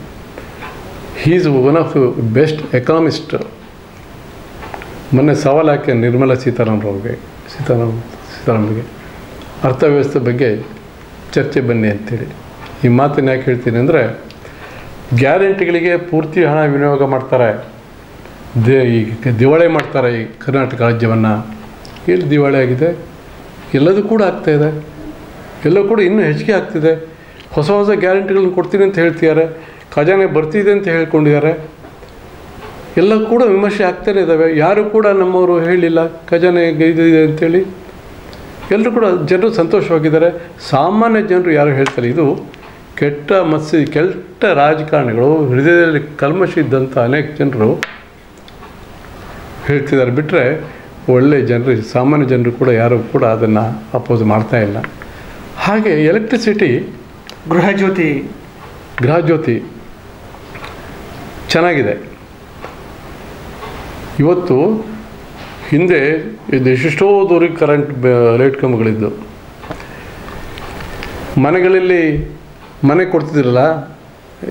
Speaker 2: He is one of best economist. ಮೊನ್ನೆ ಸವಾಲು ಹಾಕಿ ನಿರ್ಮಲಾ ಸೀತಾರಾಮನ್ಗೆ ಅರ್ಥವ್ಯವಸ್ಥೆ ಬಗ್ಗೆ ಚರ್ಚೆ ಬನ್ನಿ ಅಂತೇಳಿ. ಈ ಮಾತನ್ನು ಯಾಕೆ ಹೇಳ್ತೀನಿ ಅಂದರೆ, ಗ್ಯಾರಂಟಿಗಳಿಗೆ ಪೂರ್ತಿ ಹಣ ವಿನಿಯೋಗ ಮಾಡ್ತಾರೆ, ದಿವಾಳಿ ಮಾಡ್ತಾರೆ ಈ ಕರ್ನಾಟಕ ರಾಜ್ಯವನ್ನು. ಎಲ್ಲಿ ದಿವಾಳಿ ಆಗಿದೆ? ಎಲ್ಲದೂ ಕೂಡ ಆಗ್ತಾಯಿದೆ, ಎಲ್ಲವೂ ಕೂಡ ಇನ್ನೂ ಹೆಚ್ಚಿಗೆ ಆಗ್ತಿದೆ. ಹೊಸ ಗ್ಯಾರಂಟಿಗಳನ್ನ ಕೊಡ್ತೀನಿ ಅಂತ ಹೇಳ್ತಿದ್ದಾರೆ, ಖಜಾನೆ ಬರ್ತಿದೆ ಅಂತ ಹೇಳ್ಕೊಂಡಿದ್ದಾರೆ. ಎಲ್ಲ ಕೂಡ ವಿಮರ್ಶೆ ಆಗ್ತಾನೆ ಇದ್ದಾವೆ. ಯಾರು ಕೂಡ ನಮ್ಮವರು ಹೇಳಿಲ್ಲ ಖಜಾನೆ ಗೈದಿದೆ ಅಂತೇಳಿ. ಎಲ್ಲರೂ ಕೂಡ ಜನರು ಸಂತೋಷವಾಗಿದ್ದಾರೆ. ಸಾಮಾನ್ಯ ಜನರು ಯಾರು ಹೇಳ್ತಾರೆ, ಇದು ಕೆಟ್ಟ ರಾಜಕಾರಣಿಗಳು, ಹೃದಯದಲ್ಲಿ ಕಲ್ಮಶ ಇದ್ದಂಥ ಅನೇಕ ಜನರು ಹೇಳ್ತಿದ್ದಾರೆ ಬಿಟ್ಟರೆ ಒಳ್ಳೆ ಜನರು, ಸಾಮಾನ್ಯ ಜನರು ಕೂಡ ಯಾರು ಕೂಡ ಅದನ್ನು ಅಪೋಸ್ ಮಾಡ್ತಾ ಇಲ್ಲ. ಹಾಗೆ ಎಲೆಕ್ಟ್ರಿಸಿಟಿ, ಗೃಹಜ್ಯೋತಿ ಚೆನ್ನಾಗಿದೆ. ಇವತ್ತು ಹಿಂದೆ ಎಷ್ಟೆಷ್ಟೋ ದೂರಿಗೆ ಕರೆಂಟ್ ಲೈಟ್ ಕಂಬಗಳಿದ್ದು, ಮನೆಗಳಲ್ಲಿ ಮನೆ ಕೊಡ್ತಿದ್ರಲ್ಲ,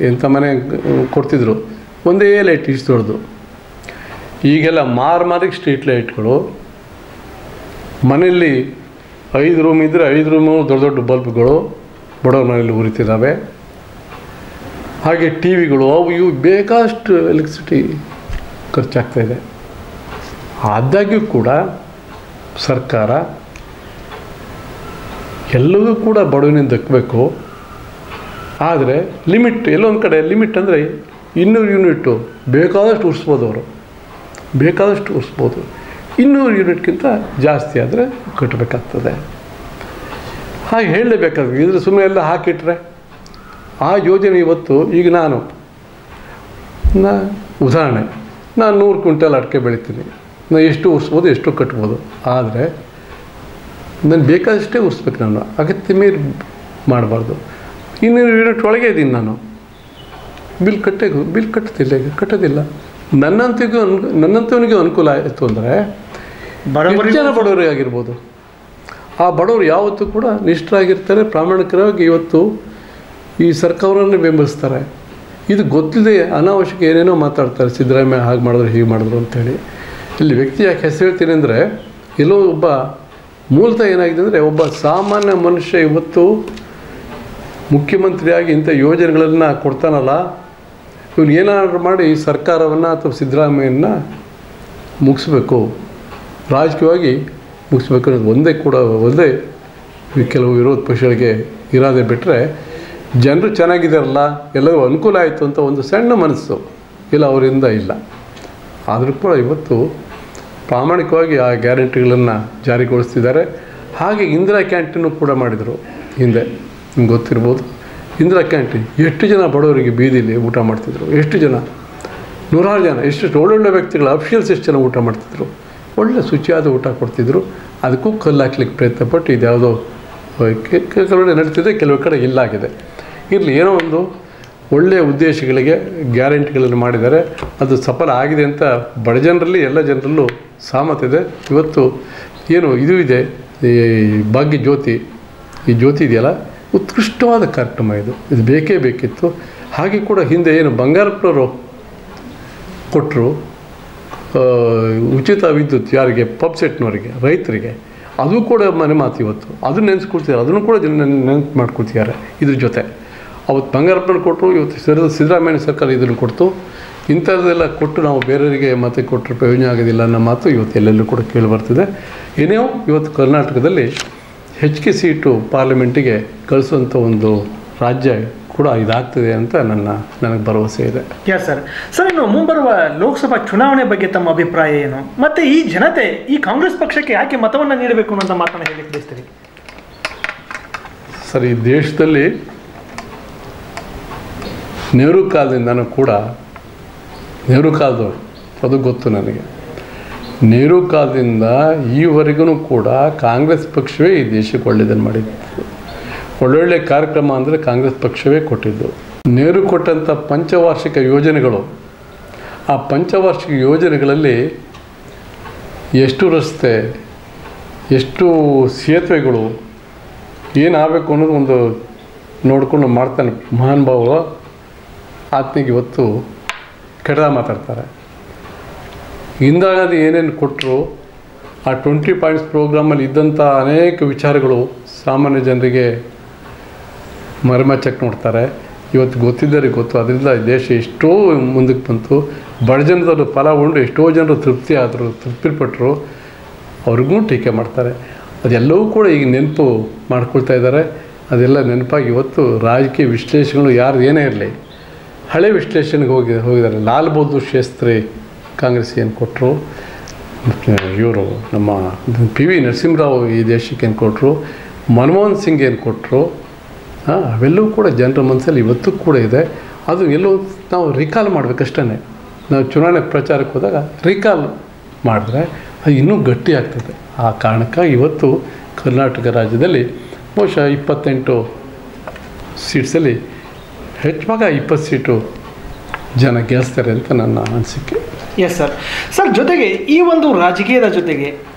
Speaker 2: ಎಂಥ ಮನೆ ಕೊಡ್ತಿದ್ರು, ಒಂದೇ ಲೈಟ್ ಇಷ್ಟು ದೊಡ್ಡದು. ಈಗೆಲ್ಲ ಮಾರಿಗೆ ಸ್ಟ್ರೀಟ್ ಲೈಟ್ಗಳು, ಮನೆಯಲ್ಲಿ 5 ರೂಮ್ ಇದ್ದರೆ 5 ರೂಮು ದೊಡ್ಡ ದೊಡ್ಡ ಬಲ್ಬ್ಗಳು ಬಡವ್ರ ಮನೆಯಲ್ಲಿ ಉರಿತಿದ್ದಾವೆ. ಹಾಗೆ ಟಿ ವಿಗಳು, ಅವು ಇವು ಬೇಕಾದಷ್ಟು ಎಲೆಕ್ಟ್ರಿಸಿಟಿ ಖರ್ಚಾಗ್ತಾಯಿದೆ. ಆದಾಗ್ಯೂ ಕೂಡ ಸರ್ಕಾರ ಎಲ್ಲವೂ ಕೂಡ ಬಡವನಿಂದ ದಕ್ಕಬೇಕು. ಆದರೆ ಲಿಮಿಟ್, ಎಲ್ಲೊಂದು ಕಡೆ ಲಿಮಿಟ್ ಅಂದರೆ 200 ಯೂನಿಟ್ಟು ಬೇಕಾದಷ್ಟು ಉರಿಸ್ಬೋದು, ಅವರು ಬೇಕಾದಷ್ಟು ಉರಿಸ್ಬೋದು. 200 ಯೂನಿಟ್ಗಿಂತ ಜಾಸ್ತಿ ಆದರೆ ಕಟ್ಟಬೇಕಾಗ್ತದೆ. ಹಾಗೆ ಹೇಳಲೇಬೇಕಾಗ್ತದೆ. ಇದ್ರ ಸುಮ್ಮನೆ ಎಲ್ಲ ಹಾಕಿಟ್ರೆ ಆ ಯೋಜನೆ ಇವತ್ತು ಈಗ ಉದಾಹರಣೆ, ನಾನು 100 ಕ್ವಿಂಟಲ್ ಅಡಿಕೆ ಬೆಳಿತೀನಿ, ನಾನು ಎಷ್ಟು ಉರಿಸ್ಬೋದು, ಎಷ್ಟು ಕಟ್ಬೋದು. ಆದರೆ ನಾನು ಬೇಕಾದಷ್ಟೇ ಉರಿಸ್ಬೇಕು, ನಾನು ಅಗತ್ಯ ಮೀರಿ ಮಾಡಬಾರ್ದು. 200 ಯೂನಿಟ್ ಒಳಗೆ ಇದ್ದೀನಿ ನಾನು, ಬಿಲ್ ಕಟ್ಟೋದಿಲ್ಲ. ನನ್ನಂಥವನಿಗೆ ಅನುಕೂಲ ಆಯಿತು ಅಂದರೆ ಎಷ್ಟು ಜನ ಬಡವರಿಗೆ ಆಗಿರ್ಬೋದು. ಆ ಬಡವರು ಯಾವತ್ತೂ ಕೂಡ ನಿಷ್ಠರಾಗಿರ್ತಾರೆ, ಪ್ರಾಮಾಣಿಕರಾಗಿ ಇವತ್ತು ಈ ಸರ್ಕಾರವನ್ನು ಬೆಂಬಲಿಸ್ತಾರೆ. ಇದು ಗೊತ್ತಿದೆ, ಅನಾವಶ್ಯಕ ಏನೇನೋ ಮಾತಾಡ್ತಾರೆ, ಸಿದ್ದರಾಮಯ್ಯ ಹಾಗೆ ಮಾಡಿದ್ರು ಹೀಗೆ ಮಾಡಿದ್ರು ಅಂಥೇಳಿ. ಇಲ್ಲಿ ವ್ಯಕ್ತಿ ಯಾಕೆ ಹೆಸರು ಹೇಳ್ತೀನಿ ಅಂದರೆ, ಎಲ್ಲೋ ಒಬ್ಬ ಮೂಲತಃ ಏನಾಗಿದೆ ಅಂದರೆ, ಒಬ್ಬ ಸಾಮಾನ್ಯ ಮನುಷ್ಯ ಇವತ್ತು ಮುಖ್ಯಮಂತ್ರಿಯಾಗಿ ಇಂಥ ಯೋಜನೆಗಳನ್ನು ಕೊಡ್ತಾನಲ್ಲ, ಇವನು ಏನಾದರೂ ಮಾಡಿ ಸರ್ಕಾರವನ್ನು ಅಥವಾ ಸಿದ್ದರಾಮಯ್ಯನ ಮುಗಿಸ್ಬೇಕು, ರಾಜಕೀಯವಾಗಿ ಮುಗಿಸ್ಬೇಕು ಅನ್ನೋದು ಒಂದೇ ಕೆಲವು ವಿರೋಧ ಪಕ್ಷಗಳಿಗೆ ಇರೋದೇ. ಬಿಟ್ಟರೆ ಜನರು ಚೆನ್ನಾಗಿದ್ದಾರಲ್ಲ, ಎಲ್ಲರಿಗೂ ಅನುಕೂಲ ಆಯಿತು ಅಂತ ಒಂದು ಸಣ್ಣ ಮನಸ್ಸು ಇಲ್ಲ ಅವರಿಂದ ಇಲ್ಲ. ಆದರೂ ಕೂಡ ಇವತ್ತು ಪ್ರಾಮಾಣಿಕವಾಗಿ ಆ ಗ್ಯಾರಂಟಿಗಳನ್ನು ಜಾರಿಗೊಳಿಸ್ತಿದ್ದಾರೆ. ಹಾಗೆ ಇಂದಿರಾ ಕ್ಯಾಂಟೀನು ಕೂಡ ಮಾಡಿದರು ಹಿಂದೆ, ನಿಮ್ಗೆ ಗೊತ್ತಿರ್ಬೋದು. ಇಂದಿರಾ ಕ್ಯಾಂಟೀನ್ ಎಷ್ಟು ಜನ ಬಡವರಿಗೆ ಬೀದಿಲಿ ಊಟ ಮಾಡ್ತಿದ್ರು, ಎಷ್ಟು ಜನ, 100 ಜನ, ಎಷ್ಟು ಒಳ್ಳೊಳ್ಳೆ ವ್ಯಕ್ತಿಗಳು, ಅಫಿಷಿಯಲ್ಸ್ ಎಷ್ಟು ಜನ ಊಟ ಮಾಡ್ತಿದ್ರು, ಒಳ್ಳೆ ಶುಚಿಯಾದ ಊಟ ಕೊಡ್ತಿದ್ರು. ಅದಕ್ಕೂ ಕಲ್ಲು ಹಾಕ್ಲಿಕ್ಕೆ ಪ್ರಯತ್ನಪಟ್ಟು ಇದ್ಯಾವುದೋ ಕೆಲವೆಡೆ ನಡೀತಿದೆ, ಕೆಲವು ಕಡೆ ಇಲ್ಲಾಗಿದೆ. ಇರಲಿ, ಏನೋ ಒಂದು ಒಳ್ಳೆಯ ಉದ್ದೇಶಗಳಿಗೆ ಗ್ಯಾರಂಟಿಗಳನ್ನು ಮಾಡಿದ್ದಾರೆ, ಅದು ಸಫಲ ಆಗಿದೆ ಅಂತ ಬಡ ಜನರಲ್ಲಿ ಎಲ್ಲ ಜನರಲ್ಲೂ ಸಹಮತ ಇದೆ. ಇವತ್ತು ಏನು ಇದು ಇದೆ, ಈ ಭಾಗ್ಯ ಜ್ಯೋತಿ, ಈ ಜ್ಯೋತಿ ಇದೆಯಲ್ಲ, ಉತ್ಕೃಷ್ಟವಾದ ಕಾರ್ಯಕ್ರಮ ಇದು ಬೇಕೇ ಬೇಕಿತ್ತು. ಹಾಗೆ ಕೂಡ ಹಿಂದೆ ಏನು ಬಂಗಾರಪ್ಪನವರು ಕೊಟ್ಟರು ಉಚಿತ ವಿದ್ಯುತ್, ಯಾರಿಗೆ, ಪಂಪ್ಸೆಟ್ನವರಿಗೆ, ರೈತರಿಗೆ, ಅದು ಕೂಡ ಮನೆ ಮಾತು. ಇವತ್ತು ಅದನ್ನು ನೆನೆಸ್ಕೊಳ್ತಿದ್ದಾರೆ, ಅದನ್ನು ಕೂಡ ನೆನಪು ಮಾಡ್ಕೊಳ್ತಿದ್ದಾರೆ. ಇದ್ರ ಜೊತೆ ಅವತ್ತು ಬಂಗಾರಪ್ಪನ ಕೊಟ್ಟರು, ಇವತ್ತು ಸಿದ್ದರಾಮಯ್ಯ ಸರ್ಕಾರ ಇದನ್ನು ಕೊಡ್ತು. ಇಂಥದ್ದೆಲ್ಲ ಕೊಟ್ಟು ನಾವು ಬೇರೆಯವರಿಗೆ ಮತ್ತೆ ಕೊಟ್ಟರೆ ಪ್ರಯೋಜನ ಆಗೋದಿಲ್ಲ ಅನ್ನೋ ಮಾತು ಇವತ್ತು ಎಲ್ಲೆಲ್ಲೂ ಕೂಡ ಕೇಳಿಬರ್ತಿದೆ. ಏನೇ ಇವತ್ತು ಕರ್ನಾಟಕದಲ್ಲಿ ಹೆಚ್ಚಿಗೆ ಸೀಟು ಪಾರ್ಲಿಮೆಂಟಿಗೆ ಕಳಿಸುವಂಥ ಒಂದು ರಾಜ್ಯ ಕೂಡ ಇದಾಗ್ತದೆ ಅಂತ ನನಗೆ ಭರವಸೆ ಇದೆ.
Speaker 1: Yes sir. ಸರ್, ಇನ್ನು ಮುಂಬರುವ ಲೋಕಸಭಾ ಚುನಾವಣೆ ಬಗ್ಗೆ ತಮ್ಮ ಅಭಿಪ್ರಾಯ ಏನು? ಮತ್ತು ಈ ಜನತೆ ಈ ಕಾಂಗ್ರೆಸ್ ಪಕ್ಷಕ್ಕೆ ಯಾಕೆ ಮತವನ್ನು ನೀಡಬೇಕು ಅನ್ನೋಂಥ ಮಾತನ್ನು ಹೇಳಲಿಕ್ಕೆ ಬಯಸ್ತೀರಿ?
Speaker 2: ಸರ್, ಈ ದೇಶದಲ್ಲಿ ನೆಹರು ಕಾಲದಿಂದನೂ ಕೂಡ, ನೆಹರು ಕಾಲದವರು ಅದು ಗೊತ್ತು ನನಗೆ, ನೆಹರು ಕಾಲದಿಂದ ಈವರೆಗೂ ಕೂಡ ಕಾಂಗ್ರೆಸ್ ಪಕ್ಷವೇ ಈ ದೇಶಕ್ಕೆ ಒಳ್ಳೆಯದನ್ನು ಮಾಡಿದ್ದು. ಒಳ್ಳೊಳ್ಳೆ ಕಾರ್ಯಕ್ರಮ ಅಂದರೆ ಕಾಂಗ್ರೆಸ್ ಪಕ್ಷವೇ ಕೊಟ್ಟಿದ್ದು. ನೆಹರು ಕೊಟ್ಟಂಥ ಪಂಚವಾರ್ಷಿಕ ಯೋಜನೆಗಳು, ಆ ಪಂಚವಾರ್ಷಿಕ ಯೋಜನೆಗಳಲ್ಲಿ ಎಷ್ಟು ರಸ್ತೆ, ಎಷ್ಟು ಸೇತುವೆಗಳು, ಏನಾಗಬೇಕು ಅನ್ನೋದು ಒಂದು ನೋಡಿಕೊಂಡು ಮಾಡ್ತಾನೆ ಮಹಾನುಭಾವ. ಆತನಿಗೆ ಇವತ್ತು ಕೆಟ್ಟದ ಮಾತಾಡ್ತಾರೆ. ಇಂದಿರಾ ಗಾಂಧಿ ಏನೇನು ಕೊಟ್ಟರು, ಆ 20 ಪಾಯಿಂಟ್ಸ್ ಪ್ರೋಗ್ರಾಮಲ್ಲಿ ಇದ್ದಂಥ ಅನೇಕ ವಿಚಾರಗಳು ಸಾಮಾನ್ಯ ಜನರಿಗೆ ಮರೆಮಚ್ಚಕ್ಕೆ ನೋಡ್ತಾರೆ. ಇವತ್ತು ಗೊತ್ತಿದ್ದರಿಗೆ ಗೊತ್ತು. ಅದರಿಂದ ದೇಶ ಎಷ್ಟೋ ಮುಂದಕ್ಕೆ ಬಂತು. ಬಡ ಜನರು ಫಲ ಉಂಡು ಎಷ್ಟೋ ಜನರು ತೃಪ್ತಿಪಟ್ಟರು, ಅವ್ರಿಗೂ ಟೀಕೆ ಮಾಡ್ತಾರೆ. ಅದೆಲ್ಲವೂ ಕೂಡ ಈಗ ನೆನಪು ಮಾಡ್ಕೊಳ್ತಾ ಇದ್ದಾರೆ. ಅದೆಲ್ಲ ನೆನಪಾಗಿ ಇವತ್ತು ರಾಜಕೀಯ ವಿಶ್ಲೇಷಣೆಗಳು ಯಾರು ಏನೇ ಇರಲಿ, ಹಳೆ ವಿಶ್ಲೇಷಣೆಗೆ ಹೋಗಿದ್ದಾರೆ. ಲಾಲ್ ಬಹದ್ದೂರ್ ಶಾಸ್ತ್ರಿ ಕಾಂಗ್ರೆಸ್ ಏನು ಕೊಟ್ಟರು, ಇವರು ನಮ್ಮ PV ನರಸಿಂಹರಾವ್ ಈ ದೇಶಕ್ಕೆ ಏನು ಕೊಟ್ಟರು, ಮನಮೋಹನ್ ಸಿಂಗ್ ಏನು ಕೊಟ್ಟರು, ಅವೆಲ್ಲವೂ ಕೂಡ ಜನರ ಮನಸ್ಸಲ್ಲಿ ಇವತ್ತು ಕೂಡ ಇದೆ. ಅದು ಎಲ್ಲೋ ನಾವು ರಿಕಾಲ್ ಮಾಡಬೇಕಷ್ಟೇ. ನಾವು ಚುನಾವಣೆ ಪ್ರಚಾರಕ್ಕೆ ಹೋದಾಗ ರಿಕಾಲ್ ಮಾಡಿದ್ರೆ ಅದು ಇನ್ನೂ ಗಟ್ಟಿ ಆಗ್ತದೆ. ಆ ಕಾರಣಕ್ಕಾಗಿ ಇವತ್ತು ಕರ್ನಾಟಕ ರಾಜ್ಯದಲ್ಲಿ ಬಹುಶಃ 28 ಸೀಟ್ಸಲ್ಲಿ ಹೆಚ್ಚು ಭಾಗ 20 ಸೀಟು ಜನ ಗೆಲ್ಲಿಸ್ತಾರೆ ಅಂತ ನನ್ನ ಅನಿಸಿಕೆ.
Speaker 1: ಎಸ್ ಸರ್, ಜೊತೆಗೆ ಈ ಒಂದು ರಾಜಕೀಯದ ಜೊತೆಗೆ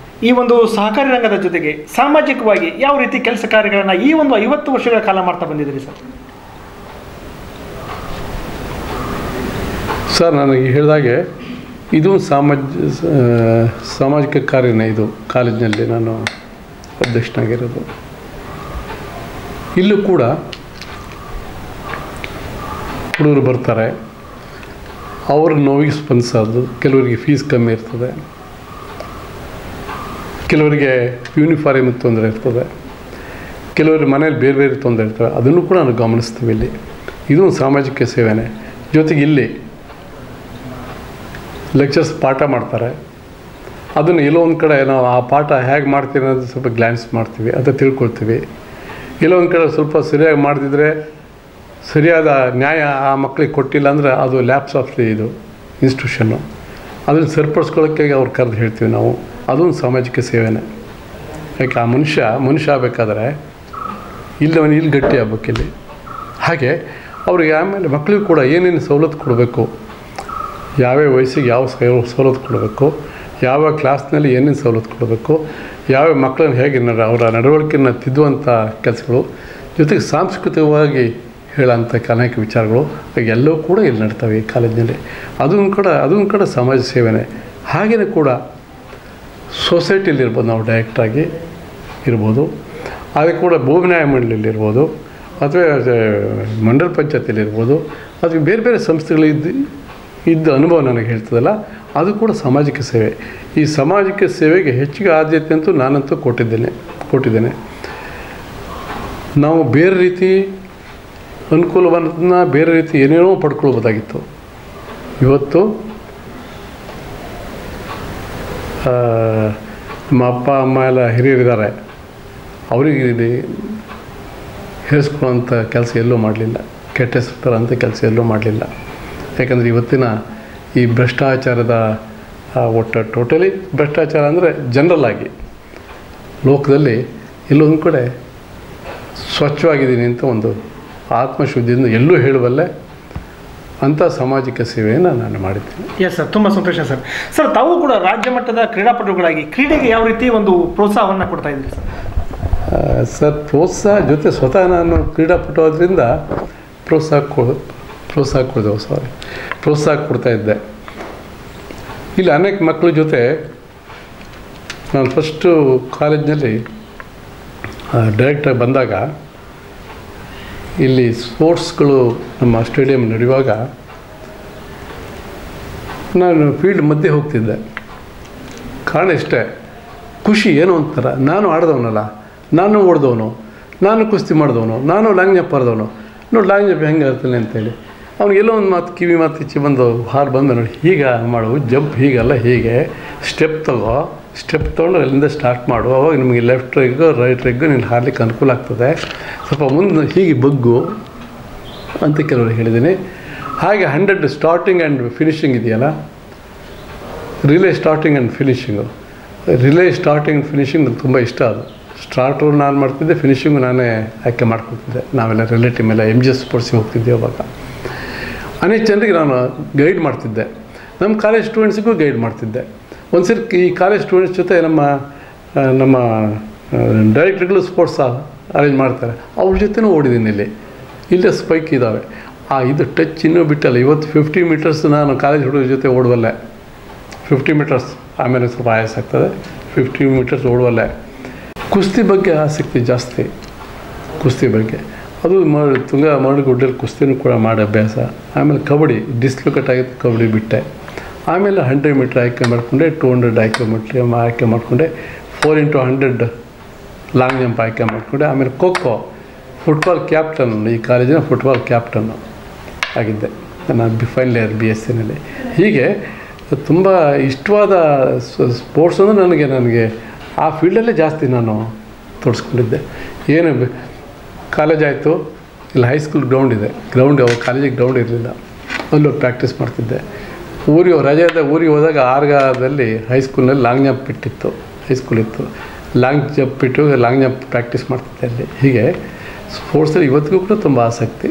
Speaker 1: ಈ ಒಂದು ಸಹಕಾರಿ ರಂಗದ ಜೊತೆಗೆ ಸಾಮಾಜಿಕವಾಗಿ ಯಾವ ರೀತಿ ಕೆಲಸ ಕಾರ್ಯಗಳನ್ನು ಈ ಒಂದು 50 ವರ್ಷಗಳ ಕಾಲ ಮಾಡ್ತಾ ಬಂದಿದ್ದೀರಿ
Speaker 2: ಸರ್? ನನಗೆ ಹೇಳಿದಾಗೆ ಇದು ಸಾಮಾಜಿಕ ಕಾರ್ಯನೇ. ಇದು ಕಾಲೇಜಿನಲ್ಲಿ ನಾನು ಅಧ್ಯಕ್ಷನಾಗಿರೋದು. ಇಲ್ಲೂ ಕೂಡ ಹುಡುಗರು ಬರ್ತಾರೆ, ಅವ್ರ ನೋವಿಗೆ ಸ್ಪಂದಿಸೋದು. ಕೆಲವರಿಗೆ ಫೀಸ್ ಕಮ್ಮಿ ಇರ್ತದೆ, ಕೆಲವರಿಗೆ ಯೂನಿಫಾರ್ಮ್ ತೊಂದರೆ ಇರ್ತದೆ, ಕೆಲವರಿಗೆ ಮನೇಲಿ ಬೇರೆ ಬೇರೆ ತೊಂದರೆ ಇರ್ತವೆ. ಅದನ್ನು ಕೂಡ ನಾವು ಗಮನಿಸ್ತೀವಿ. ಇಲ್ಲಿ ಇದು ಒಂದು ಸಾಮಾಜಿಕ ಸೇವೆನೇ. ಜೊತೆಗೆ ಇಲ್ಲಿ ಲೆಕ್ಚರ್ಸ್ ಪಾಠ ಮಾಡ್ತಾರೆ. ಅದನ್ನು ಎಲ್ಲೋ ಒಂದು ಕಡೆ ನಾವು ಆ ಪಾಠ ಹೇಗೆ ಮಾಡ್ತೀವಿ ಅನ್ನೋದು ಸ್ವಲ್ಪ ಗ್ಲ್ಯಾನ್ಸ್ ಮಾಡ್ತೀವಿ, ಅದು ತಿಳ್ಕೊಳ್ತೀವಿ. ಎಲ್ಲೋ ಒಂದು ಕಡೆ ಸ್ವಲ್ಪ ಸರಿಯಾಗಿ ಮಾಡ್ತಿದ್ರೆ ಸರಿಯಾದ ನ್ಯಾಯ ಆ ಮಕ್ಕಳಿಗೆ ಕೊಟ್ಟಿಲ್ಲ ಅಂದರೆ ಅದು ಲ್ಯಾಪ್ಸ್ ಆಫ್ ಇದು ಇನ್ಸ್ಟಿಟ್ಯೂಷನ್ನು. ಅದನ್ನು ಸರಿಪಡಿಸ್ಕೊಳ್ಳೋಕ್ಕೆ ಅವ್ರು ಕರೆದು ಹೇಳ್ತೀವಿ ನಾವು. ಅದೊಂದು ಸಾಮಾಜಿಕ ಸೇವೆನೇ. ಯಾಕೆ ಆ ಮನುಷ್ಯ ಆಗಬೇಕಾದ್ರೆ ಇಲ್ಲಿ ಗಟ್ಟಿ ಆಗ್ಬೇಕಿಲ್ಲಿ. ಹಾಗೆ ಅವ್ರಿಗೆ ಆಮೇಲೆ ಮಕ್ಕಳಿಗೂ ಕೂಡ ಏನೇನು ಸವಲತ್ತು ಕೊಡಬೇಕು, ಯಾವ್ಯಾವ ವಯಸ್ಸಿಗೆ ಯಾವ ಸವಲತ್ತು ಕೊಡಬೇಕು, ಯಾವ ಕ್ಲಾಸ್ನಲ್ಲಿ ಏನೇನು ಸವಲತ್ತು ಕೊಡಬೇಕು, ಯಾವ್ಯಾವ ಮಕ್ಕಳನ್ನು ಹೇಗೆ ಅವರ ನಡವಳಿಕೆಯನ್ನು ತಿದ್ದುವಂಥ ಕೆಲಸಗಳು, ಜೊತೆಗೆ ಸಾಂಸ್ಕೃತಿಕವಾಗಿ ಹೇಳೋಂಥ ಅನೇಕ ವಿಚಾರಗಳು ಎಲ್ಲವೂ ಕೂಡ ಇಲ್ಲಿ ನಡ್ತವೆ ಈ ಕಾಲೇಜಿನಲ್ಲಿ. ಅದೊಂದು ಕಡೆ ಸಮಾಜ ಸೇವೆನೇ. ಹಾಗೆಯೇ ಕೂಡ ಸೊಸೈಟಿಯಲ್ಲಿ ಇರ್ಬೋದು, ನಾವು ಡೈರೆಕ್ಟಾಗಿ ಇರ್ಬೋದು, ಅದಕ್ಕೆ ಕೂಡ ಭೂಮಿನ್ಯಾಯ ಮಂಡಳಿಯಲ್ಲಿರ್ಬೋದು, ಅಥವಾ ಮಂಡಲ ಪಂಚಾಯತಿಯಲ್ಲಿರ್ಬೋದು, ಅಥವಾ ಬೇರೆ ಬೇರೆ ಸಂಸ್ಥೆಗಳು ಇದ್ದ ಅನುಭವ ನನಗೆ ಹೇಳ್ತದಲ್ಲ, ಅದು ಕೂಡ ಸಾಮಾಜಿಕ ಸೇವೆ. ಈ ಸಾಮಾಜಿಕ ಸೇವೆಗೆ ಹೆಚ್ಚಿಗೆ ಆದ್ಯತೆ ಅಂತೂ ನಾನಂತೂ ಕೊಟ್ಟಿದ್ದೇನೆ. ನಾವು ಬೇರೆ ರೀತಿ ಅನುಕೂಲವನ್ನು ಬೇರೆ ರೀತಿ ಏನೇನೋ ಪಡ್ಕೊಳ್ಬೋದಾಗಿತ್ತು. ಇವತ್ತು ನಮ್ಮ ಅಪ್ಪ ಅಮ್ಮ ಎಲ್ಲ ಹಿರಿಯರಿದ್ದಾರೆ, ಅವರಿಗೆ ಹೇಳಿಸ್ಕೊಳ್ಳೋಂಥ ಕೆಲಸ ಎಲ್ಲೂ ಮಾಡಲಿಲ್ಲ, ಕೆಟ್ಟ ಹೆಸರು ತರೋಂಥ ಕೆಲಸ ಎಲ್ಲೂ ಮಾಡಲಿಲ್ಲ. ಯಾಕಂದರೆ ಇವತ್ತಿನ ಈ ಭ್ರಷ್ಟಾಚಾರದ ಟೋಟಲಿ ಭ್ರಷ್ಟಾಚಾರ ಅಂದರೆ ಜನರಲ್ ಆಗಿ ಲೋಕದಲ್ಲಿ ಎಲ್ಲೊಂದು ಕಡೆ ಸ್ವಚ್ಛವಾಗಿದ್ದೀನಿ ಅಂತ ಒಂದು ಆತ್ಮಶುದ್ಧಿಯಿಂದ ಎಲ್ಲೂ ಹೇಳುವಲ್ಲೇ ಅಂಥ ಸಾಮಾಜಿಕ ಸೇವೆಯನ್ನು ನಾನು ಮಾಡಿದ್ದೇನೆ.
Speaker 1: ಎಸ್ ಸರ್, ತುಂಬ ಸಂತೋಷ ಸರ್. ತಾವು ಕೂಡ ರಾಜ್ಯ ಮಟ್ಟದ ಕ್ರೀಡಾಪಟುಗಳಾಗಿ ಕ್ರೀಡೆಗೆ ಯಾವ ರೀತಿ ಒಂದು ಪ್ರೋತ್ಸಾಹವನ್ನು ಕೊಡ್ತಾ ಇದ್ದೀರಿ
Speaker 2: ಸರ್? ಪ್ರೋತ್ಸಾಹ ಜೊತೆ ಸ್ವತಃ ನಾನು ಕ್ರೀಡಾಪಟು ಆದ್ದರಿಂದ ಪ್ರೋತ್ಸಾಹ ಕೊಡ್ತಾಯಿದ್ದೆ. ಇಲ್ಲಿ ಅನೇಕ ಮಕ್ಕಳ ಜೊತೆ ನಾನು ಫಸ್ಟು ಕಾಲೇಜಿನಲ್ಲಿ ಡೈರೆಕ್ಟಾಗಿ ಬಂದಾಗ ಇಲ್ಲಿ ಸ್ಪೋರ್ಟ್ಸ್ಗಳು ನಮ್ಮ ಸ್ಟೇಡಿಯಂ ನಡೆಯುವಾಗ ನಾನು ಫೀಲ್ಡ್ ಮಧ್ಯೆ ಹೋಗ್ತಿದ್ದೆ. ಕಾರಣ ಇಷ್ಟೇ, ಖುಷಿ ಏನೋ ಒಂಥರ. ನಾನು ಆಡಿದವನಲ್ಲ, ನಾನು ಓಡಿದವನು, ನಾನು ಕುಸ್ತಿ ಮಾಡಿದವನು, ನಾನು ಲಾಂಗ್ ಜಂಪ್ ಹರಿದವನು. ನೋಡಿ ಲಾಂಗ್ ಜಂಪ್ ಹೆಂಗೆ ಇರ್ತಾನೆ ಅಂತೇಳಿ ಅವ್ನು ಎಲ್ಲೋ ಒಂದು ಮಾತು ಕಿವಿ ಮಾತು ಇಚ್ಚಿ ಬಂದು ಹಾರು ಬಂದು ನೋಡಿ, ಹೀಗೆ ಮಾಡು, ಜಂಪ್ ಹೀಗಲ್ಲ, ಹೀಗೆ ಸ್ಟೆಪ್ ತೊಗೊಂಡು ಅಲ್ಲಿಂದ ಸ್ಟಾರ್ಟ್ ಮಾಡು, ಅವಾಗ ನಿಮಗೆ ಲೆಫ್ಟ್ ರೆಗ್ಗು ರೈಟ್ ರೆಗ್ಗು ನೀನು ಹಾರ್ಲಿಕ್ಕೆ ಅನುಕೂಲ ಆಗ್ತದೆ, ಸ್ವಲ್ಪ ಮುಂದೆ ಹೀಗೆ ಬಗ್ಗು ಅಂತ ಕೆಲವರು ಹೇಳಿದ್ದೀನಿ. ಹಾಗೆ 100 ಸ್ಟಾರ್ಟಿಂಗ್ ಆ್ಯಂಡ್ ಫಿನಿಷಿಂಗ್ ಇದೆಯಲ್ಲ, ರಿಲೇ ಸ್ಟಾರ್ಟಿಂಗ್ ಆ್ಯಂಡ್ ಫಿನಿಷಿಂಗು ನನಗೆ ತುಂಬ ಇಷ್ಟ. ಅದು ಸ್ಟಾರ್ಟು ನಾನು ಮಾಡ್ತಿದ್ದೆ, ಫಿನಿಷಿಂಗು ನಾನೇ ಆಯ್ಕೆ ಮಾಡ್ಕೊತಿದ್ದೆ. ನಾವೆಲ್ಲ ರಿಲೇಟಿವ್ ಮೇಲೆ MGS ಸ್ಪೋರ್ಟ್ಸಿಗೆ ಹೋಗ್ತಿದ್ದೆ. ಅವಾಗ ಅನೇಕ ಜನರಿಗೆ ನಾನು ಗೈಡ್ ಮಾಡ್ತಿದ್ದೆ, ನಮ್ಮ ಕಾಲೇಜ್ ಸ್ಟೂಡೆಂಟ್ಸಿಗೂ ಗೈಡ್ ಮಾಡ್ತಿದ್ದೆ. ಒಂದು ಸರಿ ಈ ಕಾಲೇಜ್ ಸ್ಟೂಡೆಂಟ್ಸ್ ಜೊತೆ ನಮ್ಮ ಡೈರೆಕ್ಟ್ರುಗಳು ಸ್ಪೋರ್ಟ್ಸ್ ಅರೇಂಜ್ ಮಾಡ್ತಾರೆ, ಅವ್ರ ಜೊತೆನೂ ಓಡಿದ್ದೀನಿ. ಇಲ್ಲೇ ಸ್ಪೈಕ್ ಇದ್ದಾವೆ. ಇದು ಟಚ್ ಇನ್ನೂ ಬಿಟ್ಟಲ್ಲ. ಇವತ್ತು 50 ಮೀಟರ್ಸ್ ನಾನು ಕಾಲೇಜ್ ಹುಡುಗರ ಜೊತೆ ಓಡುವಲ್ಲೇ, 50 ಮೀಟರ್ಸ್, ಆಮೇಲೆ ಸ್ವಲ್ಪ ಆಯಾಸ ಆಗ್ತದೆ, 50 ಮೀಟರ್ಸ್ ಓಡುವಲ್ಲೇ. ಕುಸ್ತಿ ಬಗ್ಗೆ ಆಸಕ್ತಿ ಜಾಸ್ತಿ, ಕುಸ್ತಿ ಬಗ್ಗೆ ಅದು ತುಂಗ ಮರಳುಗುಡ್ಡಲ್ಲಿ ಕುಸ್ತಿನೂ ಕೂಡ ಮಾಡೋ ಅಭ್ಯಾಸ. ಆಮೇಲೆ ಕಬಡ್ಡಿ ಡಿಸ್ಲೊಕೇಟ್ ಆಗಿತ್ತು, ಕಬಡ್ಡಿ ಬಿಟ್ಟೆ. ಆಮೇಲೆ 100 ಮೀಟ್ರ್ ಆಯ್ಕೆ ಮಾಡಿಕೊಂಡೆ, 200 ಆಯ್ಕೆ ಮಾಡಿಕೊಂಡೆ, 4x100 ಲಾಂಗ್ ಜಂಪ್ ಆಯ್ಕೆ ಮಾಡಿಕೊಂಡೆ. ಆಮೇಲೆ ಖೋಖೋ, ಫುಟ್ಬಾಲ್ ಕ್ಯಾಪ್ಟನ್, ಈ ಕಾಲೇಜಿನ ಫುಟ್ಬಾಲ್ ಕ್ಯಾಪ್ಟನ್ನು ಆಗಿದ್ದೆ ನಾನು ಫೈನಲ್ ಇಯರ್ BSc. ಹೀಗೆ ತುಂಬ ಇಷ್ಟವಾದ ಸ್ಪೋರ್ಟ್ಸ್ ಅಂದರೆ ನನಗೆ ಆ ಫೀಲ್ಡಲ್ಲೇ ಜಾಸ್ತಿ ನಾನು ತೊಡಸ್ಕೊಂಡಿದ್ದೆ. ಏನು ಕಾಲೇಜ್ ಆಯಿತು, ಇಲ್ಲಿ ಹೈಸ್ಕೂಲ್ ಗ್ರೌಂಡ್ ಇದೆ. ಅವಾಗ ಕಾಲೇಜಿಗೆ ಗ್ರೌಂಡ್ ಇರಲಿಲ್ಲ, ಅಲ್ಲೋಗಿ ಪ್ರಾಕ್ಟೀಸ್ ಮಾಡ್ತಿದ್ದೆ. ಊರಿಗೆ ರಜೆಯಿಂದ ಊರಿಗೆ ಹೋದಾಗ ಆರ್ಗಾದಲ್ಲಿ ಹೈಸ್ಕೂಲ್ನಲ್ಲಿ ಲಾಂಗ್ ಜಂಪ್ ಇಟ್ಟಿತ್ತು, ಹೈಸ್ಕೂಲ್ ಇತ್ತು. ಲಾಂಗ್ ಜಂಪ್ ಇಟ್ಟು ಲಾಂಗ್ ಜಂಪ್ ಪ್ರಾಕ್ಟೀಸ್ ಮಾಡ್ತಿದ್ದೆ ಅಲ್ಲಿ. ಹೀಗೆ ಸ್ಪೋರ್ಟ್ಸಲ್ಲಿ ಇವತ್ತಿಗೂ ಕೂಡ ತುಂಬ ಆಸಕ್ತಿ.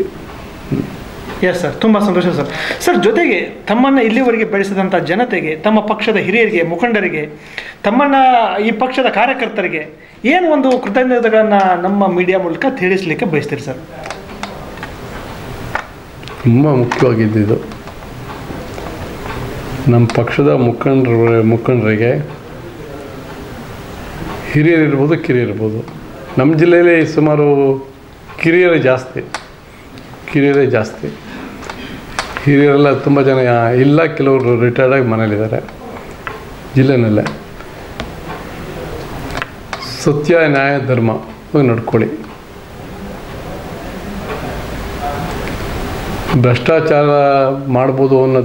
Speaker 1: ಎಸ್ ಸರ್, ತುಂಬ ಸಂತೋಷ ಸರ್. ಸರ್, ಜೊತೆಗೆ ತಮ್ಮನ್ನು ಇಲ್ಲಿವರೆಗೆ ಬೆಳೆಸಿದಂಥ ಜನತೆಗೆ, ತಮ್ಮ ಪಕ್ಷದ ಹಿರಿಯರಿಗೆ, ಮುಖಂಡರಿಗೆ, ತಮ್ಮನ್ನು ಈ ಪಕ್ಷದ ಕಾರ್ಯಕರ್ತರಿಗೆ ಏನು ಒಂದು ಕೃತಜ್ಞತೆಗಳನ್ನು ನಮ್ಮ ಮೀಡಿಯಾ ಮೂಲಕ ತಿಳಿಸಲಿಕ್ಕೆ ಬಯಸ್ತೀರಿ ಸರ್?
Speaker 2: ತುಂಬ ಮುಖ್ಯವಾಗಿದ್ದಿದ್ದು ನಮ್ಮ ಪಕ್ಷದ ಮುಖಂಡರಿಗೆ, ಹಿರಿಯರಿರ್ಬೋದು, ಕಿರಿಯರಿರ್ಬೋದು. ನಮ್ಮ ಜಿಲ್ಲೆಯಲ್ಲಿ ಸುಮಾರು ಕಿರಿಯರೇ ಜಾಸ್ತಿ. ಹಿರಿಯರೆಲ್ಲ ತುಂಬ ಜನ ಇಲ್ಲ, ಕೆಲವರು ರಿಟೈರ್ಡ್ ಆಗಿ ಮನೇಲಿದ್ದಾರೆ ಜಿಲ್ಲೆನಲ್ಲೇ. ಸತ್ಯ, ನ್ಯಾಯ, ಧರ್ಮ ನಡ್ಕೊಳ್ಳಿ. ಭ್ರಷ್ಟಾಚಾರ ಮಾಡ್ಬೋದು ಅನ್ನೋ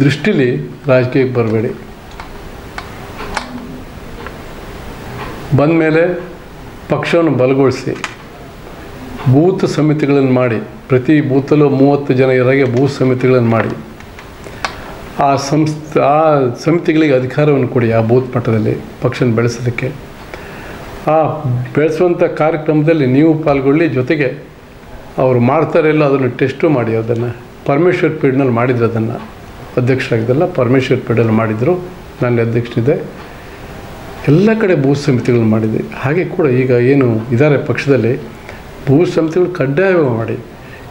Speaker 2: ದೃಷ್ಟಿಲಿ ರಾಜಕೀಯಕ್ಕೆ ಬರಬೇಡಿ. ಬಂದ ಮೇಲೆ ಪಕ್ಷವನ್ನು ಬಲಗೊಳಿಸಿ, ಬೂತ್ ಸಮಿತಿಗಳನ್ನು ಮಾಡಿ, ಪ್ರತಿ ಬೂತಲ್ಲೂ 30 ಜನ ಇರೋಗೆ ಬೂತ್ ಸಮಿತಿಗಳನ್ನು ಮಾಡಿ, ಆ ಸಮಿತಿಗಳಿಗೆ ಅಧಿಕಾರವನ್ನು ಕೊಡಿ. ಆ ಬೂತ್ ಮಟ್ಟದಲ್ಲಿ ಪಕ್ಷನ ಬೆಳೆಸೋದಕ್ಕೆ, ಆ ಬೆಳೆಸುವಂಥ ಕಾರ್ಯಕ್ರಮದಲ್ಲಿ ನೀವು ಪಾಲ್ಗೊಳ್ಳಿ. ಜೊತೆಗೆ ಅವರು ಮಾಡ್ತಾರಿಲ್ಲ ಅದನ್ನು ಟೆಸ್ಟು ಮಾಡಿ. ಅದನ್ನು ಪರಮೇಶ್ವರ್ ಪೀಡ್ನಲ್ಲಿ ಮಾಡಿದ್ರು, ಅದನ್ನು ಅಧ್ಯಕ್ಷರಾಗಿದ್ದಲ್ಲ, ಪರಮೇಶ್ವರ್ ಪೀಡಲ್ಲಿ ಮಾಡಿದರು. ನಾನು ಅಧ್ಯಕ್ಷನಿದ್ದೆ. ಎಲ್ಲ ಕಡೆ ಬೂತ್ ಸಮಿತಿಗಳನ್ನು ಮಾಡಿದ್ದೆ. ಹಾಗೆ ಕೂಡ ಈಗ ಏನು ಇದ್ದಾರೆ ಪಕ್ಷದಲ್ಲಿ, ಬೂತ್ ಸಮಿತಿಗಳು ಕಡ್ಡಾಯವಾಗಿ ಮಾಡಿ.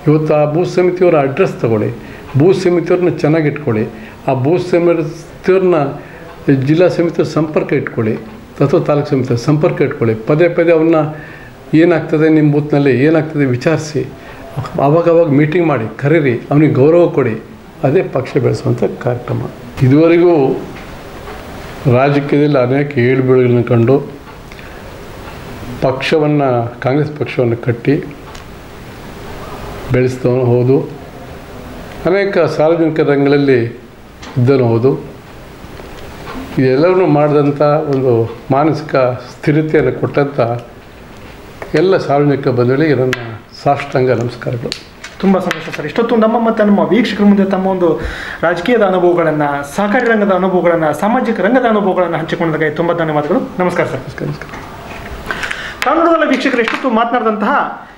Speaker 2: ಇವತ್ತು ಆ ಬೂತ್ ಸಮಿತಿಯವರ ಅಡ್ರೆಸ್ ತಗೊಳ್ಳಿ, ಬೂತ್ ಸಮಿತಿಯವ್ರನ್ನ ಚೆನ್ನಾಗಿ ಇಟ್ಕೊಳ್ಳಿ. ಆ ಬೂತ್ ಸಮಿತಿಯವ್ರನ್ನ ಜಿಲ್ಲಾ ಸಮಿತಿಯ ಸಂಪರ್ಕ ಇಟ್ಕೊಳ್ಳಿ, ಅಥವಾ ತಾಲೂಕು ಸಮಿತಿಯ ಸಂಪರ್ಕ ಇಟ್ಕೊಳ್ಳಿ. ಪದೇ ಅವನ್ನ ಏನಾಗ್ತದೆ ನಿಮ್ಮ ಬೂತ್ನಲ್ಲಿ ಏನಾಗ್ತದೆ ವಿಚಾರಿಸಿ, ಆವಾಗವಾಗ ಮೀಟಿಂಗ್ ಮಾಡಿ, ಕರೀರಿ, ಅವನಿಗೆ ಗೌರವ ಕೊಡಿ. ಅದೇ ಪಕ್ಷ ಬೆಳೆಸುವಂಥ ಕಾರ್ಯಕ್ರಮ. ಇದುವರೆಗೂ ರಾಜಕೀಯದಲ್ಲಿ ಅನೇಕ ಏಳುಬೀಳುಗಳನ್ನು ಕಂಡು ಕಾಂಗ್ರೆಸ್ ಪಕ್ಷವನ್ನು ಕಟ್ಟಿ ಬೆಳೆಸ್ತವನು ಹೋದು, ಅನೇಕ ಸಾರ್ವಜನಿಕ ರಂಗಗಳಲ್ಲಿ ಇದ್ದನು ಹೋದು. ಇದೆಲ್ಲವನ್ನೂ ಮಾಡಿದಂಥ ಒಂದು ಮಾನಸಿಕ ಸ್ಥಿರತೆಯನ್ನು ಕೊಟ್ಟಂಥ ಎಲ್ಲ ಸಾರ್ವಜನಿಕ ಬಂಧುಗಳಿಗೆ ನನ್ನ ಸಾಷ್ಟಾಂಗ ನಮಸ್ಕಾರಗಳು.
Speaker 1: ತುಂಬ ಸಂತೋಷ ಸರ್. ಇಷ್ಟೊತ್ತು ನಮ್ಮ ವೀಕ್ಷಕರ ಮುಂದೆ ತಮ್ಮ ಒಂದು ರಾಜಕೀಯದ ಅನುಭವಗಳನ್ನು, ಸಹಕಾರಿ ರಂಗದ ಅನುಭವಗಳನ್ನು, ಸಾಮಾಜಿಕ ರಂಗದ ಅನುಭವಗಳನ್ನು ಹಂಚಿಕೊಂಡಾಗ ತುಂಬ ಧನ್ಯವಾದಗಳು. ನಮಸ್ಕಾರ ಸರ್.
Speaker 2: ನಮಸ್ಕಾರ.
Speaker 1: ಕನ್ನಡದ ವೀಕ್ಷಕರು ಇಷ್ಟೊತ್ತು ಮಾತನಾಡಿದಂತಹ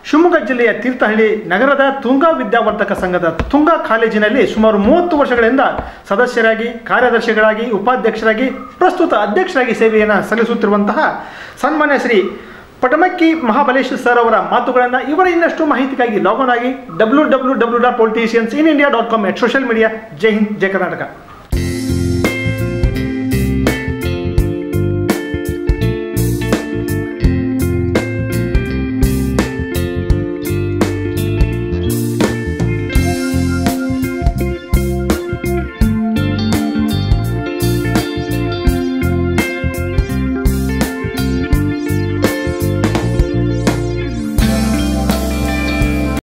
Speaker 1: ಶಿವಮೊಗ್ಗ ಜಿಲ್ಲೆಯ ತೀರ್ಥಹಳ್ಳಿ ನಗರದ ತುಂಗಾ ವಿದ್ಯಾವರ್ಧಕ ಸಂಘದ ತುಂಗಾ ಕಾಲೇಜಿನಲ್ಲಿ ಸುಮಾರು 30 ವರ್ಷಗಳಿಂದ ಸದಸ್ಯರಾಗಿ, ಕಾರ್ಯದರ್ಶಿಗಳಾಗಿ, ಉಪಾಧ್ಯಕ್ಷರಾಗಿ, ಪ್ರಸ್ತುತ ಅಧ್ಯಕ್ಷರಾಗಿ ಸೇವೆಯನ್ನು ಸಲ್ಲಿಸುತ್ತಿರುವಂತಹ ಸನ್ಮಾನ್ಯ ಶ್ರೀ ಪಟಮಕ್ಕಿ ಮಹಾಬಲೇಶ್ ಸರ್ ಅವರ ಮಾತುಗಳನ್ನು, ಇವರ ಇನ್ನಷ್ಟು ಮಾಹಿತಿಗಾಗಿ ಲಾಗ್ ಆನ್ ಆಗಿ www.politiciansinIndia.com @ ಸೋಷಿಯಲ್ ಮೀಡಿಯಾ. ಜೈ ಹಿಂದ್, ಜೈ ಕರ್ನಾಟಕ.